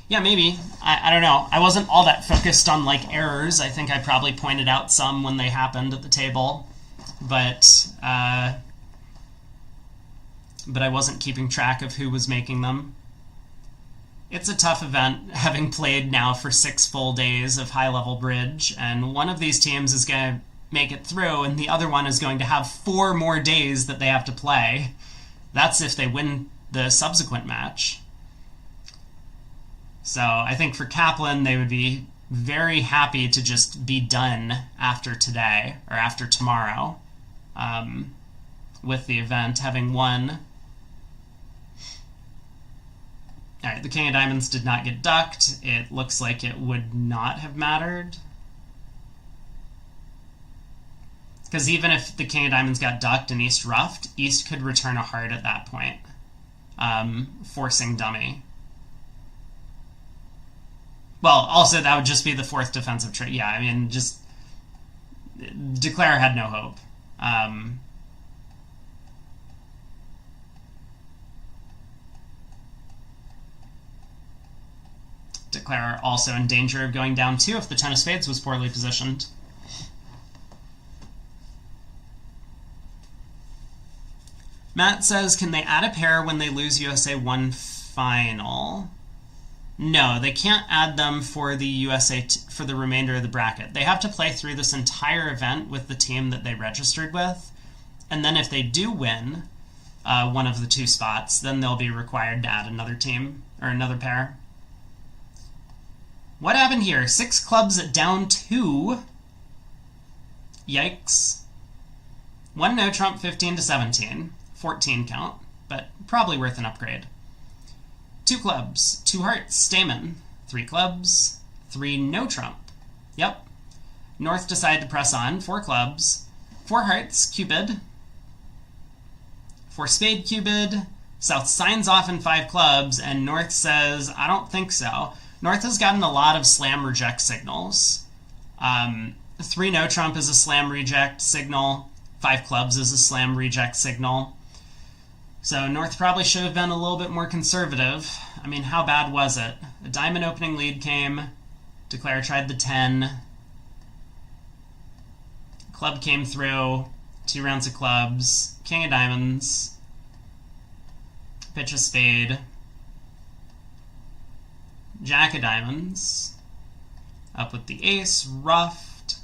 maybe. I don't know. I wasn't all that focused on, like, errors. I think I probably pointed out some when they happened at the table. But I wasn't keeping track of who was making them. It's a tough event, having played now for 6 full days of high-level bridge, and one of these teams is going to make it through, and the other one is going to have 4 more days that they have to play. That's if they win the subsequent match. So I think for Kaplan, they would be very happy to just be done after today, or after tomorrow, with the event, having won. Alright, the King of Diamonds did not get ducked. It looks like it would not have mattered. Because even if the King of Diamonds got ducked and East roughed, East could return a heart at that point, forcing dummy. Well, also that would just be the 4th defensive trait. Yeah, I mean, just Declare had no hope. Declare also in danger of going down too if the 10 of spades was poorly positioned. Matt says, can they add a pair when they lose USA 1 final? No, they can't add them for the USA for the remainder of the bracket. They have to play through this entire event with the team that they registered with, and then if they do win one of the 2 spots, then they'll be required to add another team or another pair. What happened here? 6 clubs at down 2. Yikes. 1 no trump, 15 to 17. 14 count, but probably worth an upgrade. 2 clubs, 2 hearts, Stamen. 3 clubs, 3 no trump. Yep. North decided to press on. 4 clubs, 4 hearts, Cupid. 4 spade, Cupid. South signs off in 5 clubs, and North says, I don't think so. North has gotten a lot of slam reject signals. 3 no trump is a slam reject signal. 5 clubs is a slam reject signal. So North probably should have been a little bit more conservative. I mean, how bad was it? A diamond opening lead came. Declare tried the 10. Club came through. 2 rounds of clubs. King of diamonds. Pitch a spade. Jack of diamonds. Up with the ace. Ruffed.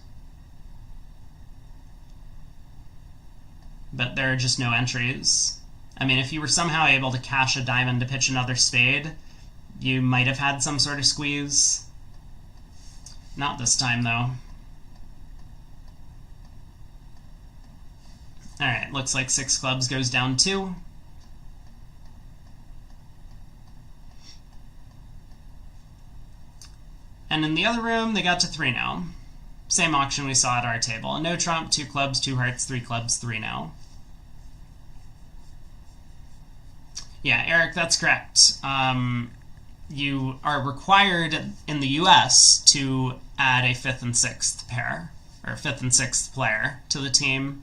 But there are just no entries. I mean, if you were somehow able to cash a diamond to pitch another spade, you might have had some sort of squeeze. Not this time, though. Alright, looks like 6 clubs goes down 2. And in the other room, they got to 3 now. Same auction we saw at our table. No trump, 2 clubs, 2 hearts, 3 clubs, 3 now. Yeah, Eric, that's correct. You are required in the US to add a 5th and 6th pair, or 5th and 6th player to the team.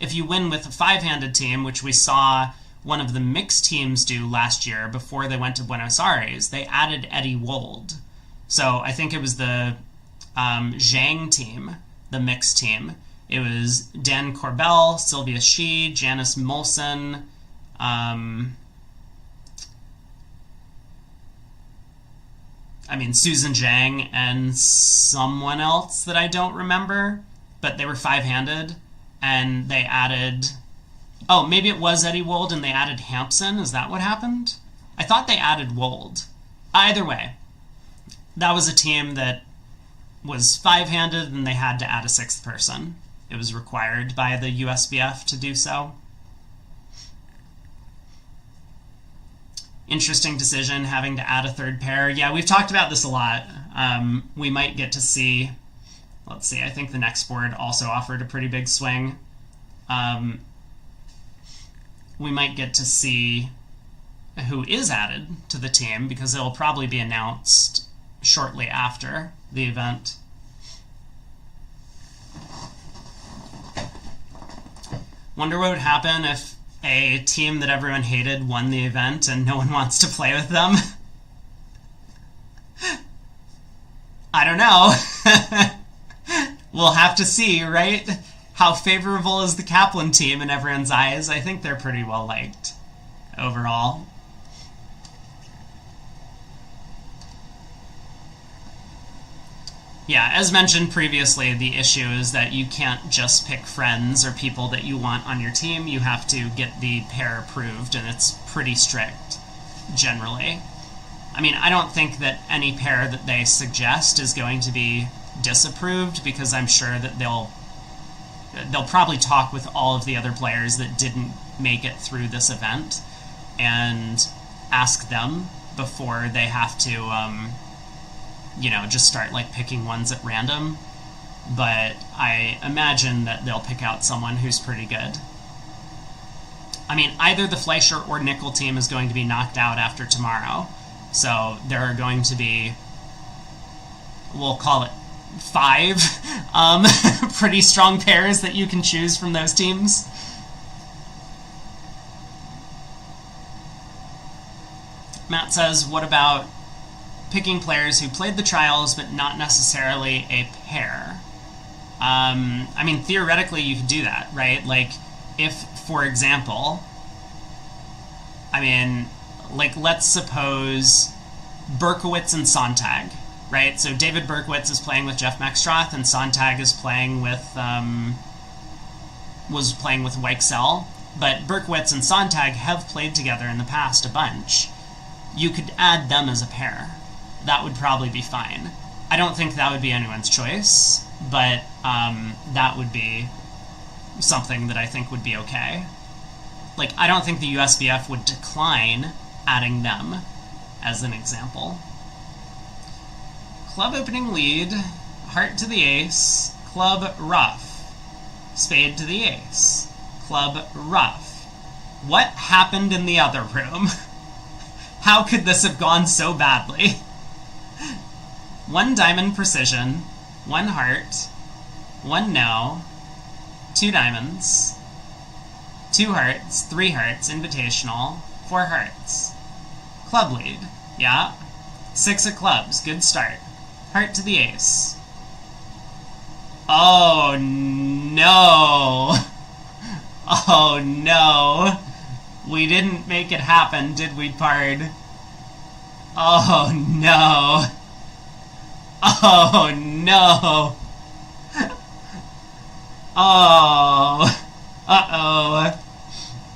If you win with a 5-handed team, which we saw one of the mixed teams do last year before they went to Buenos Aires, they added Eddie Wold. So I think it was the Zhang team, the mixed team. It was Dan Corbell, Sylvia Shi, Janice Molson, Susan Zhang and someone else that I don't remember, but they were 5-handed, and they added... Oh, maybe it was Eddie Wold and they added Hampson? Is that what happened? I thought they added Wold. Either way, that was a team that was 5-handed and they had to add a 6th person. It was required by the USBF to do so. Interesting decision, having to add a 3rd pair. Yeah, we've talked about this a lot. We might get to see... Let's see, I think the next board also offered a pretty big swing. We might get to see who is added to the team, because it will probably be announced shortly after the event. Wonder what would happen if a team that everyone hated won the event and no one wants to play with them. I don't know. We'll have to see, right? How favorable is the Kaplan team in everyone's eyes? I think they're pretty well liked overall. Yeah, as mentioned previously, the issue is that you can't just pick friends or people that you want on your team. You have to get the pair approved, and it's pretty strict, generally. I mean, I don't think that any pair that they suggest is going to be disapproved, because I'm sure that they'll probably talk with all of the other players that didn't make it through this event and ask them before they have to, just start like picking ones at random. But I imagine that they'll pick out someone who's pretty good. I mean, either the Fleischer or Nickel team is going to be knocked out after tomorrow. So there are going to be, we'll call it 5 pretty strong pairs that you can choose from those teams. Matt says, what about picking players who played the trials but not necessarily a pair? I mean, theoretically you could do that, right? Like, if, for example, I mean, like, let's suppose Berkowitz and Sontag, right? So David Berkowitz is playing with Jeff Maxstroth, and Sontag is playing with, was playing with Weichsel. But Berkowitz and Sontag have played together in the past a bunch. You could add them as a pair. That would probably be fine. I don't think that would be anyone's choice, but that would be something that I think would be okay. Like, I don't think the USBF would decline adding them as an example. Club opening lead, heart to the ace, club ruff, spade to the ace, club ruff. What happened in the other room? How could this have gone so badly? 1 diamond precision, 1 heart, 1 no, 2 diamonds, 2 hearts, 3 hearts, invitational, 4 hearts. Club lead, yeah. 6 of clubs, good start. Heart to the ace. Oh no! Oh no! We didn't make it happen, did we, Pard? Oh no! Oh no! Oh! Uh-oh.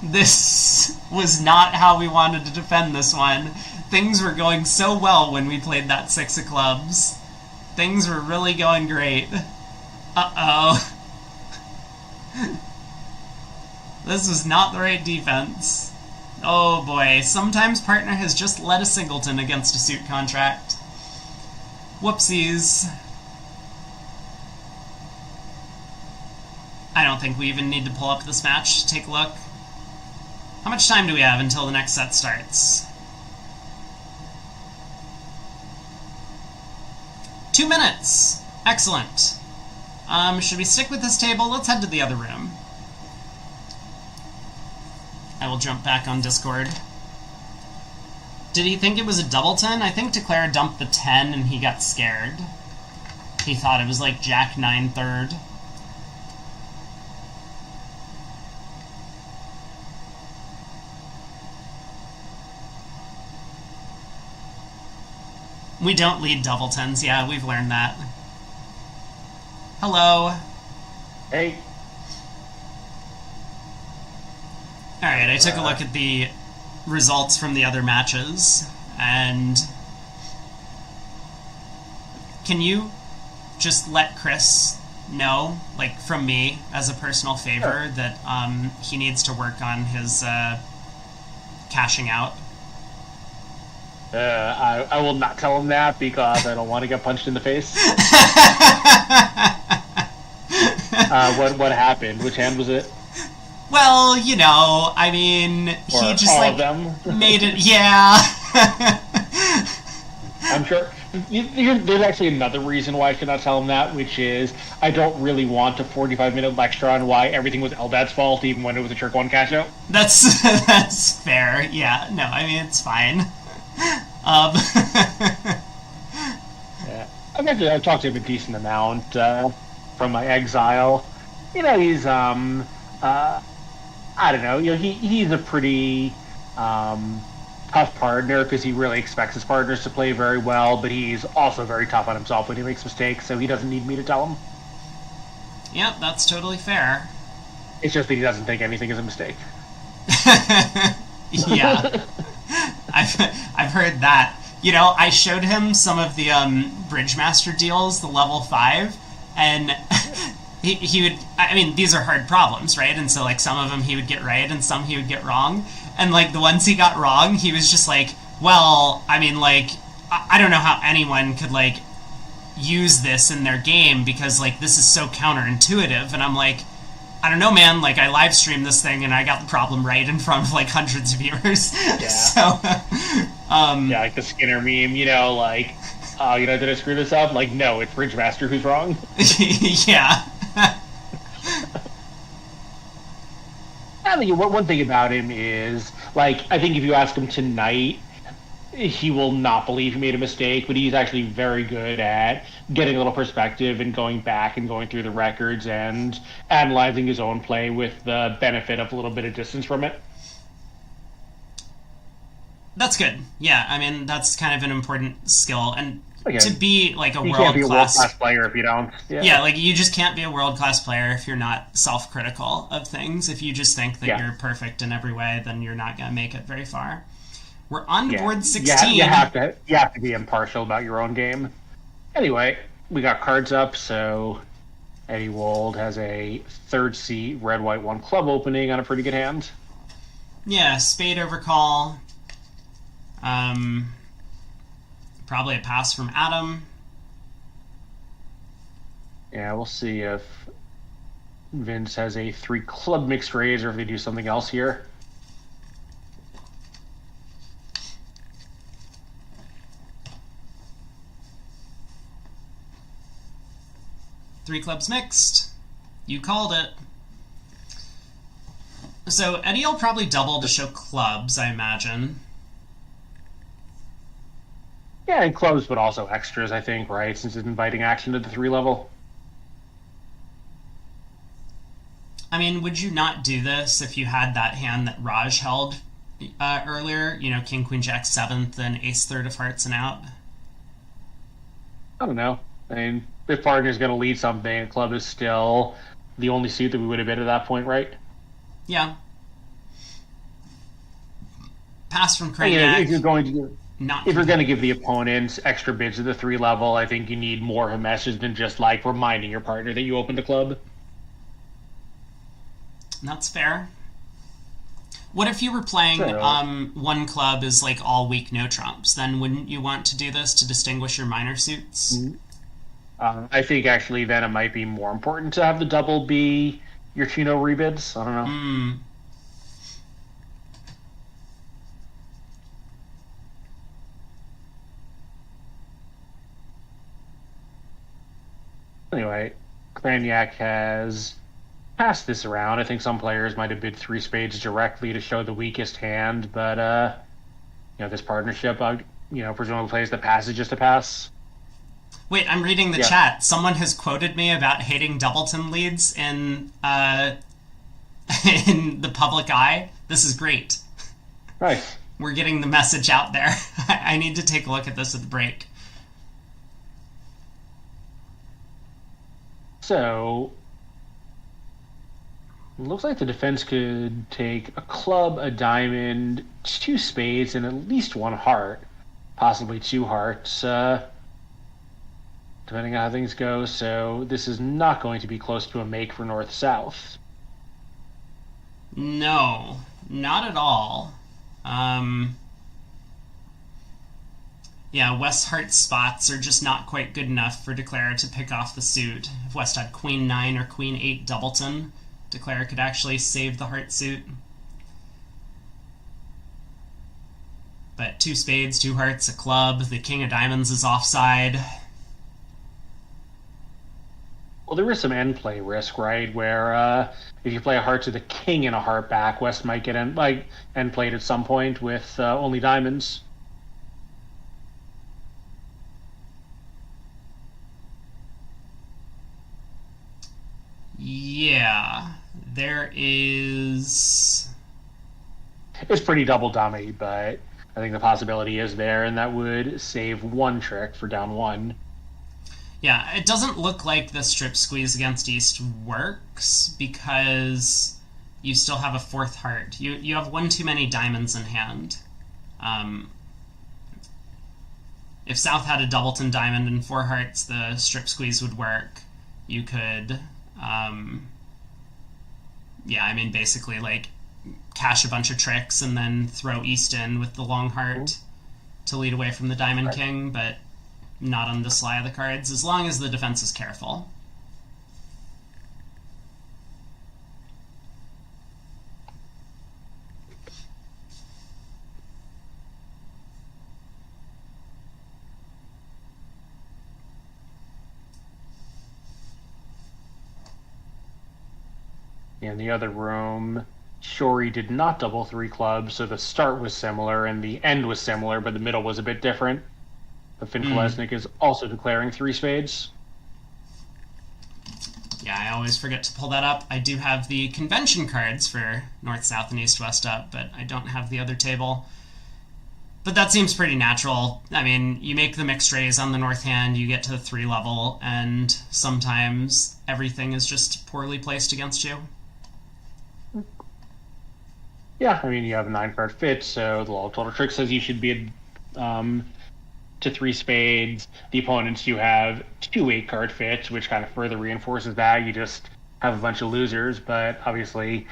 This was not how we wanted to defend this one. Things were going so well when we played that 6 of clubs. Things were really going great. Uh-oh. This was not the right defense. Oh boy, sometimes partner has just led a singleton against a suit contract. Whoopsies. I don't think we even need to pull up this match to take a look. How much time do we have until the next set starts? 2 minutes! Excellent. Should we stick with this table? Let's head to the other room. I will jump back on Discord. Did he think it was a doubleton? I think Declare dumped the 10 and he got scared. He thought it was like Jack 9 third. We don't lead doubletons, yeah, we've learned that. Hello. Hey. Alright, I took a look at the results from the other matches, and can you just let Chris know, like, from me, as a personal favor, that he needs to work on his cashing out? I will not tell him that because I don't want to get punched in the face. What happened? Which hand was it? Well, you know, I mean, he just all like of them? made it. Yeah. I'm sure. There's actually another reason why I should not tell him that, which is I don't really want a 45-minute lecture on why everything was Eldad's fault, even when it was a Trick 1 cash out. That's fair. Yeah. No, I mean it's fine. Yeah. I've talked to him a decent amount from my exile. You know, he's I don't know. You know, he's a pretty tough partner because he really expects his partners to play very well, but he's also very tough on himself when he makes mistakes, so he doesn't need me to tell him. Yep, that's totally fair. It's just that he doesn't think anything is a mistake. Yeah. I've heard that. You know, I showed him some of the Bridgemaster deals, the level 5, and he would, I mean, these are hard problems, right? And so, like, some of them he would get right and some he would get wrong. And, like, the ones he got wrong, he was just like, well, I mean, like, I don't know how anyone could, like, use this in their game because, like, this is so counterintuitive. And I'm like, I don't know, man, like, I live streamed this thing and I got the problem right in front of, like, hundreds of viewers. Yeah. So, yeah, like the Skinner meme, you know, like, oh, you know, did I screw this up? Like, no, it's Bridgemaster who's wrong. Yeah. I think one thing about him is, like, I think if you ask him tonight, he will not believe he made a mistake, but he's actually very good at getting a little perspective and going back and going through the records and analyzing his own play with the benefit of a little bit of distance from it. That's good. Yeah, I mean, that's kind of an important skill. And Again, to be like a you can't be a world-class... world-class player if you don't. Yeah, like you just can't be a world-class player if you're not self-critical of things. If you just think that you're perfect in every way, then you're not going to make it very far. We're on to board 16. You have to be impartial about your own game. Anyway, we got cards up, so Eddie Wold has a third seat, red, white, one club opening on a pretty good hand. Yeah, spade overcall. Probably a pass from Adam. Yeah, we'll see if Vince has a 3 club mixed raise or if they do something else here. Three clubs mixed. You called it. So Eddie will probably double to show clubs, I imagine. Yeah, and clubs, but also extras, I think, right? Since it's inviting action to the 3 level. I mean, would you not do this if you had that hand that Raj held earlier? You know, King, Queen, Jack 7th, and Ace 3rd of hearts and out? I don't know. I mean, if partner's going to lead something, a club is still the only suit that we would have bid at that point, right? Yeah. Pass from Craniac. If you're going to give the opponents extra bids at the 3 level, I think you need more of a message than just like reminding your partner that you opened a club. That's fair. What if you were playing one club is like all weak, no trumps? Then wouldn't you want to do this to distinguish your minor suits? I think actually then it might be more important to have the double be your 2-no rebids. I don't know. Anyway, Craniac has passed this around. I think some players might have bid 3 spades directly to show the weakest hand, but this partnership, presumably plays the pass is just a pass. Wait, I'm reading the chat. Someone has quoted me about hating Doubleton leads in in the public eye. This is great. Right. We're getting the message out there. I need to take a look at this at the break. So, it looks like the defense could take a club, a diamond, 2 spades, and at least 1 heart. Possibly 2 hearts, depending on how things go. So, this is not going to be close to a make for North-South. No, not at all. Yeah, West's heart spots are just not quite good enough for Declare to pick off the suit. If West had Queen 9 or Queen 8 Doubleton, Declare could actually save the heart suit. But 2 spades, 2 hearts, a club, the King of Diamonds is offside. Well, there is some end play risk, right? Where if you play a heart to the King and a heart back, West might get end played at some point with only diamonds. Yeah, there is... It's pretty double dummy, but I think the possibility is there, and that would save 1 trick for down 1. Yeah, it doesn't look like the strip squeeze against East works because you still have a 4th heart. You have 1 too many diamonds in hand. If South had a Doubleton diamond and 4 hearts, the strip squeeze would work. You could... basically, like, cash a bunch of tricks and then throw East in with the long heart to lead away from the Diamond King, but not on the sly of the cards, as long as the defense is careful. In the other room, Shori did not double 3 clubs, so the start was similar and the end was similar, but the middle was a bit different. But Finn Kolesnik is also declaring 3 spades. Yeah, I always forget to pull that up. I do have the convention cards for North, South, and East, West up, but I don't have the other table. But that seems pretty natural. I mean, you make the mixed raise on the north hand, you get to the 3 level, and sometimes everything is just poorly placed against you. Yeah, I mean, you have a 9-card fit, so the law of total trick says you should be to 3 spades. The opponents, you have 2 8-card fits, which kind of further reinforces that. You just have a bunch of losers, but obviously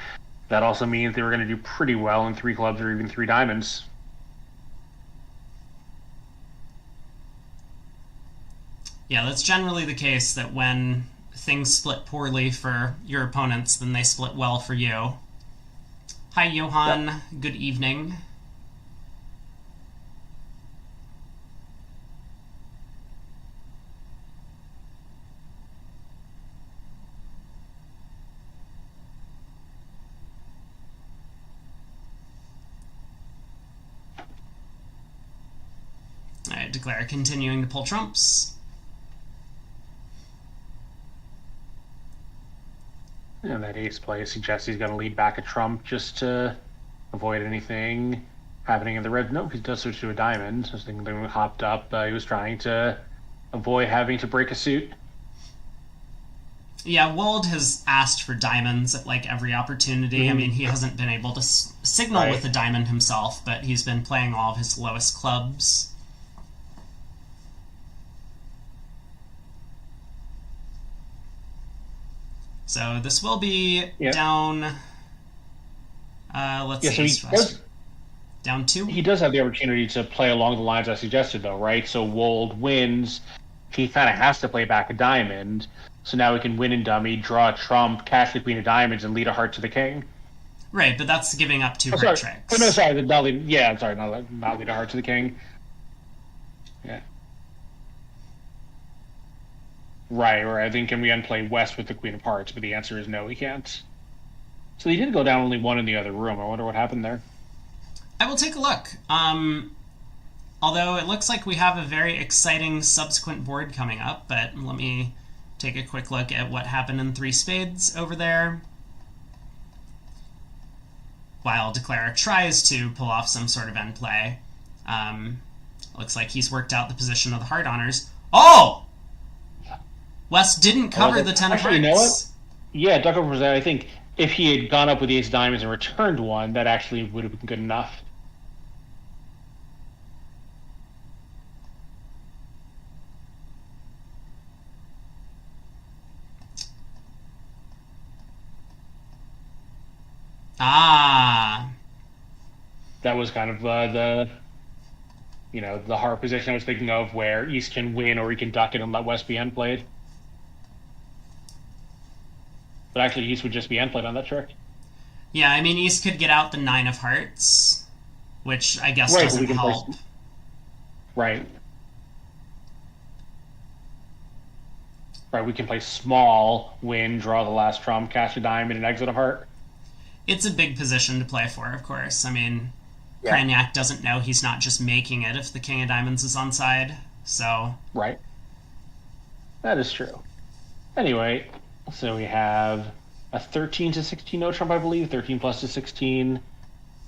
that also means they were going to do pretty well in 3 clubs or even 3 diamonds. Yeah, that's generally the case, that when things split poorly for your opponents, then they split well for you. Hi, Johan. Yep. Good evening. All right, Declare continuing to pull trumps. And that ace play suggests he's going to lead back a trump just to avoid anything happening in the red. Nope, he does switch to a diamond. I think they hopped up. He was trying to avoid having to break a suit. Yeah, Wold has asked for diamonds at like every opportunity. Mm-hmm. I mean, he hasn't been able to signal with a diamond himself, but he's been playing all of his lowest clubs. So this will be down. Let's see. Down 2. He does have the opportunity to play along the lines I suggested, though, right? So Wold wins. He kind of has to play back a diamond. So now he can win in dummy, draw a trump, cash the queen of diamonds, and lead a heart to the king. Right, but that's giving up 2 heart tricks. Oh, no, sorry. Not lead a heart to the king. Yeah. Right. I think can we unplay West with the Queen of Hearts? But the answer is no, we can't. So he did go down only 1 in the other room. I wonder what happened there. I will take a look. Although it looks like we have a very exciting subsequent board coming up, but let me take a quick look at what happened in 3 spades over there. While Declare tries to pull off some sort of end play. Looks like he's worked out the position of the heart honors. Oh! West didn't cover the 10 of hearts. You know what? Yeah, duck over that. I think if he had gone up with the ace of diamonds and returned 1, that actually would have been good enough. Ah. That was kind of the heart position I was thinking of, where East can win or he can duck it and let West be end played. But actually, East would just be end played on that trick. Yeah, I mean, East could get out the 9 of hearts, which I guess doesn't help. Right, we can play small, win, draw the last trump, cash a diamond, and exit a heart. It's a big position to play for, of course. I mean, Kranyak doesn't know he's not just making it if the king of diamonds is on side, so... Right. That is true. Anyway, so we have a 13 to 16 no trump, I believe. 13 plus to 16.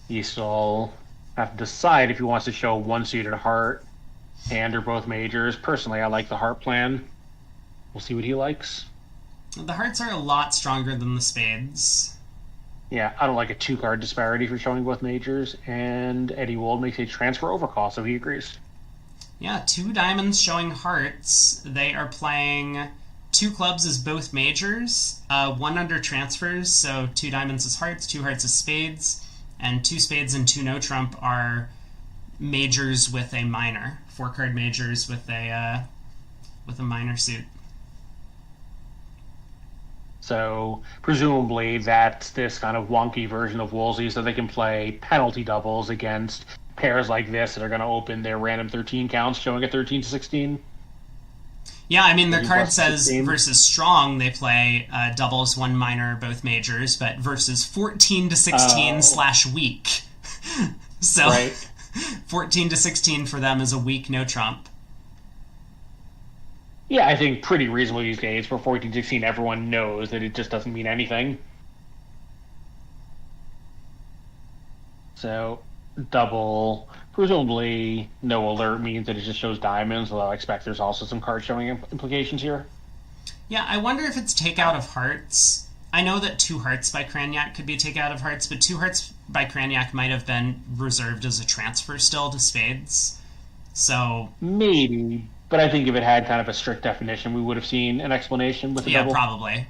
You still have to decide if he wants to show 1 suited heart and or both majors. Personally, I like the heart plan. We'll see what he likes. The hearts are a lot stronger than the spades. Yeah, I don't like a 2-card disparity for showing both majors, and Eddie Wold makes a transfer overcall, so he agrees. Yeah, 2 diamonds showing hearts. They are playing 2 clubs as both majors, 1 under transfers, so 2 diamonds as hearts, 2 hearts as spades, and 2 spades and 2 no trump are majors with a minor. 4-card majors with a minor suit. So presumably that's this kind of wonky version of Woolsey, so they can play penalty doubles against pairs like this that are going to open their random 13 counts, showing a 13 to 16. Yeah, I mean, their card says 16. Versus strong, they play doubles, 1 minor, both majors, but versus 14 to 16 / weak. So 14 to 16 for them is a weak no trump. Yeah, I think pretty reasonable these days. For 14-16, everyone knows that it just doesn't mean anything. So, double presumably no alert means that it just shows diamonds, although I expect there's also some card showing implications here. Yeah, I wonder if it's takeout of hearts. I know that 2 hearts by Cranyak could be a takeout of hearts, but 2 hearts by Cranyak might have been reserved as a transfer still to spades. So Maybe, but I think if it had kind of a strict definition, we would have seen an explanation with the yeah, double. probably.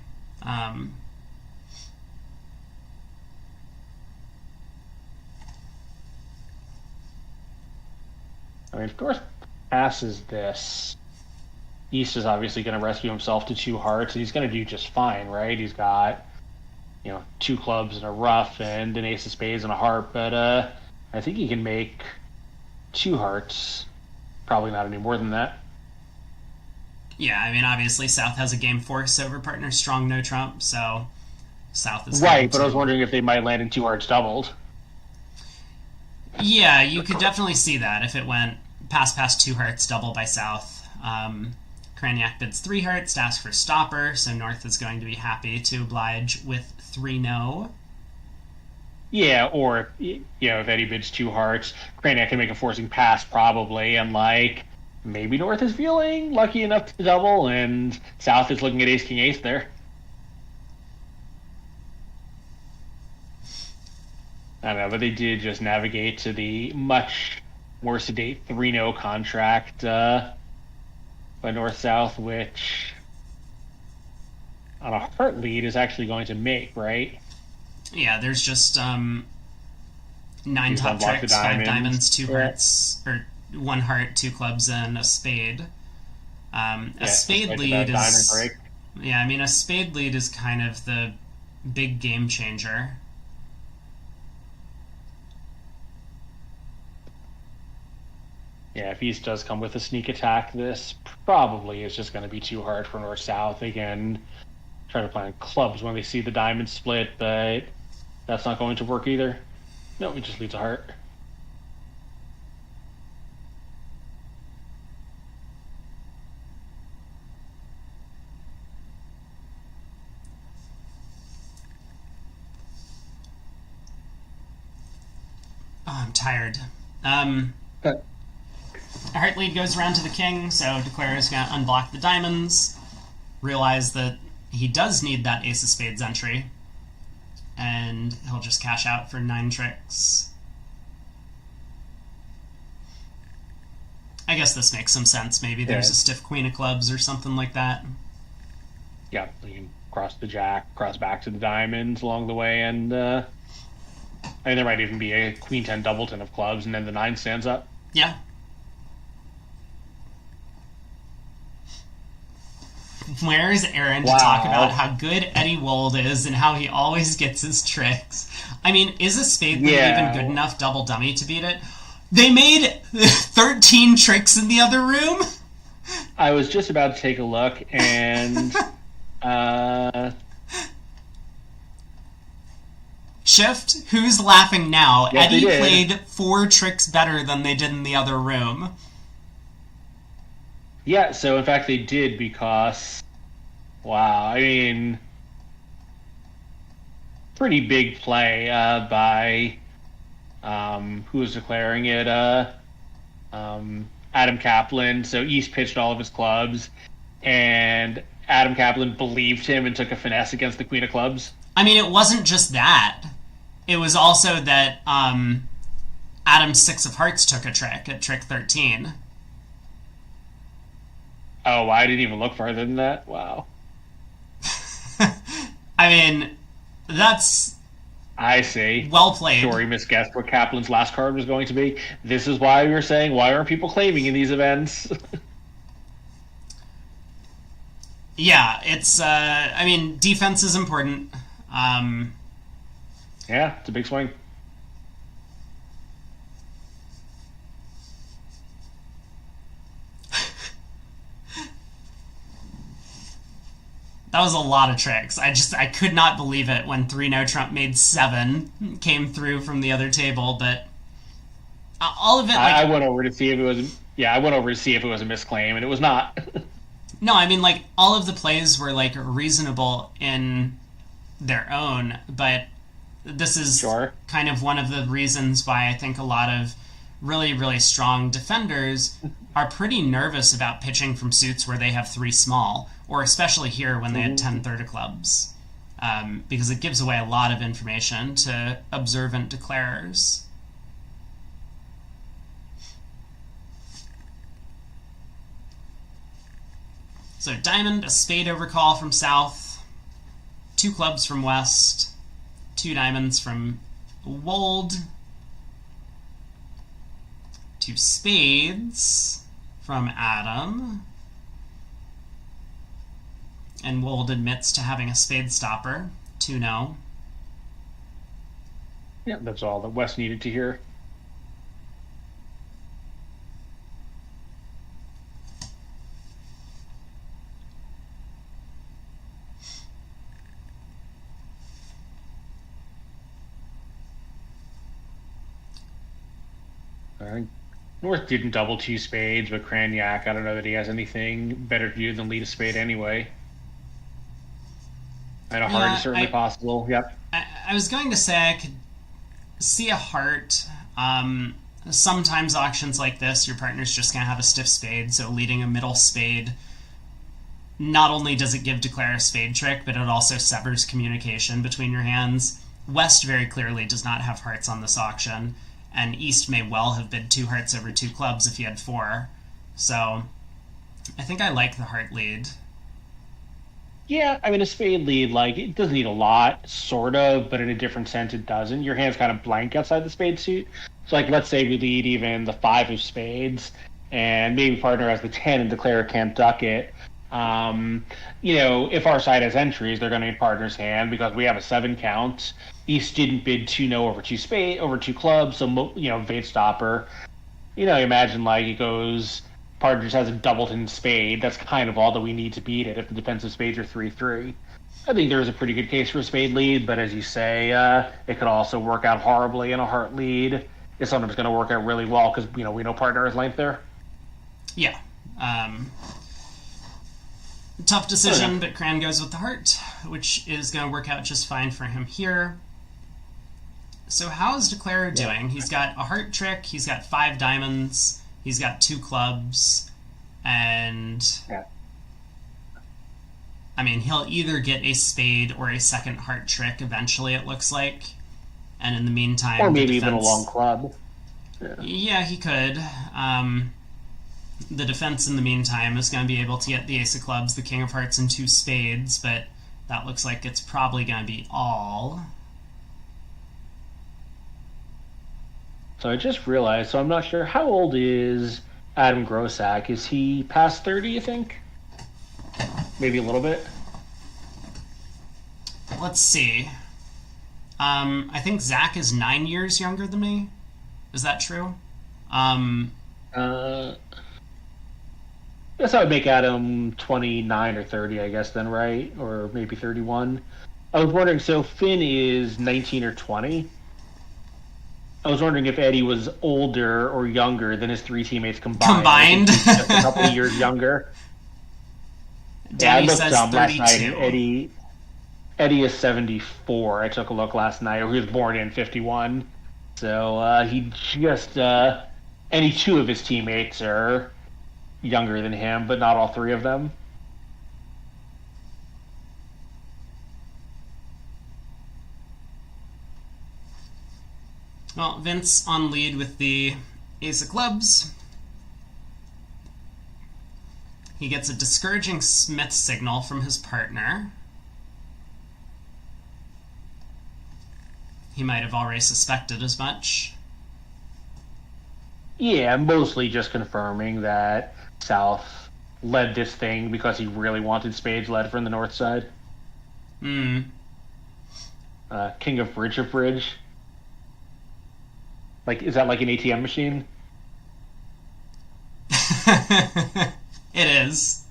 I mean, if North passes this, East is obviously going to rescue himself to 2 hearts, and he's going to do just fine, right? He's got, 2 clubs and a ruff and an ace of spades and a heart, but I think he can make 2 hearts. Probably not any more than that. Yeah, I mean, obviously South has a game force over partner strong no trump, so South is right. But I was wondering if they might land in 2 hearts doubled. Yeah, you could definitely see that if it went past 2 hearts double by South. Cranyak bids 3 hearts to ask for stopper, so North is going to be happy to oblige with 3 no. Yeah, or if Eddie bids 2 hearts, Cranyak can make a forcing pass probably, and maybe North is feeling lucky enough to double, and South is looking at ace king ace there. I don't know, but they did just navigate to the much more sedate 3-no contract by North-South, which on a heart lead is actually going to make, right? Yeah, there's just 9 top unlock the tricks, 5 diamonds. diamonds, 2 hearts, or 1 heart, 2 clubs, and a spade. A spade lead is... Yeah, I mean, a spade lead is kind of the big game changer. Yeah, if East does come with a sneak attack, this probably is just going to be too hard for North-South. They can try to play on clubs when they see the diamond split, but that's not going to work either. No, it just leads a heart. Oh, I'm tired. Heart lead goes around to the king, so Declare is going to unblock the diamonds, realize that he does need that ace of spades entry, and he'll just cash out for 9 tricks. I guess this makes some sense. Maybe there's a stiff queen of clubs or something like that. Yeah, you can cross the jack, cross back to the diamonds along the way, and I mean, there might even be a queen 10 doubleton of clubs, and then the 9 stands up. Yeah. Where's Aaron to talk about how good Eddie Wold is and how he always gets his tricks? I mean, is a spade lead even good enough double dummy to beat it? They made 13 tricks in the other room? I was just about to take a look, and Shift, who's laughing now? Yes, Eddie played 4 tricks better than they did in the other room. Yeah, so in fact they did, because, wow, I mean, pretty big play by, who was declaring it, Adam Kaplan. So East pitched all of his clubs, and Adam Kaplan believed him and took a finesse against the queen of clubs. I mean, it wasn't just that. It was also that Adam's 6 of hearts took a trick at trick 13. Oh, I didn't even look farther than that. Wow. I mean, that's... I see. Well played. Sure, he misguessed what Kaplan's last card was going to be. This is why we were saying, why aren't people claiming in these events? Yeah, it's... I mean, defense is important. Yeah, it's a big swing. That was a lot of tricks. I could not believe it when 3-no Trump made 7 came through from the other table, but all of it... I went over to see if it was... Yeah, I went over to see if it was a misclaim, and it was not. No, I mean, all of the plays were, reasonable in their own, but this is kind of one of the reasons why I think a lot of really, really strong defenders are pretty nervous about pitching from suits where they have 3 small, or especially here when they had 10 third of clubs, because it gives away a lot of information to observant declarers. So diamond, a spade overcall from south, 2 clubs from west, 2 diamonds from Wold, 2 spades from Adam, and Wold admits to having a spade stopper, 2-0. Yeah, that's all that West needed to hear. North didn't double 2 spades, but Cranyak, I don't know that he has anything better to do than lead a spade anyway. And a heart is certainly possible. Yep. I was going to say I could see a heart. Sometimes auctions like this, your partner's just going to have a stiff spade, so leading a middle spade, not only does it give Declare a spade trick, but it also severs communication between your hands. West very clearly does not have hearts on this auction, and East may well have bid 2 hearts over 2 clubs if he had 4. So I think I like the heart lead. Yeah, I mean, a spade lead, like, it doesn't need a lot, sort of, but in a different sense it doesn't. Your hand's kind of blank outside the spade suit. So, like, let's say we lead even the 5 of spades, and maybe partner has the 10 and Declare can't duck it. If our side has entries, they're going to need partner's hand because we have a 7 count. East didn't bid 2-0 over 2 clubs, so, Vade stopper. Imagine, like, it goes, partner just has a doubleton spade. That's kind of all that we need to beat it if the defensive spades are 3-3. I think there's a pretty good case for a spade lead, but as you say, it could also work out horribly in a heart lead. It's sometimes going to work out really well because, we know partner has length there. Yeah. Tough decision, but Cran goes with the heart, which is going to work out just fine for him here. So how's Declarer doing? He's got a heart trick, he's got 5 diamonds, he's got 2 clubs, and... Yeah. I mean, he'll either get a spade or a second heart trick eventually, it looks like. And in the meantime... Or maybe even a long club. Yeah, he could. The defense in the meantime is going to be able to get the ace of clubs, the king of hearts, and 2 spades, but that looks like it's probably going to be all. So I just realized, so I'm not sure, how old is Adam Grossack? Is he past 30, you think? Maybe a little bit? Let's see. I think Zach is 9 years younger than me. Is that true? Guess I would make Adam 29 or 30, I guess, then, right? Or maybe 31. I was wondering, so Finn is 19 or 20. I was wondering if Eddie was older or younger than his 3 teammates combined. Just a couple of years younger. Danny says 32. Last night, Eddie is 74. I took a look last night. He was born in 51. So he just... any 2 of his teammates are younger than him, but not all 3 of them. Well, Vince on lead with the ace of clubs. He gets a discouraging Smith signal from his partner. He might have already suspected as much. Yeah, mostly just confirming that South led this thing because he really wanted spades led from the north side. King of bridge. Like, is that like an ATM machine? It is.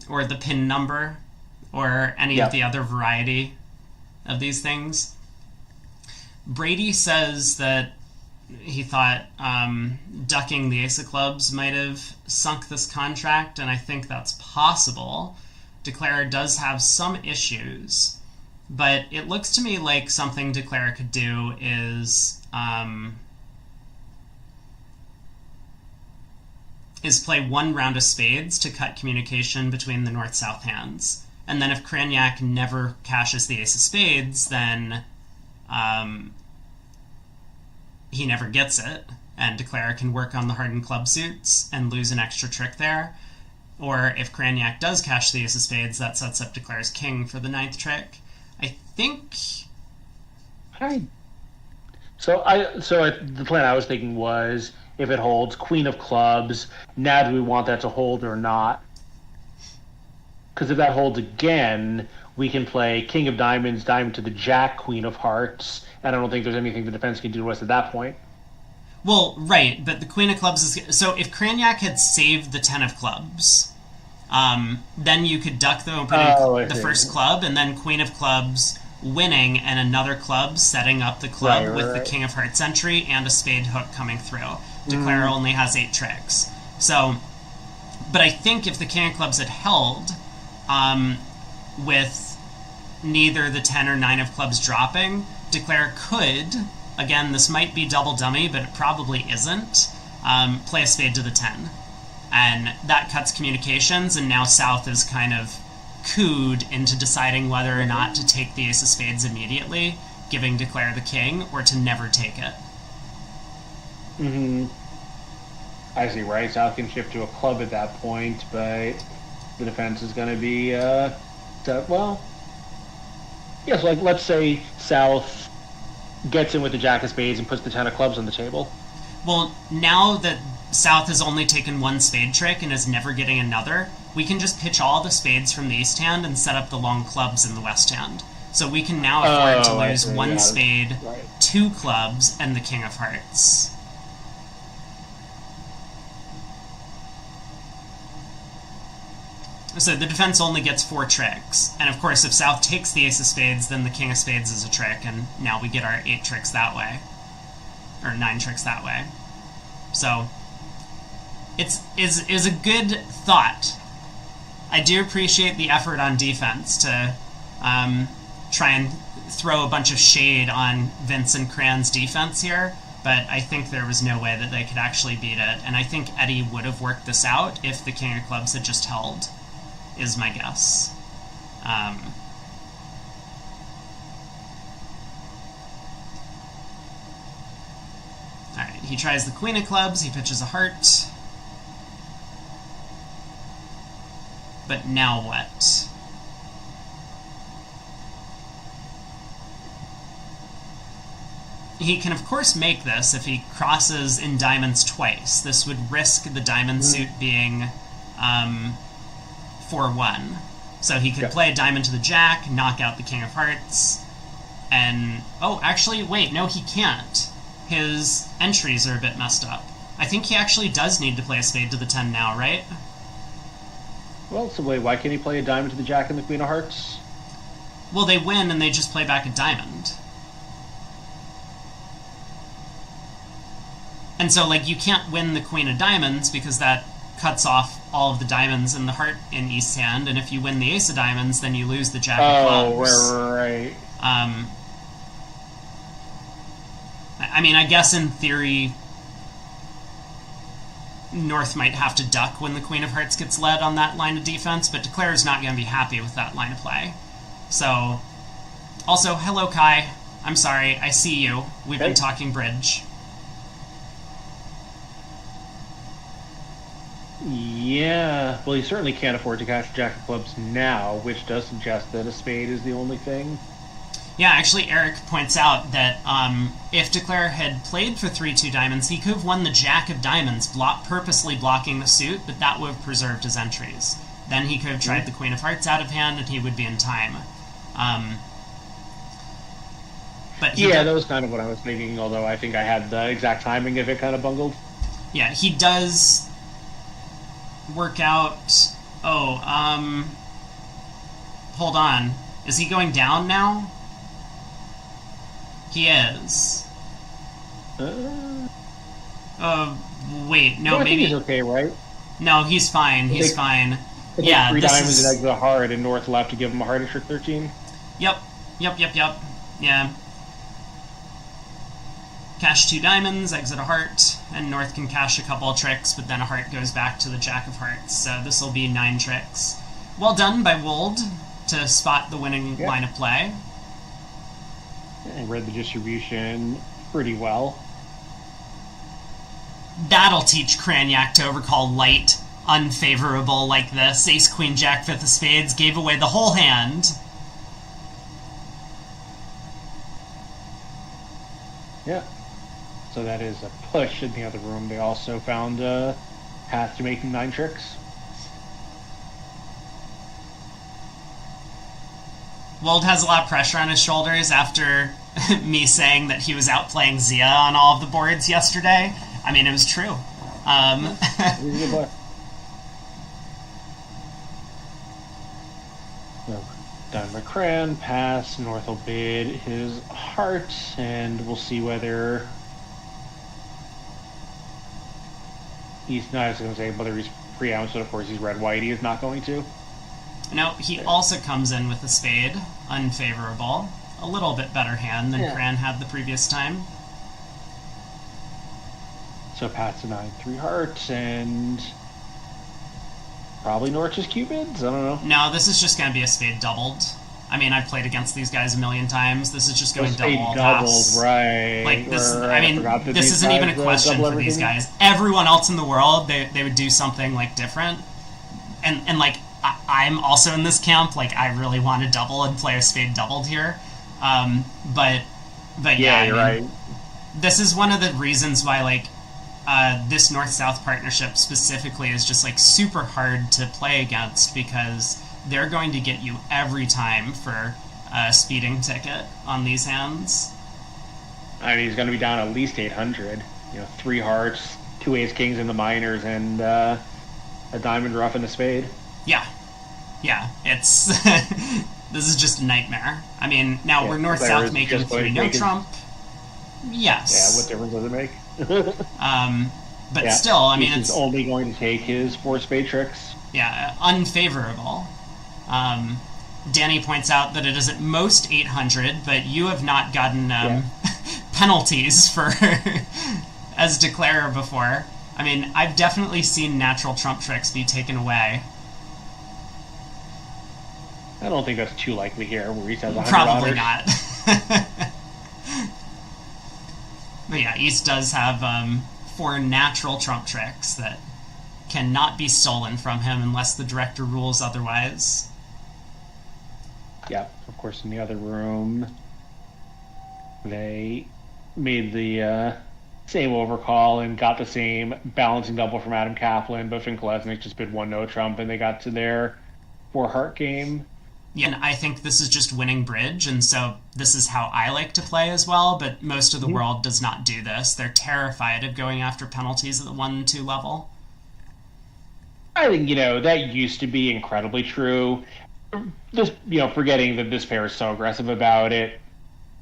Or the pin number, or any of the other variety of these things. Brady says that he thought ducking the ace of clubs might have sunk this contract, and I think that's possible. Declarer does have some issues. But it looks to me like something Declare could do is play one round of spades to cut communication between the north-south hands. And then if Cranyak never cashes the ace of spades, then he never gets it, and Declare can work on the hardened club suits and lose an extra trick there. Or if Cranyak does cash the ace of spades, that sets up Declare's king for the ninth trick. I think... The plan I was thinking was, if it holds queen of clubs, now do we want that to hold or not? Because if that holds again, we can play king of diamonds, diamond to the jack, queen of hearts, and I don't think there's anything the defense can do to us at that point. Well, right, but the queen of clubs is... So if Cranyak had saved the 10 of clubs, then you could duck the opening, the first club, and then queen of clubs winning and another club setting up the club with the king of hearts entry and a spade hook coming through. Declare only has 8 tricks. So, but I think if the king of clubs had held, with neither the 10 or 9 of clubs dropping, Declare could, again, this might be double dummy, but it probably isn't, play a spade to the 10. And that cuts communications, and now South is kind of cooed into deciding whether or not to take the ace of spades immediately, giving Declare the king, or to never take it. I see, right? South can shift to a club at that point, but the defense is going to be, well... Yes, like, let's say South gets in with the jack of spades and puts the 10 of clubs on the table. Well, now that South has only taken one spade trick and is never getting another, we can just pitch all the spades from the east hand and set up the long clubs in the west hand. So we can now afford to lose one spade, 2 clubs, and the king of hearts. So the defense only gets 4 tricks. And of course, if South takes the ace of spades, then the king of spades is a trick, and now we get our 8 tricks that way. Or 9 tricks that way. So, is a good thought. I do appreciate the effort on defense to try and throw a bunch of shade on Vince and Cran's defense here, but I think there was no way that they could actually beat it, and I think Eddie would have worked this out if the king of clubs had just held, is my guess. Alright, he tries the queen of clubs, he pitches a heart. But now what? He can, of course, make this if he crosses in diamonds twice. This would risk the diamond suit being 4-1. So he could play a diamond to the jack, knock out the king of hearts, and... Oh, actually, wait, no, he can't. His entries are a bit messed up. I think he actually does need to play a spade to the 10 now, right? Well, so wait, why can't he play a diamond to the jack and the queen of hearts? Well, they win and they just play back a diamond. And so, like, you can't win the queen of diamonds because that cuts off all of the diamonds in the heart in east hand, and if you win the ace of diamonds, then you lose the jack of clubs. Oh, right. I mean, I guess in theory, North might have to duck when the queen of hearts gets led on that line of defense, but Declare is not going to be happy with that line of play. So, also, hello Kai. I'm sorry, I see you. We've been talking bridge. Yeah, well, you certainly can't afford to cash jack of clubs now, which does suggest that a spade is the only thing. Yeah, actually, Eric points out that if Declare had played for 3-2 diamonds, he could have won the jack of diamonds, purposely blocking the suit, but that would have preserved his entries. Then he could have tried the queen of hearts out of hand, and he would be in time. But that was kind of what I was thinking, although I think I had the exact timing of it kind of bungled. Yeah, he does work out... Oh, hold on. Is he going down now? He is. Wait, no, I maybe... think he's okay, right? No, he's fine, he's fine. Yeah, 3 this diamonds is... and exit a heart, and North left to give him a heart at trick 13. Yep, Yep. Yeah. Cash 2 diamonds, exit a heart, and North can cash a couple of tricks, but then a heart goes back to the Jack of Hearts. So this will be 9 tricks. Well done by Wold to spot the winning line of play. I read the distribution pretty well. That'll teach Cranyak to overcall light, unfavorable like this. Ace, Queen, Jack, 5th of spades gave away the whole hand. Yeah. So that is a push in the other room. They also found a path to making 9 tricks. Wold has a lot of pressure on his shoulders after me saying that he was outplaying Zia on all of the boards yesterday. I mean, it was true. He's a good player. So, Diamond McCran, pass. North will bid his heart, and we'll see whether he's not going to say whether he's pre-ounce, but of course he's red-white. He is not going to. No, he also comes in with a spade, unfavorable. A little bit better hand than Cran had the previous time. So pass to 9-3 hearts, and probably Norch's Cupids? I don't know. No, this is just going to be a spade doubled. I mean, I've played against these guys a million times. This is just going to double all pass. Right. Like, this isn't even a question for these guys. Everyone else in the world, they would do something, like, different. And like, I'm also in this camp. Like, I really want to double and play a spade doubled here. But yeah, you're right. This is one of the reasons why, like, this North-South partnership specifically is just, like, super hard to play against, because they're going to get you every time for a speeding ticket on these hands. I mean, he's going to be down at least 800. 3 hearts, 2 ace-kings in the minors, and a diamond rough and a spade. Yeah, it's... this is just a nightmare. I mean, now we're North-South making 3 no trump. Yes. Yeah, what difference does it make? But still, I mean, it's only going to take his 4 spade tricks. Yeah, unfavorable. Danny points out that it is at most 800, but you have not gotten penalties for as declarer before. I mean, I've definitely seen natural trump tricks be taken away. I don't think that's too likely here, where he says $100. Probably not. But yeah, East does have 4 natural trump tricks that cannot be stolen from him unless the director rules otherwise. Yeah, of course, in the other room, they made the same overcall and got the same balancing double from Adam Kaplan, but Finn Kolesnik just bid 1 no trump, and they got to their 4 heart game. Yeah, and I think this is just winning bridge, and so this is how I like to play as well, but most of the world does not do this. They're terrified of going after penalties at the 1 and 2 level. I think, that used to be incredibly true. Just, forgetting that this pair is so aggressive about it,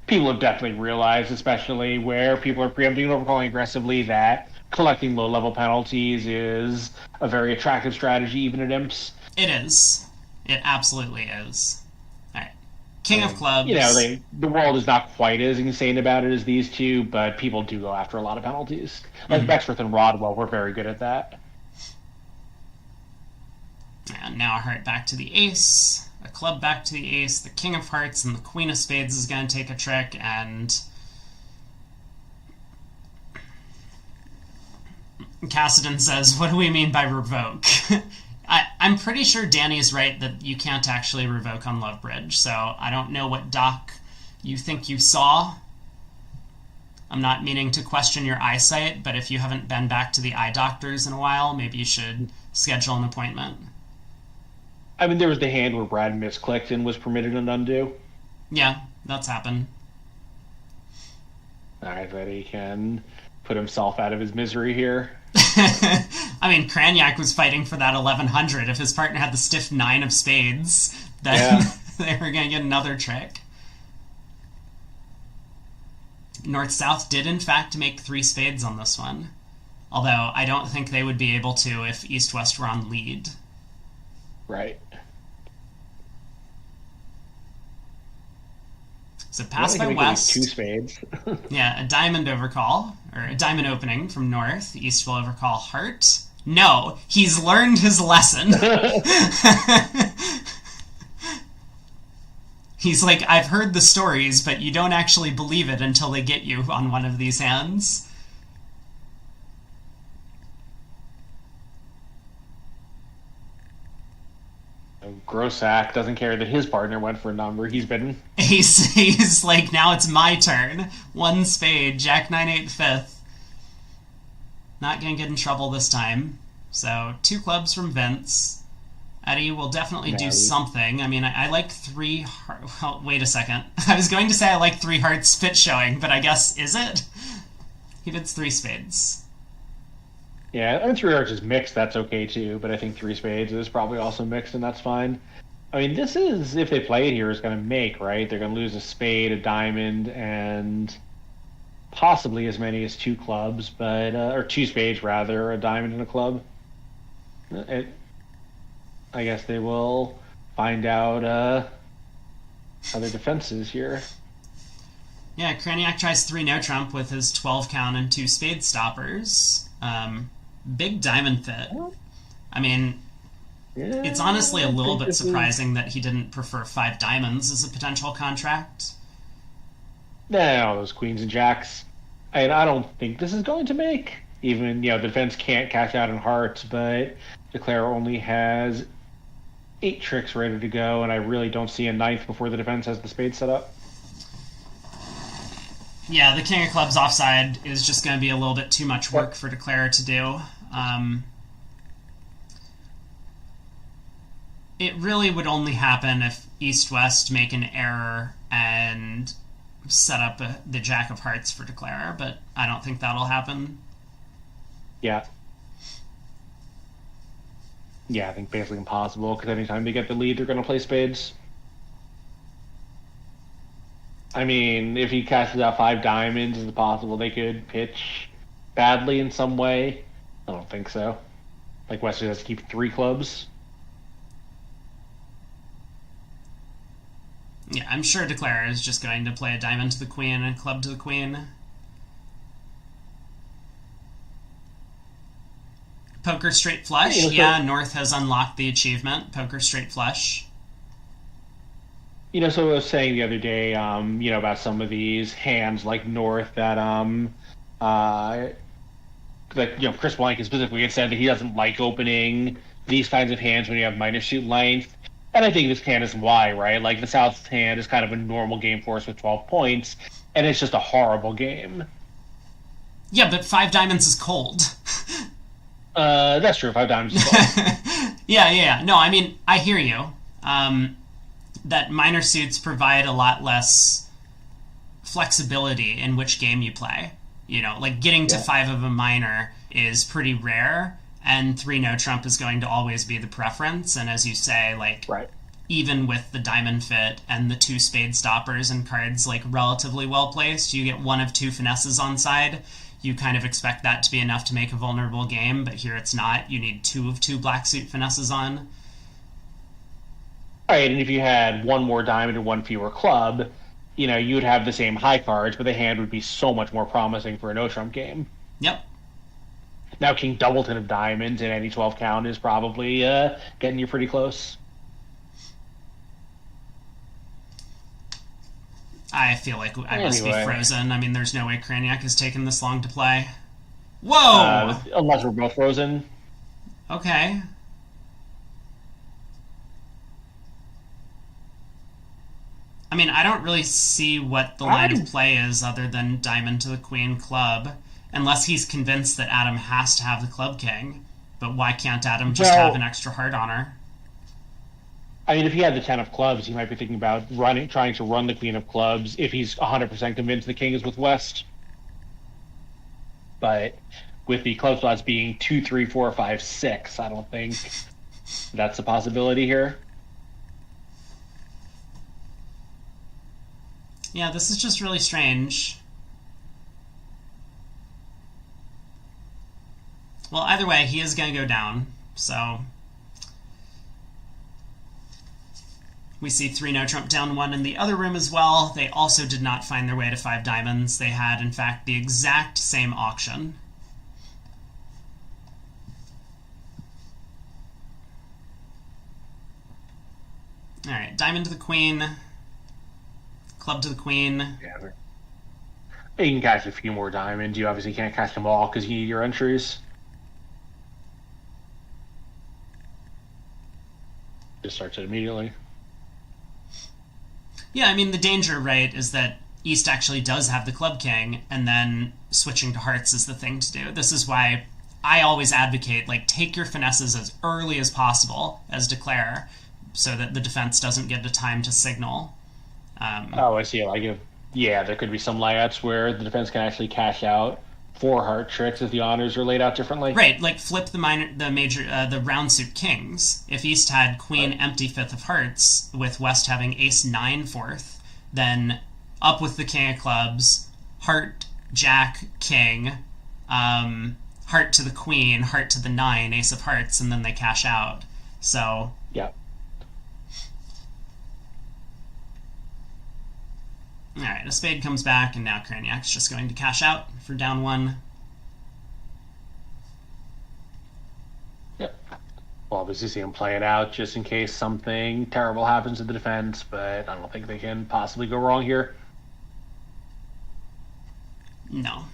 people have definitely realized, especially where people are preempting and overcalling aggressively, that collecting low-level penalties is a very attractive strategy, even at imps. It is. It absolutely is. All right. King of clubs. The world is not quite as insane about it as these two, but people do go after a lot of penalties. Like Bexforth and Rodwell were very good at that. And now a heart back to the ace, a club back to the ace, the king of hearts, and the queen of spades is going to take a trick, and Cassidy says, what do we mean by revoke? I'm pretty sure Danny's right that you can't actually revoke on Love Bridge, so I don't know what doc you think you saw. I'm not meaning to question your eyesight, but if you haven't been back to the eye doctors in a while, maybe you should schedule an appointment. I mean, there was the hand where Brad misclicked and was permitted an undo. Yeah, that's happened. Alright, but he can put himself out of his misery here. I mean, Cranyak was fighting for that 1100. If his partner had the stiff 9 of spades, then they were going to get another trick. North-South did, in fact, make 3 spades on this one. Although, I don't think they would be able to if East-West were on lead. Right. So Well, pass he by can make at least West. two spades. Yeah, a diamond overcall, or a diamond opening from North. East will overcall Heart. No, he's learned his lesson. He's like, I've heard the stories, but you don't actually believe it until they get you on one of these hands. Grossack doesn't care that his partner went for a number. He's like, now it's my turn. One spade, Jack 9 8 fifth. Not gonna get in trouble this time. So 2 clubs from Vince. Eddie will definitely do something. I mean, I like 3 well, wait a second. I was going to say I like 3 hearts spit showing, but I guess, is it? He bids 3 spades. Yeah, I mean, 3 hearts is mixed, that's okay too, but I think 3 spades is probably also mixed, and that's fine. I mean, this is, if they play it here, is going to make, right? They're going to lose a spade, a diamond, and possibly as many as 2 clubs, but or 2 spades rather, a diamond and a club. I guess they will find out how their defense is here. Yeah, Kraniak tries 3 no trump with his 12 count and 2 spade stoppers. Big diamond fit. I mean, Yeah, it's honestly a little bit surprising that he didn't prefer 5 diamonds as a potential contract. No, those queens and jacks. And I don't think this is going to make. Even, the defense can't cash out in hearts, but Declare only has 8 tricks ready to go, and I really don't see a 9th before the defense has the spade set up. Yeah, the King of Clubs offside is just going to be a little bit too much work for Declare to do. It really would only happen if East-West make an error and set up the Jack of Hearts for Declare, but I don't think that'll happen. Yeah. Yeah, I think basically impossible, because anytime they get the lead, they're going to play spades. I mean, if he cashes out 5 diamonds, is it possible they could pitch badly in some way? I don't think so. Like, Wesley has to keep 3 clubs. Yeah, I'm sure Declare is just going to play a diamond to the queen and a club to the queen. Poker straight flush. Yeah, North has unlocked the achievement. Poker straight flush. So I was saying the other day, about some of these hands like North that, Chris Blanken specifically had said that he doesn't like opening these kinds of hands when you have minus suit length. And I think this hand is why, right? Like, the South hand is kind of a normal game for us with 12 points, and it's just a horrible game. Yeah, but 5 diamonds is cold. That's true, 5 diamonds is cold. Yeah. No, I mean, I hear you. That minor suits provide a lot less flexibility in which game you play. Like getting to 5 of a minor is pretty rare, and 3 no trump is going to always be the preference. And as you say, like, right. Even with the diamond fit and the 2 spade stoppers and cards like relatively well placed, you get 1 of 2 finesses on side. You kind of expect that to be enough to make a vulnerable game, but here it's not. You need 2 of 2 black suit finesses on. Right, and if you had 1 more diamond and 1 fewer club, you would have the same high cards, but the hand would be so much more promising for a no-trump game. Yep. Now King Doubleton of diamonds in any 12 count is probably getting you pretty close. I feel like I must be frozen. I mean, there's no way Kraniak has taken this long to play. Whoa! Unless we're both frozen. Okay. I mean, I don't really see what the line of play is other than diamond to the queen club, unless he's convinced that Adam has to have the club king. But why can't Adam just have an extra heart on her? I mean, if he had the 10 of clubs, he might be thinking about trying to run the queen of clubs if he's 100% convinced the king is with West. But with the club slots being 2, 3, 4, 5, 6, I don't think that's a possibility here. Yeah, this is just really strange. Well, either way, he is going to go down, so... We see 3 no trump down 1 in the other room as well. They also did not find their way to 5 diamonds. They had, in fact, the exact same auction. Alright, diamond to the queen. Club to the queen. Yeah. You can cash a few more diamonds. You obviously can't cash them all because you need your entries. Just starts it immediately. Yeah, I mean, the danger, right, is that East actually does have the club king, and then switching to hearts is the thing to do. This is why I always advocate, like, take your finesses as early as possible as declare, so that the defense doesn't get the time to signal. I see. There could be some layouts where the defense can actually cash out 4 heart tricks if the honors are laid out differently. Right, like flip the round suit kings. If East had queen empty 5th of hearts, with West having ace 9 4th, then up with the king of clubs, heart, jack, king, heart to the queen, heart to the 9, ace of hearts, and then they cash out. So... yeah. Alright, a spade comes back, and now Kraniak's just going to cash out for down 1. Yep. We'll obviously see him play it out just in case something terrible happens to the defense, but I don't think they can possibly go wrong here. No. On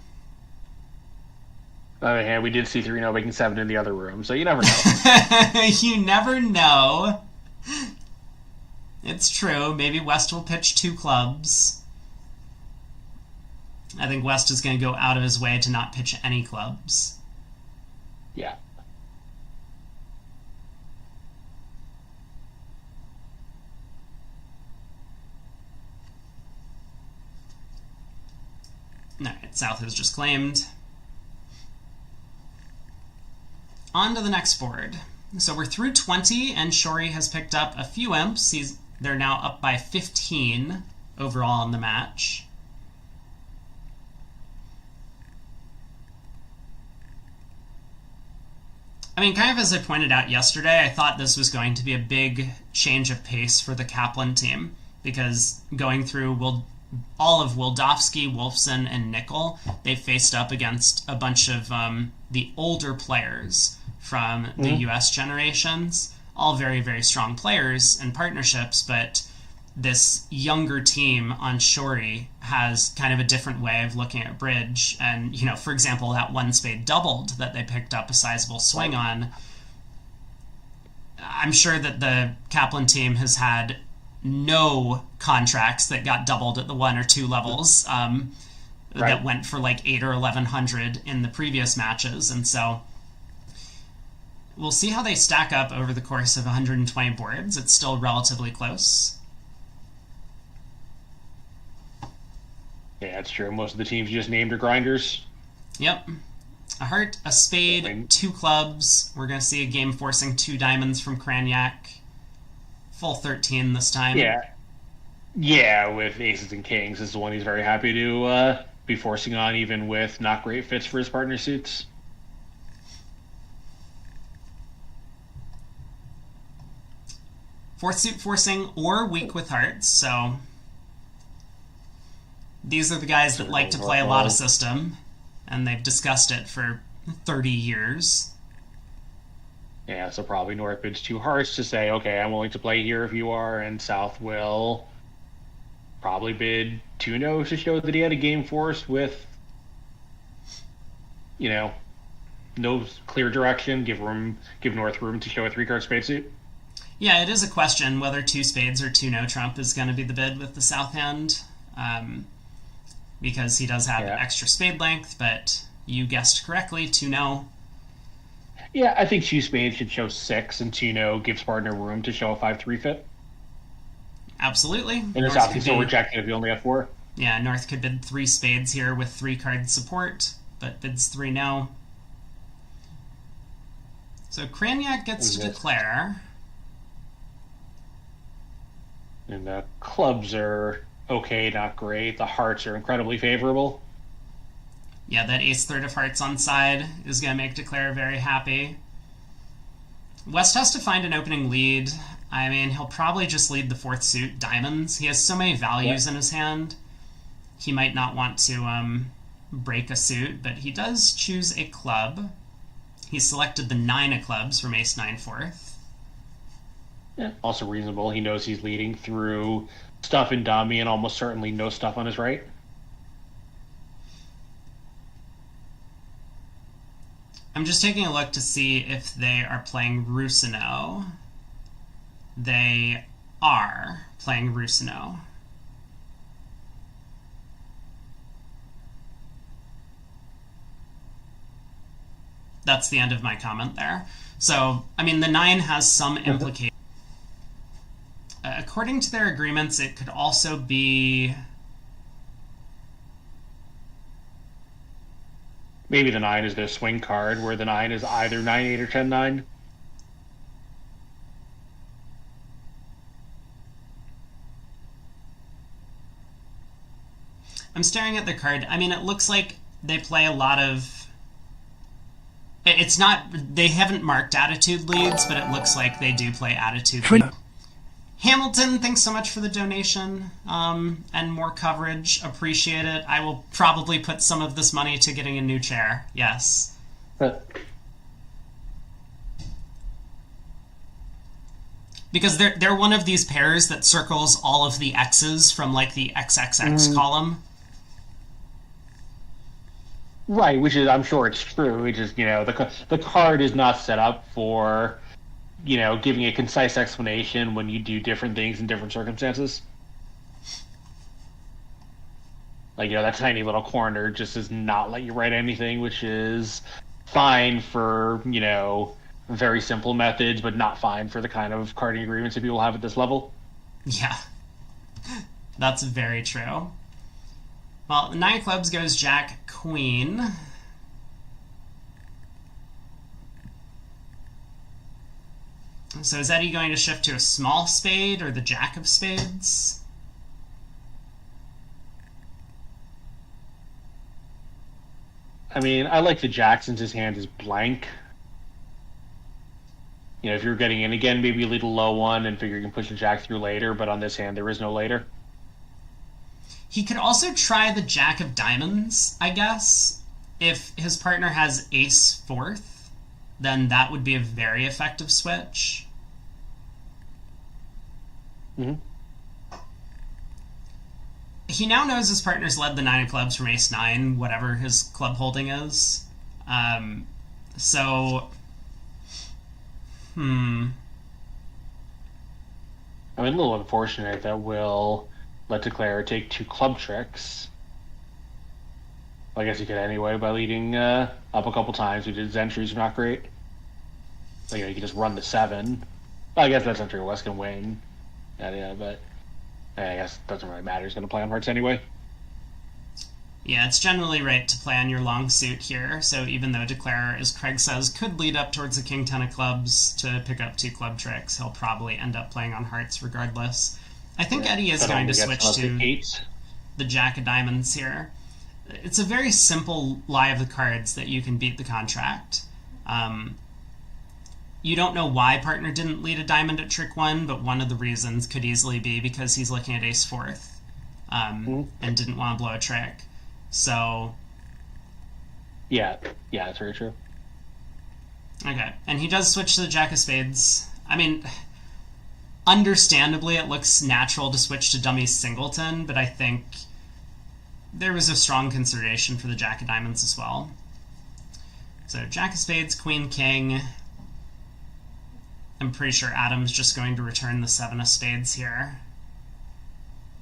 the other hand, we did see 3-0 making 7 in the other room, so you never know. You never know. It's true. Maybe West will pitch 2 clubs. I think West is going to go out of his way to not pitch any clubs. Yeah. Alright, South has just claimed. On to the next board. So we're through 20, and Shori has picked up a few imps. They're now up by 15 overall in the match. I mean, kind of as I pointed out yesterday, I thought this was going to be a big change of pace for the Kaplan team, because going through all of Wildowski, Wolfson, and Nickel, they faced up against a bunch of the older players from the US generations, all very, very strong players and partnerships, but this younger team on Shori has kind of a different way of looking at bridge. And, for example, that 1 spade doubled that they picked up a sizable swing on. I'm sure that the Kaplan team has had no contracts that got doubled at the 1 or 2 levels that went for like 8 or 1100 in the previous matches. And so we'll see how they stack up over the course of 120 boards. It's still relatively close. Yeah, that's true. Most of the teams you just named are grinders. Yep. A heart, a spade, 2 clubs. We're going to see a game forcing 2 diamonds from Kraniak. Full 13 this time. Yeah, with aces and kings is the one he's very happy to be forcing on, even with not great fits for his partner suits. Fourth suit forcing or weak with hearts, so these are the guys that like to play a lot of system, and they've discussed it for 30 years. Yeah, so probably North bids 2 hearts to say, okay, I'm willing to play here if you are, and South will probably bid 2 no's to show that he had a game forced with, no clear direction, give North room to show a 3-card spade suit. Yeah, it is a question whether 2 spades or 2 no trump is going to be the bid with the South hand, because he does have extra spade length, but you guessed correctly, 2 no. Yeah, I think 2 spades should show 6, and 2 no gives partner room to show a 5-3 fit. Absolutely. And it's obviously still rejected if you only have 4. Yeah, North could bid 3 spades here with 3-card support, but bids 3 no. So Kraniak gets to declare. And the clubs are okay, not great. The hearts are incredibly favorable. Yeah, that ace 3rd of hearts on side is going to make declare very happy. West has to find an opening lead. I mean, he'll probably just lead the fourth suit, diamonds. He has so many values in his hand. He might not want to break a suit, but he does choose a club. He selected the 9 of clubs from ace 9 fourth. Yeah, also reasonable. He knows he's leading through stuff in dummy and almost certainly no stuff on his right. I'm just taking a look to see if they are playing Rusino. They are playing Rusino. That's the end of my comment there. So, I mean, the 9 has some implication. According to their agreements, it could also be... Maybe the 9 is their swing card, where the 9 is either 9-8 or 10-9. I'm staring at the card. I mean, it looks like they play a lot of... It's not... They haven't marked attitude leads, but it looks like they do play attitude leads. Hamilton, thanks so much for the donation and more coverage. Appreciate it. I will probably put some of this money to getting a new chair. Yes. Because they're one of these pairs that circles all of the X's from like the XXX column. Right, which is, I'm sure it's true. It's just, the card is not set up for, giving a concise explanation when you do different things in different circumstances. Like, that tiny little corner just does not let you write anything, which is fine for, very simple methods, but not fine for the kind of carding agreements that people have at this level. Yeah. That's very true. Well, 9 clubs goes Jack, Queen. So is Eddie going to shift to a small spade or the Jack of spades? I mean, I like the Jack since his hand is blank. If you're getting in again, maybe you lead a low one and figure you can push the Jack through later, but on this hand, there is no later. He could also try the Jack of diamonds, I guess. If his partner has ace fourth, then that would be a very effective switch. Mm-hmm. He now knows his partner's led the 9 of clubs from ace 9, whatever his club holding is. So... I mean, a little unfortunate that we'll let Declare take 2 club tricks. Well, I guess he could anyway by leading up a couple times. We did his entries are not great. You can just run the 7. Well, I guess that's entry West can win. Yeah, but I guess it doesn't really matter. He's going to play on hearts anyway. Yeah, it's generally right to play on your long suit here, so even though Declare, as Craig says, could lead up towards the King 10 of clubs to pick up 2 club tricks, he'll probably end up playing on hearts regardless. I think Eddie is going to switch to the Jack of diamonds here. It's a very simple lie of the cards that you can beat the contract. You don't know why partner didn't lead a diamond at trick 1, but one of the reasons could easily be because he's looking at ace fourth and didn't want to blow a trick. So... Yeah, that's very true. Okay, and he does switch to the Jack of spades. I mean, understandably it looks natural to switch to dummy singleton, but I think there was a strong consideration for the Jack of diamonds as well. So Jack of spades, Queen, King. I'm pretty sure Adam's just going to return the 7 of spades here.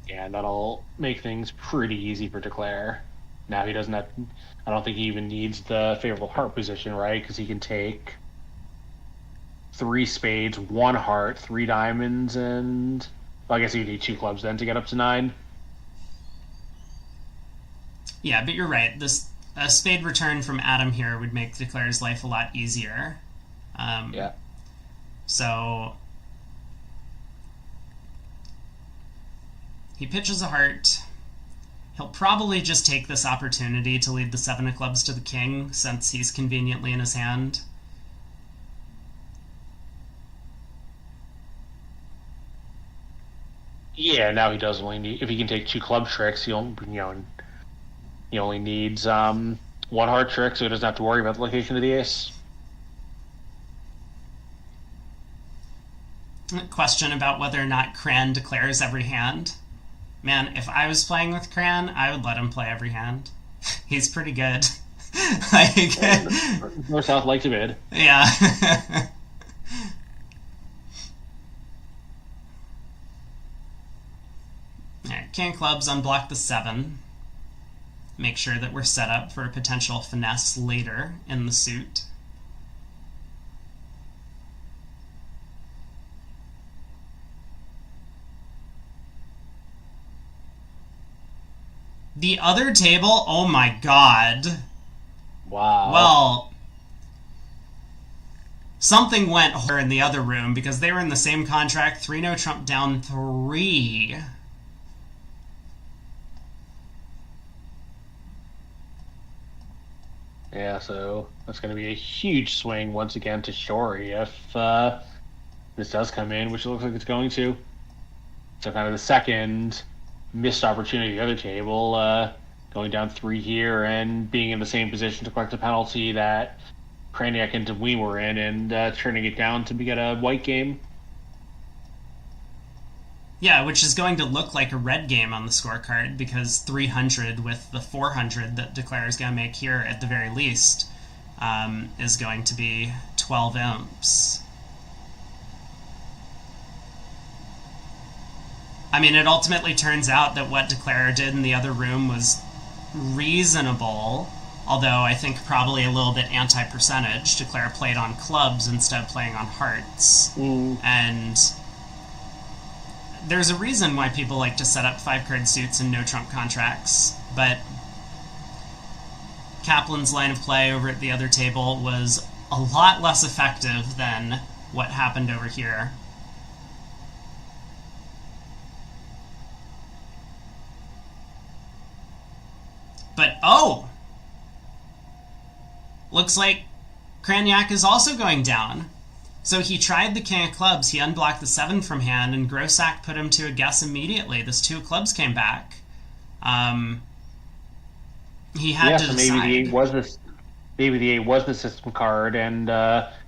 Yeah, that'll make things pretty easy for Declare. Now he doesn't have... I don't think he even needs the favorable heart position, right? Because he can take 3 spades, 1 heart, 3 diamonds, and... Well, I guess he'd need 2 clubs then to get up to 9. Yeah, but you're right. A spade return from Adam here would make Declare's life a lot easier. Yeah. So... He pitches a heart. He'll probably just take this opportunity to lead the 7 of clubs to the king, since he's conveniently in his hand. Yeah, now he does only need, if he can take 2 club tricks, he only needs one heart trick, so he doesn't have to worry about the location of the ace. Question about whether or not Cran declares every hand. Man, if I was playing with Cran, I would let him play every hand. He's pretty good. Like, North South likes a bid. yeah. Alright, King of Clubs, unblock the 7. Make sure that we're set up for a potential finesse later in the suit. The other table, oh my god. Wow. Well, something went in the other room because they were in the same contract. 3-no trump down 3. Yeah, so that's going to be a huge swing once again to Shori if this does come in, which it looks like it's going to. So kind of the second missed opportunity at the other table, going down 3 here and being in the same position to collect a penalty that Kraniak and DeWeen were in, and turning it down to get a white game. Yeah, which is going to look like a red game on the scorecard because 300 with the 400 that Declare is going to make here at the very least is going to be 12 imps. I mean, it ultimately turns out that what Declare did in the other room was reasonable, although I think probably a little bit anti-percentage. Declare played on clubs instead of playing on hearts. And there's a reason why people like to set up 5-card suits and no-trump contracts, but Kaplan's line of play over at the other table was a lot less effective than what happened over here. But, oh! Looks like Kraniak is also going down. So he tried the King of Clubs, he unblocked the 7 from hand, and Grossack put him to a guess immediately. This 2 of Clubs came back. He had to decide. Maybe the 8 was the system card, and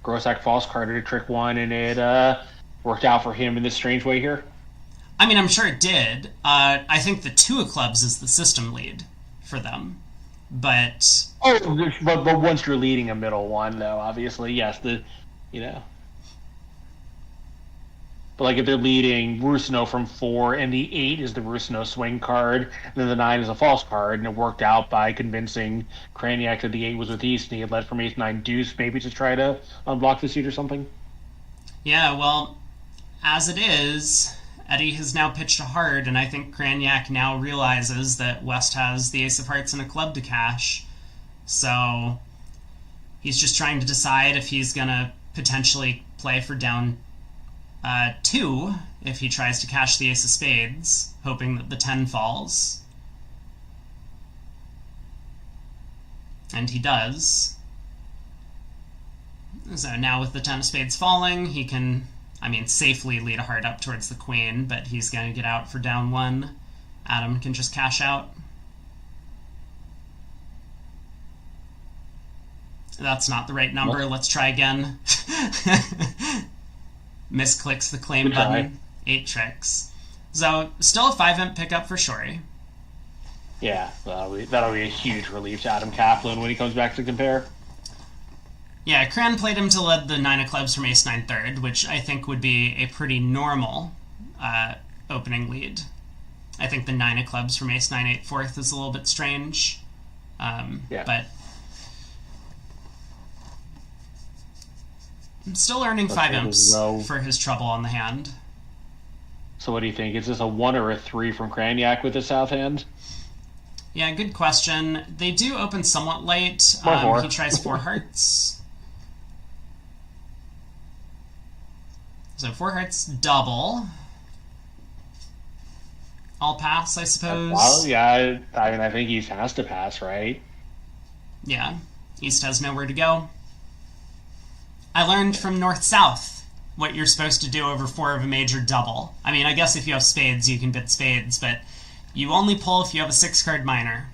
Grossack false carded a trick 1, and it worked out for him in this strange way here. I mean, I'm sure it did. I think the 2 of Clubs is the system lead for them. But but once you're leading a middle one, though, obviously, yes, But like if they're leading Rusino from 4 and the 8 is the Rusino swing card, and then the 9 is a false card, and it worked out by convincing Kraniak that the 8 was with East, and he had led from Ace 9 Deuce maybe to try to unblock the suit or something. Yeah, well, as it is, Eddie has now pitched a heart, and I think Kraniak now realizes that West has the Ace of Hearts and a club to cash. So he's just trying to decide if he's going to potentially play for down 2 if he tries to cash the Ace of Spades, hoping that the 10 falls. And he does. So now with the 10 of Spades falling, he can, safely lead a heart up towards the Queen, but he's going to get out for down 1. Adam can just cash out. That's not the right number. What? Let's try again. Misclicks the claim Good try. button. 8 tricks. So, still a 5-imp pickup for Shori. Yeah, that'll be a huge relief to Adam Kaplan when he comes back to compare. Yeah, Cran played him to lead the 9 of Clubs from Ace 9 third, which I think would be a pretty normal opening lead. I think the 9 of Clubs from Ace 9 8 fourth is a little bit strange. But I'm still earning 5 imps for his trouble on the hand. So what do you think? Is this a 1 or a 3 from Kraniak with the south hand? Yeah, good question. They do open somewhat late. He tries 4 hearts. So 4 hearts double. I'll pass, I suppose. Well, yeah, I think he has to pass, right? Yeah, East has nowhere to go. I learned from North-South what you're supposed to do over 4 of a major double. I mean, I guess if you have spades, you can bid spades, but you only pull if you have a 6-card minor.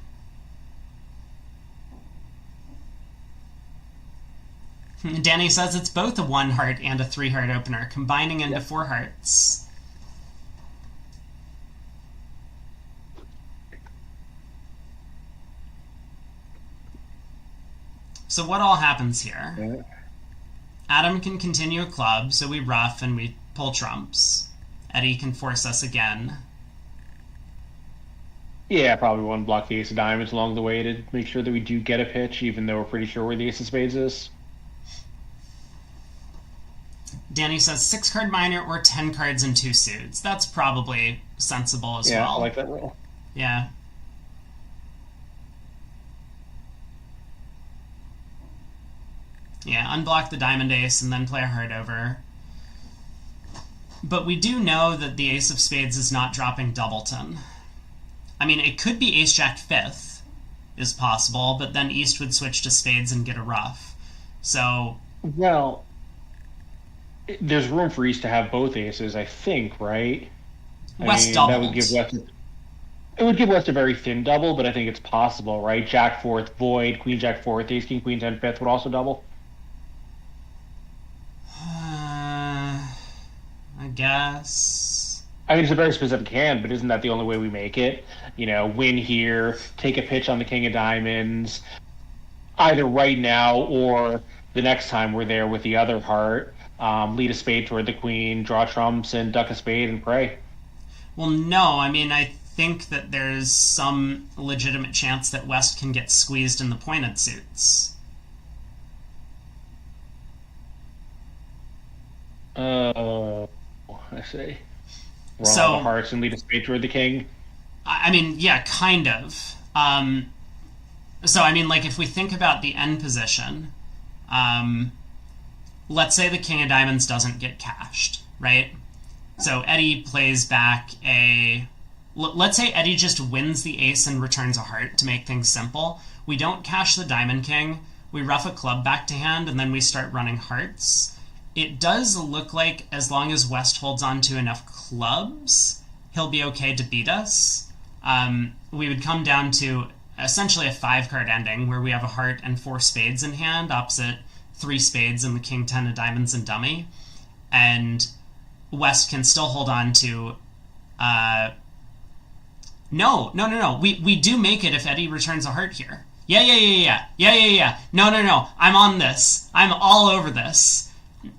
Danny says it's both a 1 heart and a 3 heart opener, combining into 4 hearts. So what all happens here? Yeah. Adam can continue a club, so we ruff and we pull trumps. Eddie can force us again. Yeah, probably one block the ace of diamonds along the way to make sure that we do get a pitch, even though we're pretty sure where the ace of spades is. Danny says 6-card minor or 10 cards and 2 suits. That's probably sensible as well. Yeah, I like that rule. Yeah. Yeah, unblock the diamond ace and then play a heart over. But we do know that the ace of spades is not dropping doubleton. I mean, it could be ace-jack 5th is possible, but then East would switch to spades and get a ruff. So... Well, there's room for East to have both aces, I think, right? West doubled. That would give West... It would give West a very thin double, but I think it's possible, right? Jack 4th, void, Queen Jack 4th, Ace King Queen 10 5th would also double. I guess. I mean, it's a very specific hand, but isn't that the only way we make it? You know, win here, take a pitch on the King of Diamonds, either right now or the next time we're there with the other heart, lead a spade toward the Queen, draw trumps, and duck a spade and pray. Well, no, I mean, I think that there's some legitimate chance that West can get squeezed in the pointed suits. I see. Roll So- the hearts and lead a spade toward the King. I mean, yeah, kind of. So, I mean, like, if we think about the end position, let's say the King of Diamonds doesn't get cashed, right? So Eddie plays back a... Let's say Eddie just wins the ace and returns a heart to make things simple. We don't cash the Diamond King. We ruff a club back to hand, and then we start running hearts. It does look like as long as West holds on to enough clubs, he'll be okay to beat us. We would come down to essentially a 5-card ending where we have a heart and 4 spades in hand opposite 3 spades and the King 10 of diamonds and dummy. And West can still hold on to... No. We do make it if Eddie returns a heart here. Yeah. No. I'm on this. I'm all over this.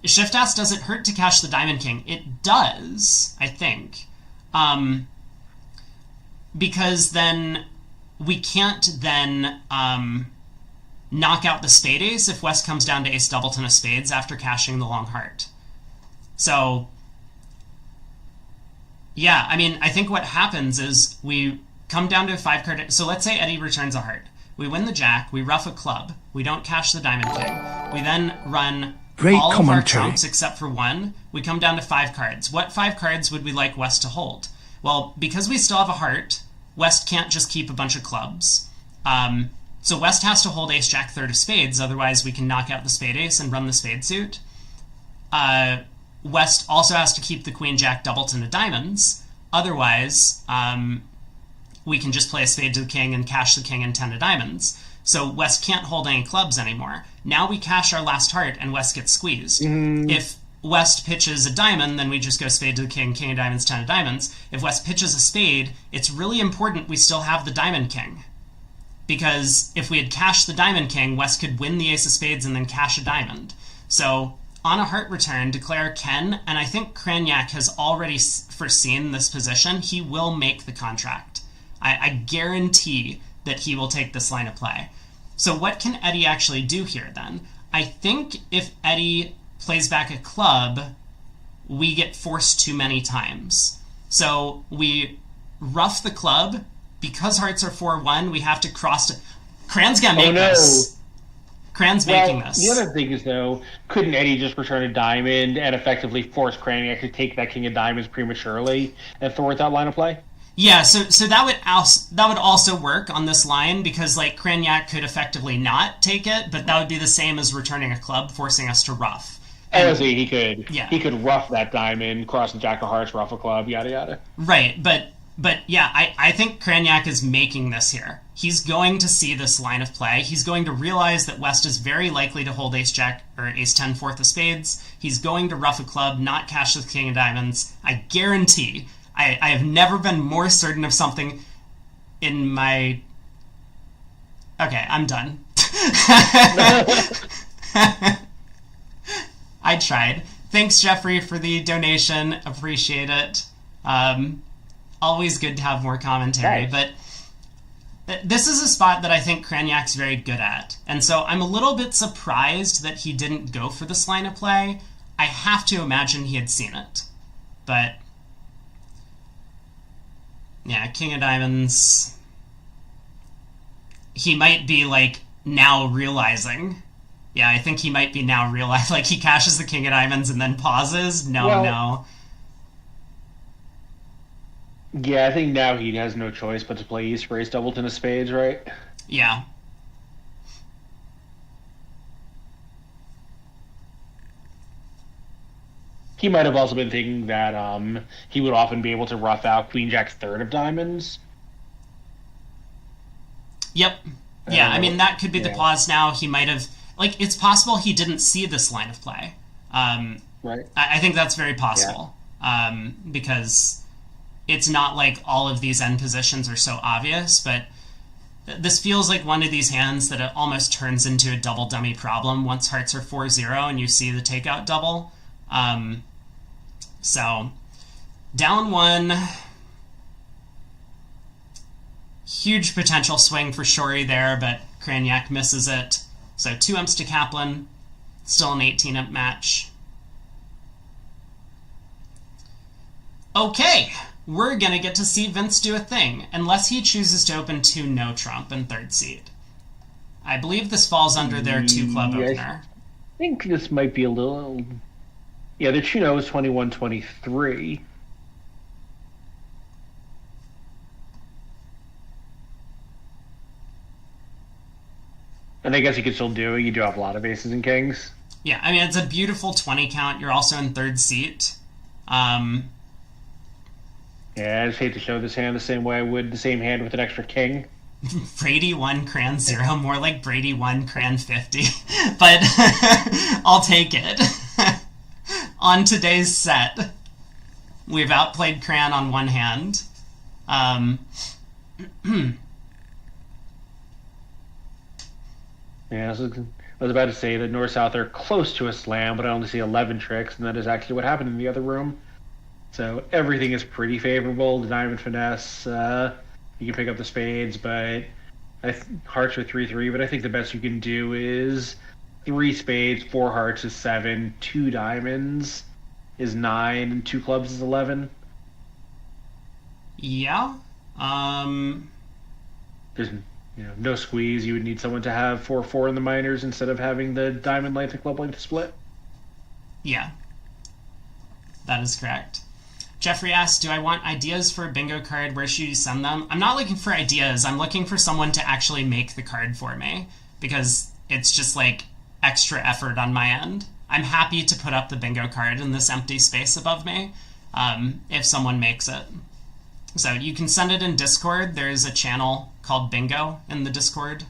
Shift Ass, does it hurt to cash the Diamond King? It does, I think. Because then we can't then knock out the spade ace if West comes down to ace doubleton of spades after cashing the long heart. So, yeah, I mean, I think what happens is we come down to a 5-card... So let's say Eddie returns a heart. We win the jack, we ruff a club, we don't cash the Diamond King. We then run... Great all of our commentary. trumps except for 1, we come down to 5 cards. What 5 cards would we like West to hold? Well, because we still have a heart, West can't just keep a bunch of clubs. So West has to hold ace-jack 3rd of spades, otherwise we can knock out the spade ace and run the spade suit. West also has to keep the queen-jack doubleton of diamonds, otherwise we can just play a spade to the king and cash the king and 10 of diamonds. So West can't hold any clubs anymore. Now we cash our last heart and West gets squeezed. If West pitches a diamond, then we just go spade to the king, king of diamonds, 10 of diamonds. If West pitches a spade, it's really important we still have the Diamond King. Because if we had cashed the Diamond King, West could win the ace of spades and then cash a diamond. So on a heart return, declare Ken, and I think Kranyak has already foreseen this position. He will make the contract. I guarantee that he will take this line of play. So what can Eddie actually do here then? I think if Eddie plays back a club, we get forced too many times. So we ruff the club. Because hearts are 4-1, we have to cross to... Kran's gonna make this. Kran's making this. The other thing is, though, couldn't Eddie just return a diamond and effectively force Kranyak to take that king of diamonds prematurely and thwart that line of play? Yeah, so that would also work on this line because like Kranyak could effectively not take it, but that would be the same as returning a club, forcing us to ruff. I see. He could ruff that diamond, cross the jack of hearts, ruff a club, yada yada. Right, but yeah, I think Cranyak is making this here. He's going to see this line of play. He's going to realize that West is very likely to hold ace-jack or ace-10 fourth of spades. He's going to ruff a club, not cash the king of diamonds. I guarantee, I have never been more certain of something in my... Okay, I'm done. I tried. Thanks, Jeffrey, for the donation. Appreciate it. Always good to have more commentary, Nice. but this is a spot that I think Cranyak's very good at. And so I'm a little bit surprised that he didn't go for this line of play. I have to imagine he had seen it. But yeah, king of diamonds. He might be like now realizing. Yeah, I think he might be now realizing, like he cashes the king of diamonds and then pauses. No. Yeah, I think now he has no choice but to play East for ace doubleton of spades, right? Yeah. He might have also been thinking that he would often be able to rough out Queen Jack third of diamonds. Yep. Yeah, I mean, that could be the Yeah. pause now. He might have... Like, it's possible he didn't see this line of play. Right. I think that's very possible. Because it's not like all of these end positions are so obvious, but this feels like one of these hands that it almost turns into a double dummy problem once hearts are 4-0 and you see the takeout double. So, down one. Huge potential swing for Shori there, but Cranyak misses it. So 2 umps to Kaplan. Still an 18 ump match. Okay, we're gonna get to see Vince do a thing, unless he chooses to open 2 no trump in third seed. I believe this falls under their 2 club opener. I think this might be a little... Yeah, their 2-0 is 21-23. And I guess you could still do it. You do have a lot of aces and kings. Yeah, I mean, it's a beautiful 20 count. You're also in third seat. Yeah, I just hate to show this hand the same way I would the same hand with an extra king. Brady 1, Cran 0, more like Brady 1, Cran 50. But I'll take it. On today's set, we've outplayed Cran on one hand. Yeah, I was about to say that North-South are close to a slam, but I only see 11 tricks, and that is actually what happened in the other room. So everything is pretty favorable. The diamond finesse, you can pick up the spades, but hearts are 3-3, but I think the best you can do is 3 spades, 4 hearts is 7, 2 diamonds is 9, and 2 clubs is 11. Yeah. There's no squeeze. You would need someone to have 4-4 in the minors instead of having the diamond length and club length split. Yeah. That is correct. Jeffrey asks, do I want ideas for a bingo card? Where should you send them? I'm not looking for ideas. I'm looking for someone to actually make the card for me, because it's just like extra effort on my end. I'm happy to put up the bingo card in this empty space above me if someone makes it. So you can send it in Discord. There's a channel called Bingo in the Discord.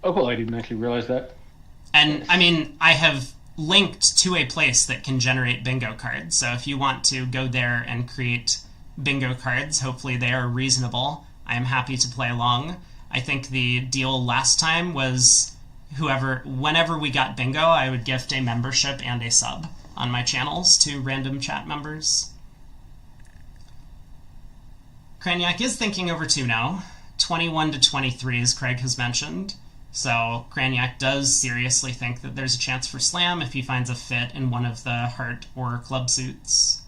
Oh, cool. I didn't actually realize that. And, I mean, I have linked to a place that can generate bingo cards. So if you want to go there and create bingo cards, hopefully they are reasonable. I am happy to play along. I think the deal last time was whenever we got bingo, I would gift a membership and a sub on my channels to random chat members. Cranyak is thinking over 2 now. 21-23, as Craig has mentioned. So Cranyak does seriously think that there's a chance for slam if he finds a fit in one of the heart or club suits.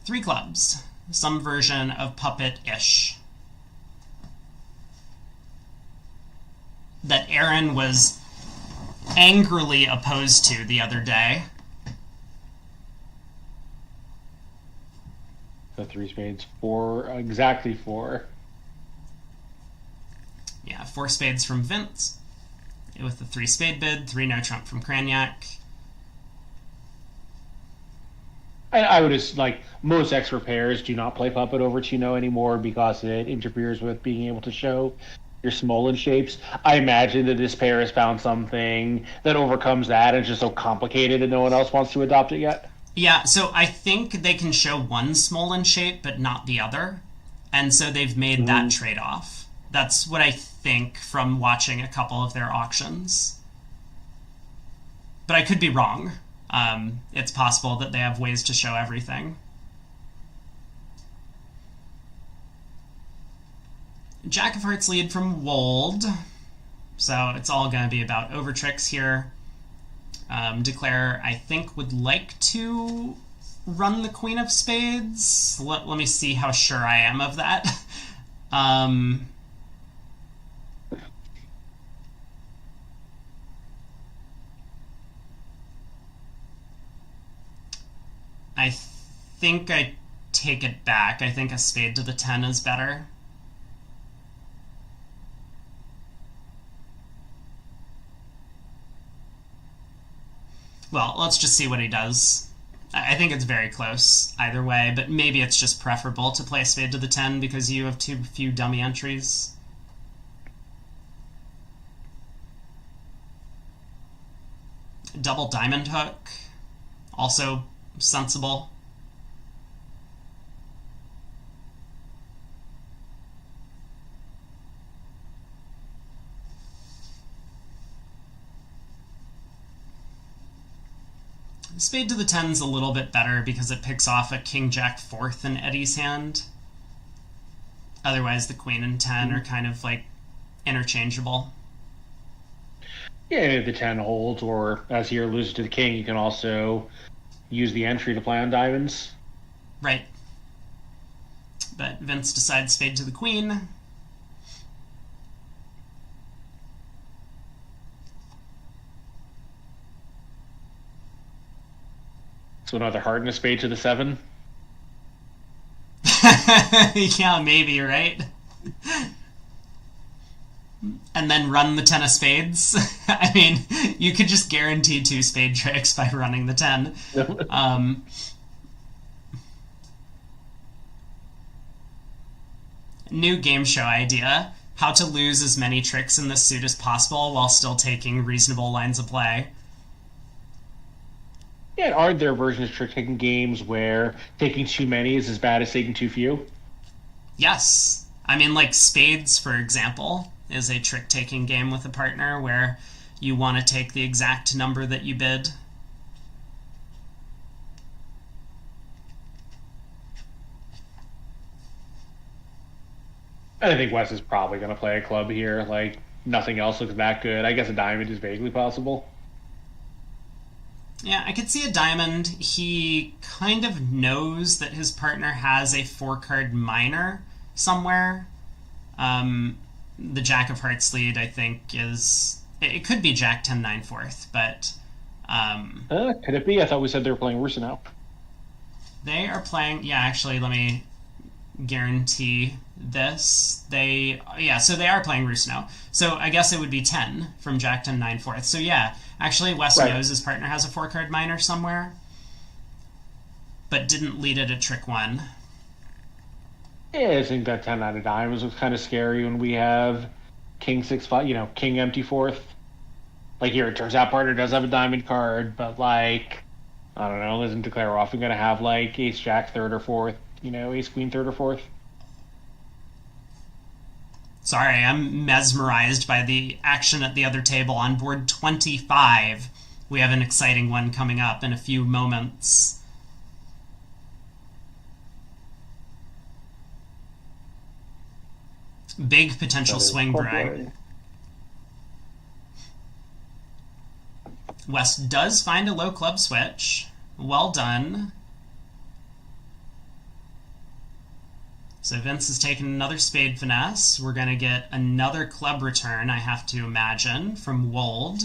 Three clubs, some version of puppet-ish. That Aaron was angrily opposed to the other day. So 3 spades, 4, exactly 4. Yeah, 4 spades from Vince with the 3 spade bid, 3 no trump from Cranyak. I would just, like, most expert pairs do not play puppet over 2-0 anymore because it interferes with being able to show your Smolin shapes. I imagine that this pair has found something that overcomes that and it's just so complicated and no one else wants to adopt it yet. Yeah, so I think they can show one Smolin shape but not the other, and so they've made that trade-off. That's what I think from watching a couple of their auctions. But I could be wrong. It's possible that they have ways to show everything. Jack of Hearts lead from Wold. So it's all going to be about over tricks here. Declare, I think, would like to run the Queen of Spades. Let me see how sure I am of that. I think I take it back. I think a spade to the 10 is better. Well, let's just see what he does. I think it's very close either way, but maybe it's just preferable to play a spade to the 10 because you have too few dummy entries. Double diamond hook, also sensible. Spade to the 10's a little bit better because it picks off a king jack fourth in Eddie's hand. Otherwise the queen and 10 are kind of like interchangeable. Yeah, if the 10 holds, or as here loses to the king, you can also use the entry to play on diamonds. Right. But Vince decides spade to the queen. So another heart and a spade to the 7. Yeah, maybe, right? And then run the 10 of spades. I mean, you could just guarantee 2 spade tricks by running the 10. New game show idea. How to lose as many tricks in this suit as possible while still taking reasonable lines of play. Yeah, and aren't there versions of trick-taking games where taking too many is as bad as taking too few? Yes. I mean, like Spades, for example, is a trick-taking game with a partner where you want to take the exact number that you bid. I think Wes is probably going to play a club here. Like, nothing else looks that good. I guess a diamond is vaguely possible. Yeah, I could see a diamond. He kind of knows that his partner has a 4-card minor somewhere. The Jack of Hearts lead, I think, is... It could be Jack 10 9 4th, but... Could it be? I thought we said they were playing Rusino. They are playing... Yeah, actually, let me guarantee this. So they are playing Rusino. So I guess it would be 10 from Jack 10 9 4th. So yeah, actually Wes knows his partner has a 4-card minor somewhere, but didn't lead it at trick 1. Yeah, I think that 10 out of diamonds was kind of scary when we have king 6-5, king empty 4th. Like here, it turns out partner does have a diamond card, but like, I don't know, isn't Declare often going to have like ace jack 3rd or 4th, ace queen 3rd or 4th? Sorry, I'm mesmerized by the action at the other table. On board 25, we have an exciting one coming up in a few moments. Big potential swing brag. West does find a low club switch. Well done. So Vince has taken another spade finesse. We're going to get another club return, I have to imagine, from Wold.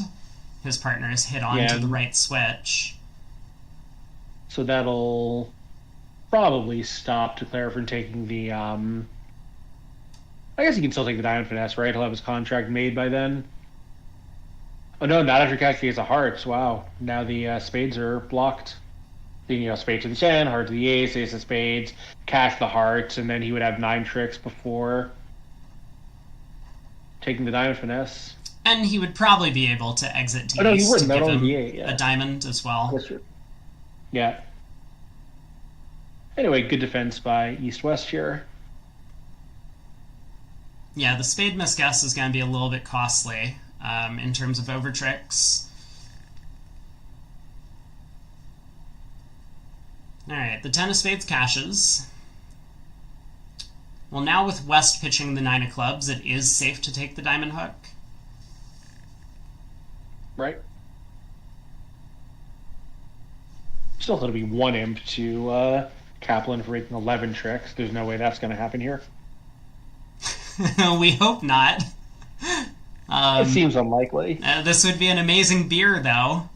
his partner has hit on to the right switch. So that'll probably stop Declare from taking the. I guess he can still take the Diamond Finesse, right? He'll have his contract made by then. Oh no, not after Cash gets a hearts. Wow. Now the spades are blocked. Spade to the 10, heart to the ace, ace of spades, cash the hearts, and then he would have 9 tricks before taking the Diamond Finesse. And he would probably be able to exit to he wouldn't. to That give only him be 8, a diamond as well. That's true. Yeah. Anyway, good defense by East-West here. Yeah, the spade misguess is going to be a little bit costly in terms of over tricks. Alright, the 10 of spades cashes. Well, now with West pitching the 9 of clubs, it is safe to take the diamond hook. Right. Still going to be 1 imp to Kaplan for making 11 tricks. There's no way that's going to happen here. We hope not. It seems unlikely. This would be an amazing beer, though.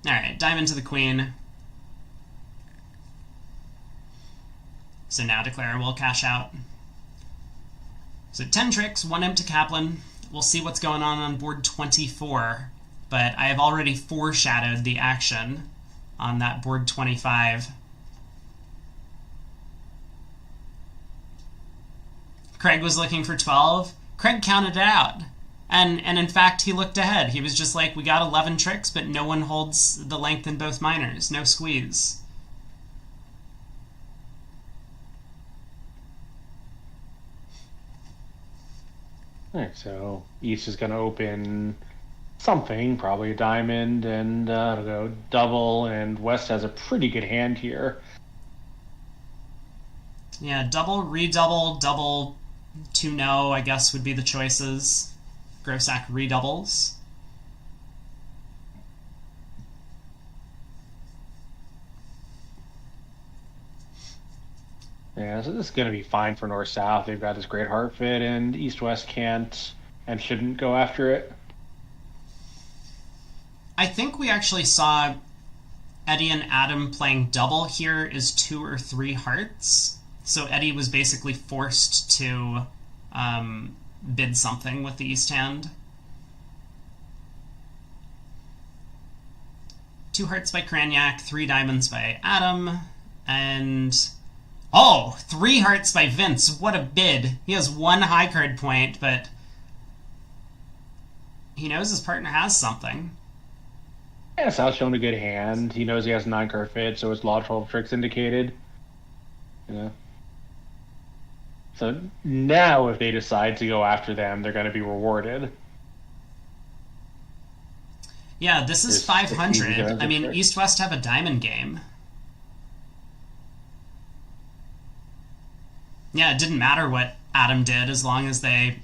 Alright, diamond to the queen. So now Declare will cash out. So 10 tricks, 1 imp to Kaplan. We'll see what's going on board 24. But I have already foreshadowed the action on that board 25. Craig was looking for 12. Craig counted it out. And in fact, he looked ahead. He was just like, we got 11 tricks, but no one holds the length in both minors. No squeeze. Alright, so East is going to open something, probably a diamond, and it'll go double, and West has a pretty good hand here. Yeah, double, redouble, double, 2-no, I guess would be the choices. Grossack redoubles. Yeah, so this is going to be fine for North-South. They've got this great heart fit, and East-West can't and shouldn't go after it. I think we actually saw Eddie and Adam playing double here is 2 or 3 hearts. So Eddie was basically forced to bid something with the East hand. 2 hearts by Cranyak, 3 diamonds by Adam, and... Oh! 3 hearts by Vince. What a bid. He has 1 high card point, but he knows his partner has something. Yeah, South's shown a good hand. He knows he has a 9 card fit, so his law 12 tricks indicated. So now if they decide to go after them, they're going to be rewarded. Yeah, this is 500. I mean, East-West have a diamond game. Yeah, it didn't matter what Adam did as long as they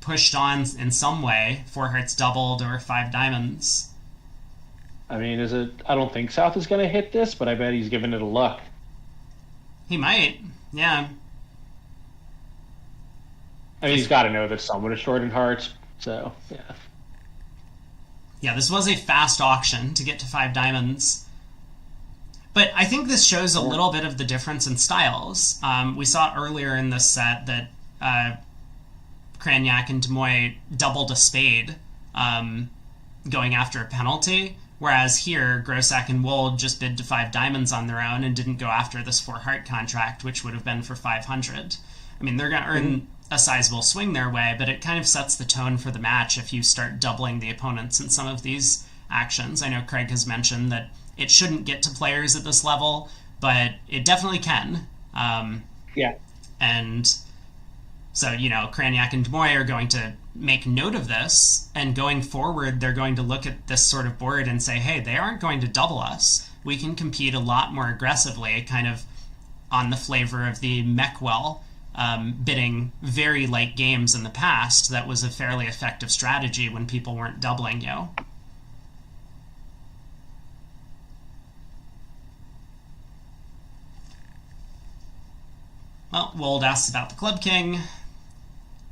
pushed on in some way. 4 hearts doubled or 5 diamonds. I mean, I don't think South is going to hit this, but I bet he's giving it a look. He might, yeah. I mean, he's got to know that someone is short in hearts, so, yeah. Yeah, this was a fast auction to get to 5 diamonds. But I think this shows a little bit of the difference in styles. We saw earlier in this set that Cranyak and Demoy doubled a spade going after a penalty, whereas here, Grossack and Wold just bid to 5 diamonds on their own and didn't go after this 4 heart contract, which would have been for 500. I mean, they're going to earn a sizable swing their way, but it kind of sets the tone for the match if you start doubling the opponents in some of these actions. I know Craig has mentioned that it shouldn't get to players at this level, but it definitely can. Yeah. And so, Cranyak and Demoy are going to make note of this, and going forward, they're going to look at this sort of board and say, hey, they aren't going to double us. We can compete a lot more aggressively, kind of on the flavor of the Meckwell bidding very late games in the past. That was a fairly effective strategy when people weren't doubling you. Well, Wold asks about the Club King.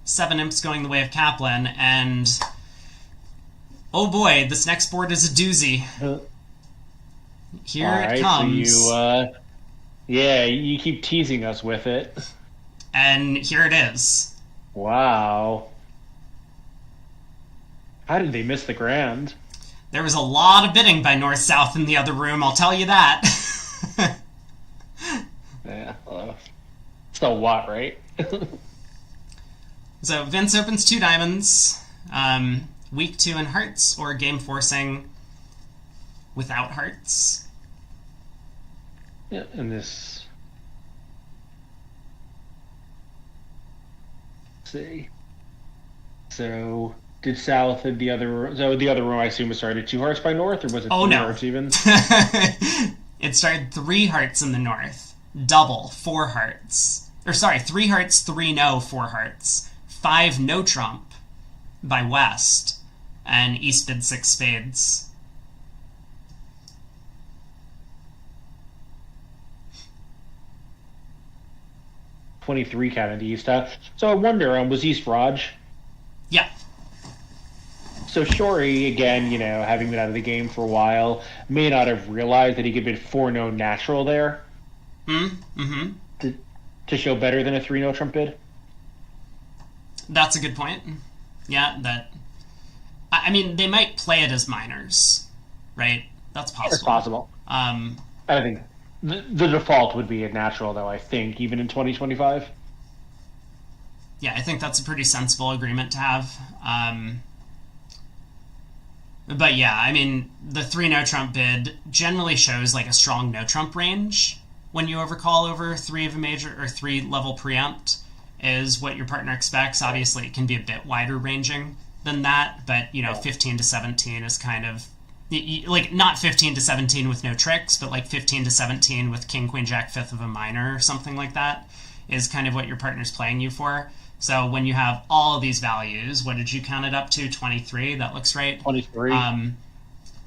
7 imps going the way of Kaplan, and oh boy, this next board is a doozy. Here it comes. So you keep teasing us with it. And here it is. Wow. How did they miss the grand? There was a lot of bidding by North-South in the other room, I'll tell you that. Yeah. So what, right? So Vince opens 2 diamonds. Weak 2 in hearts, or game forcing without hearts. Yeah, and this... Let's see. So... Did South in the other room... So the other room, I assume, was started 2 hearts by North, or was it 3 hearts even? It started 3 hearts in the North. Double, 4 hearts. Or sorry, 3 hearts, 3 no, 4 hearts. 5 no trump by West. And East bid 6 spades. $23 count East. So I wonder, was East Raj? Yeah. So Shori, again, having been out of the game for a while, may not have realized that he could bid 4 no natural there. Mm-hmm. To show better than a 3 no trump bid. That's a good point. Yeah, that... I mean, they might play it as minors, right? That's possible. It's possible. I think the default would be a natural, though, I think, even in 2025. Yeah, I think that's a pretty sensible agreement to have. But yeah, I mean, the 3 no trump bid generally shows like a strong no trump range when you overcall over 3 of a major or 3 level preempt is what your partner expects. Obviously, it can be a bit wider ranging than that, but 15 to 17 is kind of like not 15 to 17 with no tricks, but like 15 to 17 with king, queen, jack, 5th of a minor or something like that is kind of what your partner's playing you for. So when you have all of these values, what did you count it up to? 23? That looks right. 23.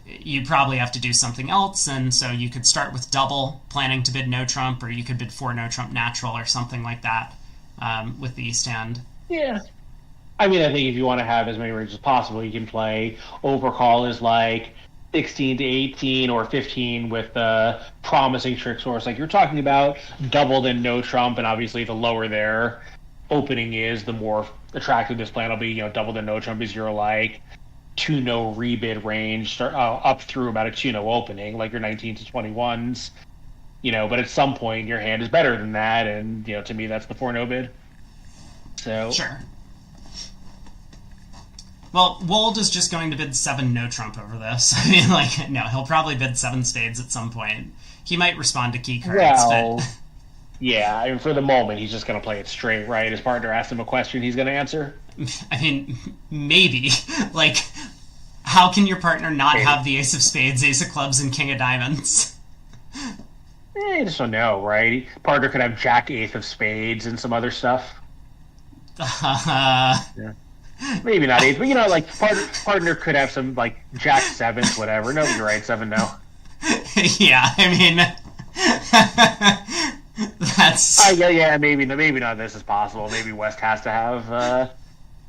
You probably have to do something else, and so you could start with double, planning to bid no trump, or you could bid 4 no trump natural or something like that with the East hand. Yeah. I mean, I think if you want to have as many ranges as possible, you can play overcall as like 16 to 18 or 15 with the promising trick source like you're talking about, double then no trump, and obviously the lower their opening is, the more attractive this plan will be. Double then no trump is your like 2 no rebid range, up through about a 2 no opening, like your 19 to 21s. But at some point your hand is better than that, and to me that's the 4 no bid. So sure. Well, Wold is just going to bid 7 no trump over this. I mean, no, he'll probably bid 7 spades at some point. He might respond to key cards, but... Yeah, I mean, for the moment, he's just going to play it straight, right? His partner asks him a question, he's going to answer? I mean, maybe. Like, how can your partner not have the ace of spades, ace of clubs, and king of diamonds? You just don't know, right? Partner could have jack, eighth of spades, and some other stuff. Yeah. Maybe not eighth, but like partner could have some like jack seventh, whatever. No, you're right, 7 no. Yeah, I mean, that's. Yeah. Maybe not. This is possible. Maybe West has to have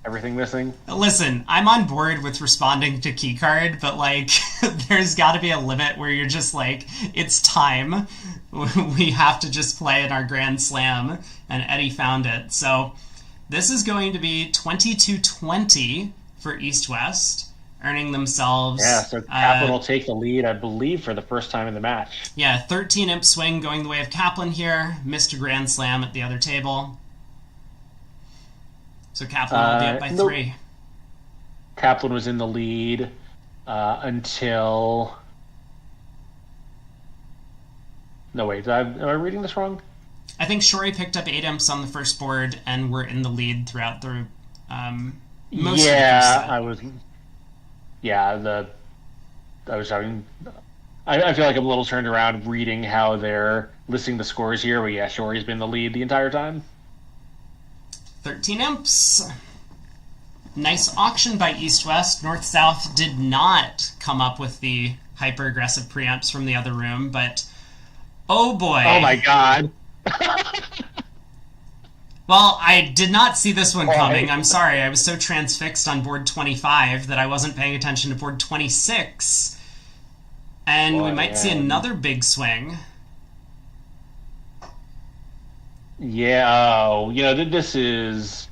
everything missing. Listen, I'm on board with responding to keycard, but like, there's got to be a limit where you're just like, it's time. We have to just play in our Grand Slam, and Eddie found it. So. This is going to be 22-20 for East-West, earning themselves... Yeah, so Kaplan will take the lead, I believe, for the first time in the match. Yeah, 13 imp swing going the way of Kaplan here. Missed a Grand Slam at the other table. So Kaplan will be up by 3. Kaplan was in the lead until... No, wait, am I reading this wrong? I think Shori picked up 8 imps on the first board, and we're in the lead throughout the most of the first set. I was. Yeah, I was having. I feel like I'm a little turned around reading how they're listing the scores here, but yeah, Shori's been the lead the entire time. 13 imps. Nice auction by East-West. North-South did not come up with the hyper-aggressive preempts from the other room, but oh boy. Oh my god. Well, Well, I did not see this one Why? coming. I'm sorry. I was so transfixed on board 25 that I wasn't paying attention to board 26. And we might see another big swing. Yeah, this is,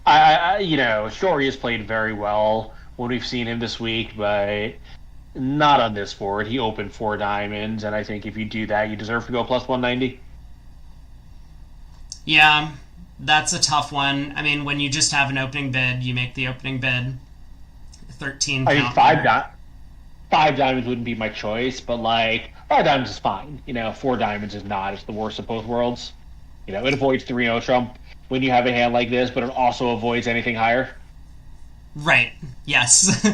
sure, he has played very well when we've seen him this week, but not on this board. He opened 4 diamonds, and I think if you do that, you deserve to go plus 190. Yeah, that's a tough one. I mean, when you just have an opening bid, you make the opening bid. 13 I mean, count five diamonds wouldn't be my choice, but, 5 diamonds is fine. 4 diamonds is not. It's the worst of both worlds. It avoids 3-0 trump when you have a hand like this, but it also avoids anything higher. Right. Yes.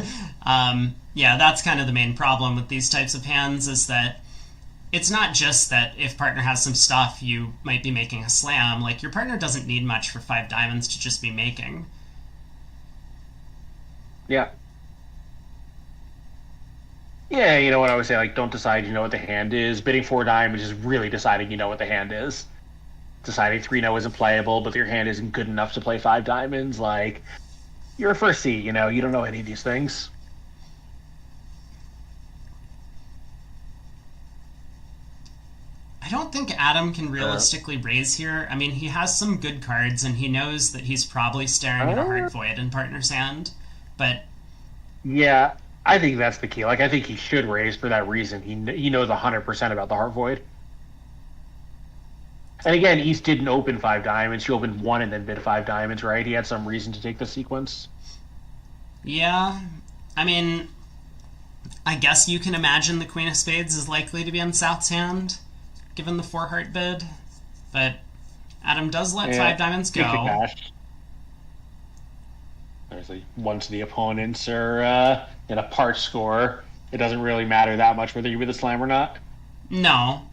Yeah, that's kind of the main problem with these types of hands, is that it's not just that if partner has some stuff, you might be making a slam. Your partner doesn't need much for 5 diamonds to just be making. Yeah. Yeah, what I would say, don't decide you know what the hand is. Bidding 4 diamonds is really deciding you know what the hand is. Deciding 3-0 isn't playable, but your hand isn't good enough to play 5 diamonds. You're a first seed, you don't know any of these things. I don't think Adam can realistically raise here. I mean, he has some good cards, and he knows that he's probably staring at a hard void in partner's hand, but... Yeah, I think that's the key. I think he should raise for that reason. He knows 100% about the heart void. And again, East didn't open 5 diamonds. He opened 1 and then bid 5 diamonds, right? He had some reason to take the sequence. Yeah, I mean, I guess you can imagine the Queen of Spades is likely to be on South's hand, given the 4 heart bid. But Adam does let 5 diamonds go. There's once the opponents are in a part score, it doesn't really matter that much whether you win the slam or not. No.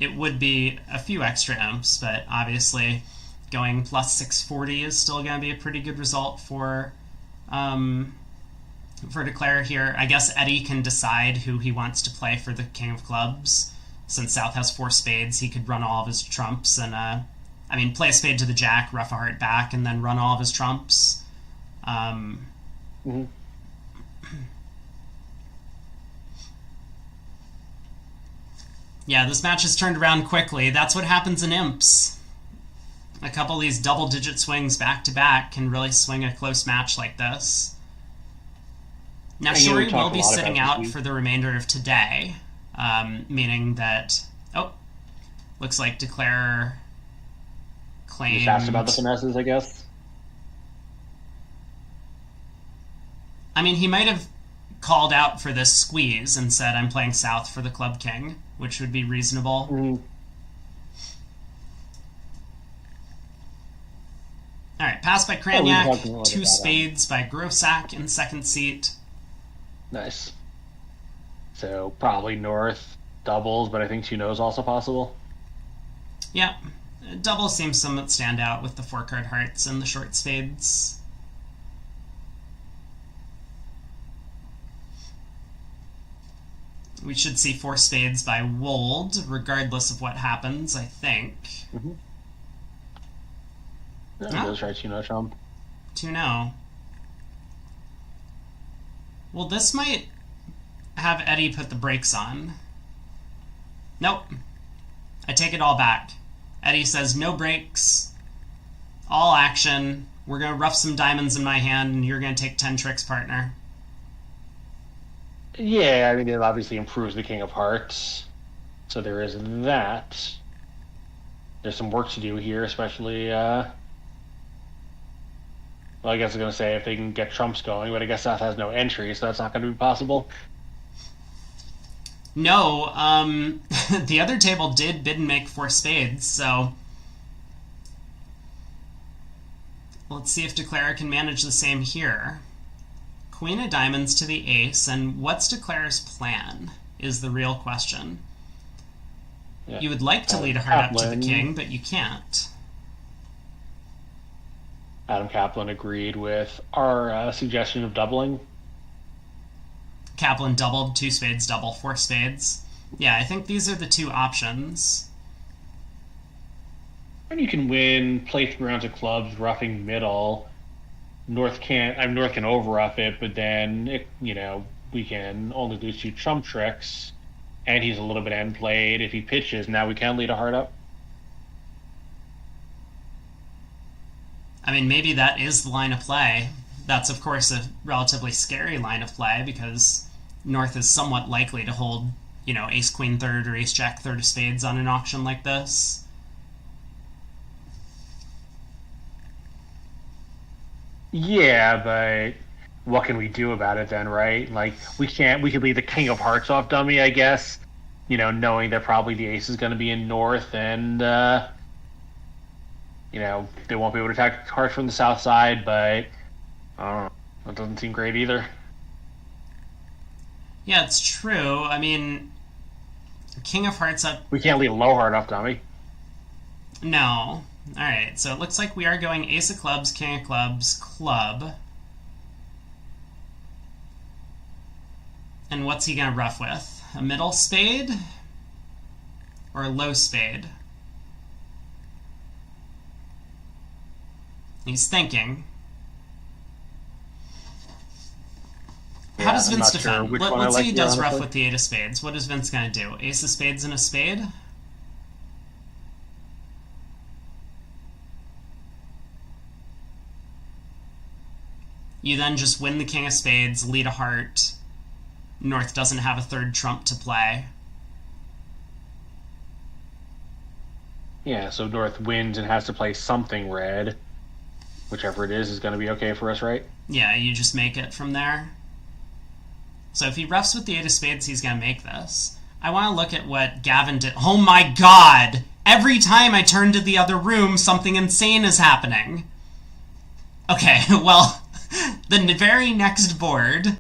It would be a few extra imps, but obviously going plus 640 is still going to be a pretty good result for Declare here. I guess Eddie can decide who he wants to play for the King of Clubs. Since South has 4 spades, he could run all of his trumps and, play a spade to the jack, ruff a heart back, and then run all of his trumps. Yeah, this match has turned around quickly. That's what happens in imps. A couple of these double-digit swings back-to-back can really swing a close match like this. Now, Shuri will be sitting out for the remainder of today, meaning that... Oh, looks like Declare claimed... Just asked about the finesses, I guess. I mean, he might have called out for this squeeze and said, I'm playing South for the Club King, which would be reasonable. All right, pass by Cranyak, 2 spades by Grossack in second seat. Nice. So probably North doubles, but I think 2-0 is also possible. Yeah, double seems somewhat stand out with the 4-card hearts and the short spades. We should see 4 spades by Wold, regardless of what happens, I think. Those right, 2-0 trump. 2-0. Well, this might have Eddie put the brakes on. Nope. I take it all back. Eddie says no brakes, all action. We're going to rough some diamonds in my hand, and you're going to take 10 tricks, partner. Yeah, it obviously improves the King of Hearts. So there is that. There's some work to do here, especially, well, I guess I was going to say if they can get trumps going, but I guess South has no entry, so that's not going to be possible. No, the other table did bid and make 4 spades, so... Let's see if Declare can manage the same here. Queen of diamonds to the ace, and what's Declare's plan is the real question. Yeah. You would like to lead a heart up to the king, but you can't. Adam Kaplan agreed with our suggestion of doubling. Kaplan doubled, 2 spades, double, 4 spades. Yeah, I think these are the 2 options. And you can win, play 3 rounds of clubs, roughing middle. North can overruff it, but then we can only lose 2 trump tricks, and he's a little bit end played. If he pitches, now we can lead a heart up. I mean, maybe that is the line of play. That's, of course, a relatively scary line of play because North is somewhat likely to hold, ace queen third or ace jack third of spades on an auction like this. Yeah, but what can we do about it then, right? Like, we could leave the king of hearts off dummy, I guess, knowing that probably the ace is going to be in north, and, they won't be able to attack hearts from the south side, but, I don't know, that doesn't seem great either. Yeah, it's true. I mean, king of hearts up... We can't leave a low heart off dummy. No. Alright, so it looks like we are going ace of clubs, king of clubs, club. And what's he going to rough with? A middle spade? Or a low spade? He's thinking. Yeah, How does I'm Vince not sure defend? which one Let's I say he like does here, rough honestly. with the 8 of spades. What is Vince going to do? Ace of spades and a spade? You then just win the king of spades, lead a heart. North doesn't have a third trump to play. Yeah, so North wins and has to play something red. Whichever it is going to be okay for us, right? Yeah, you just make it from there. So if he roughs with the 8 of spades, he's going to make this. I want to look at what Gavin did. Oh my god! Every time I turn to the other room, something insane is happening. Okay, well, the very next board,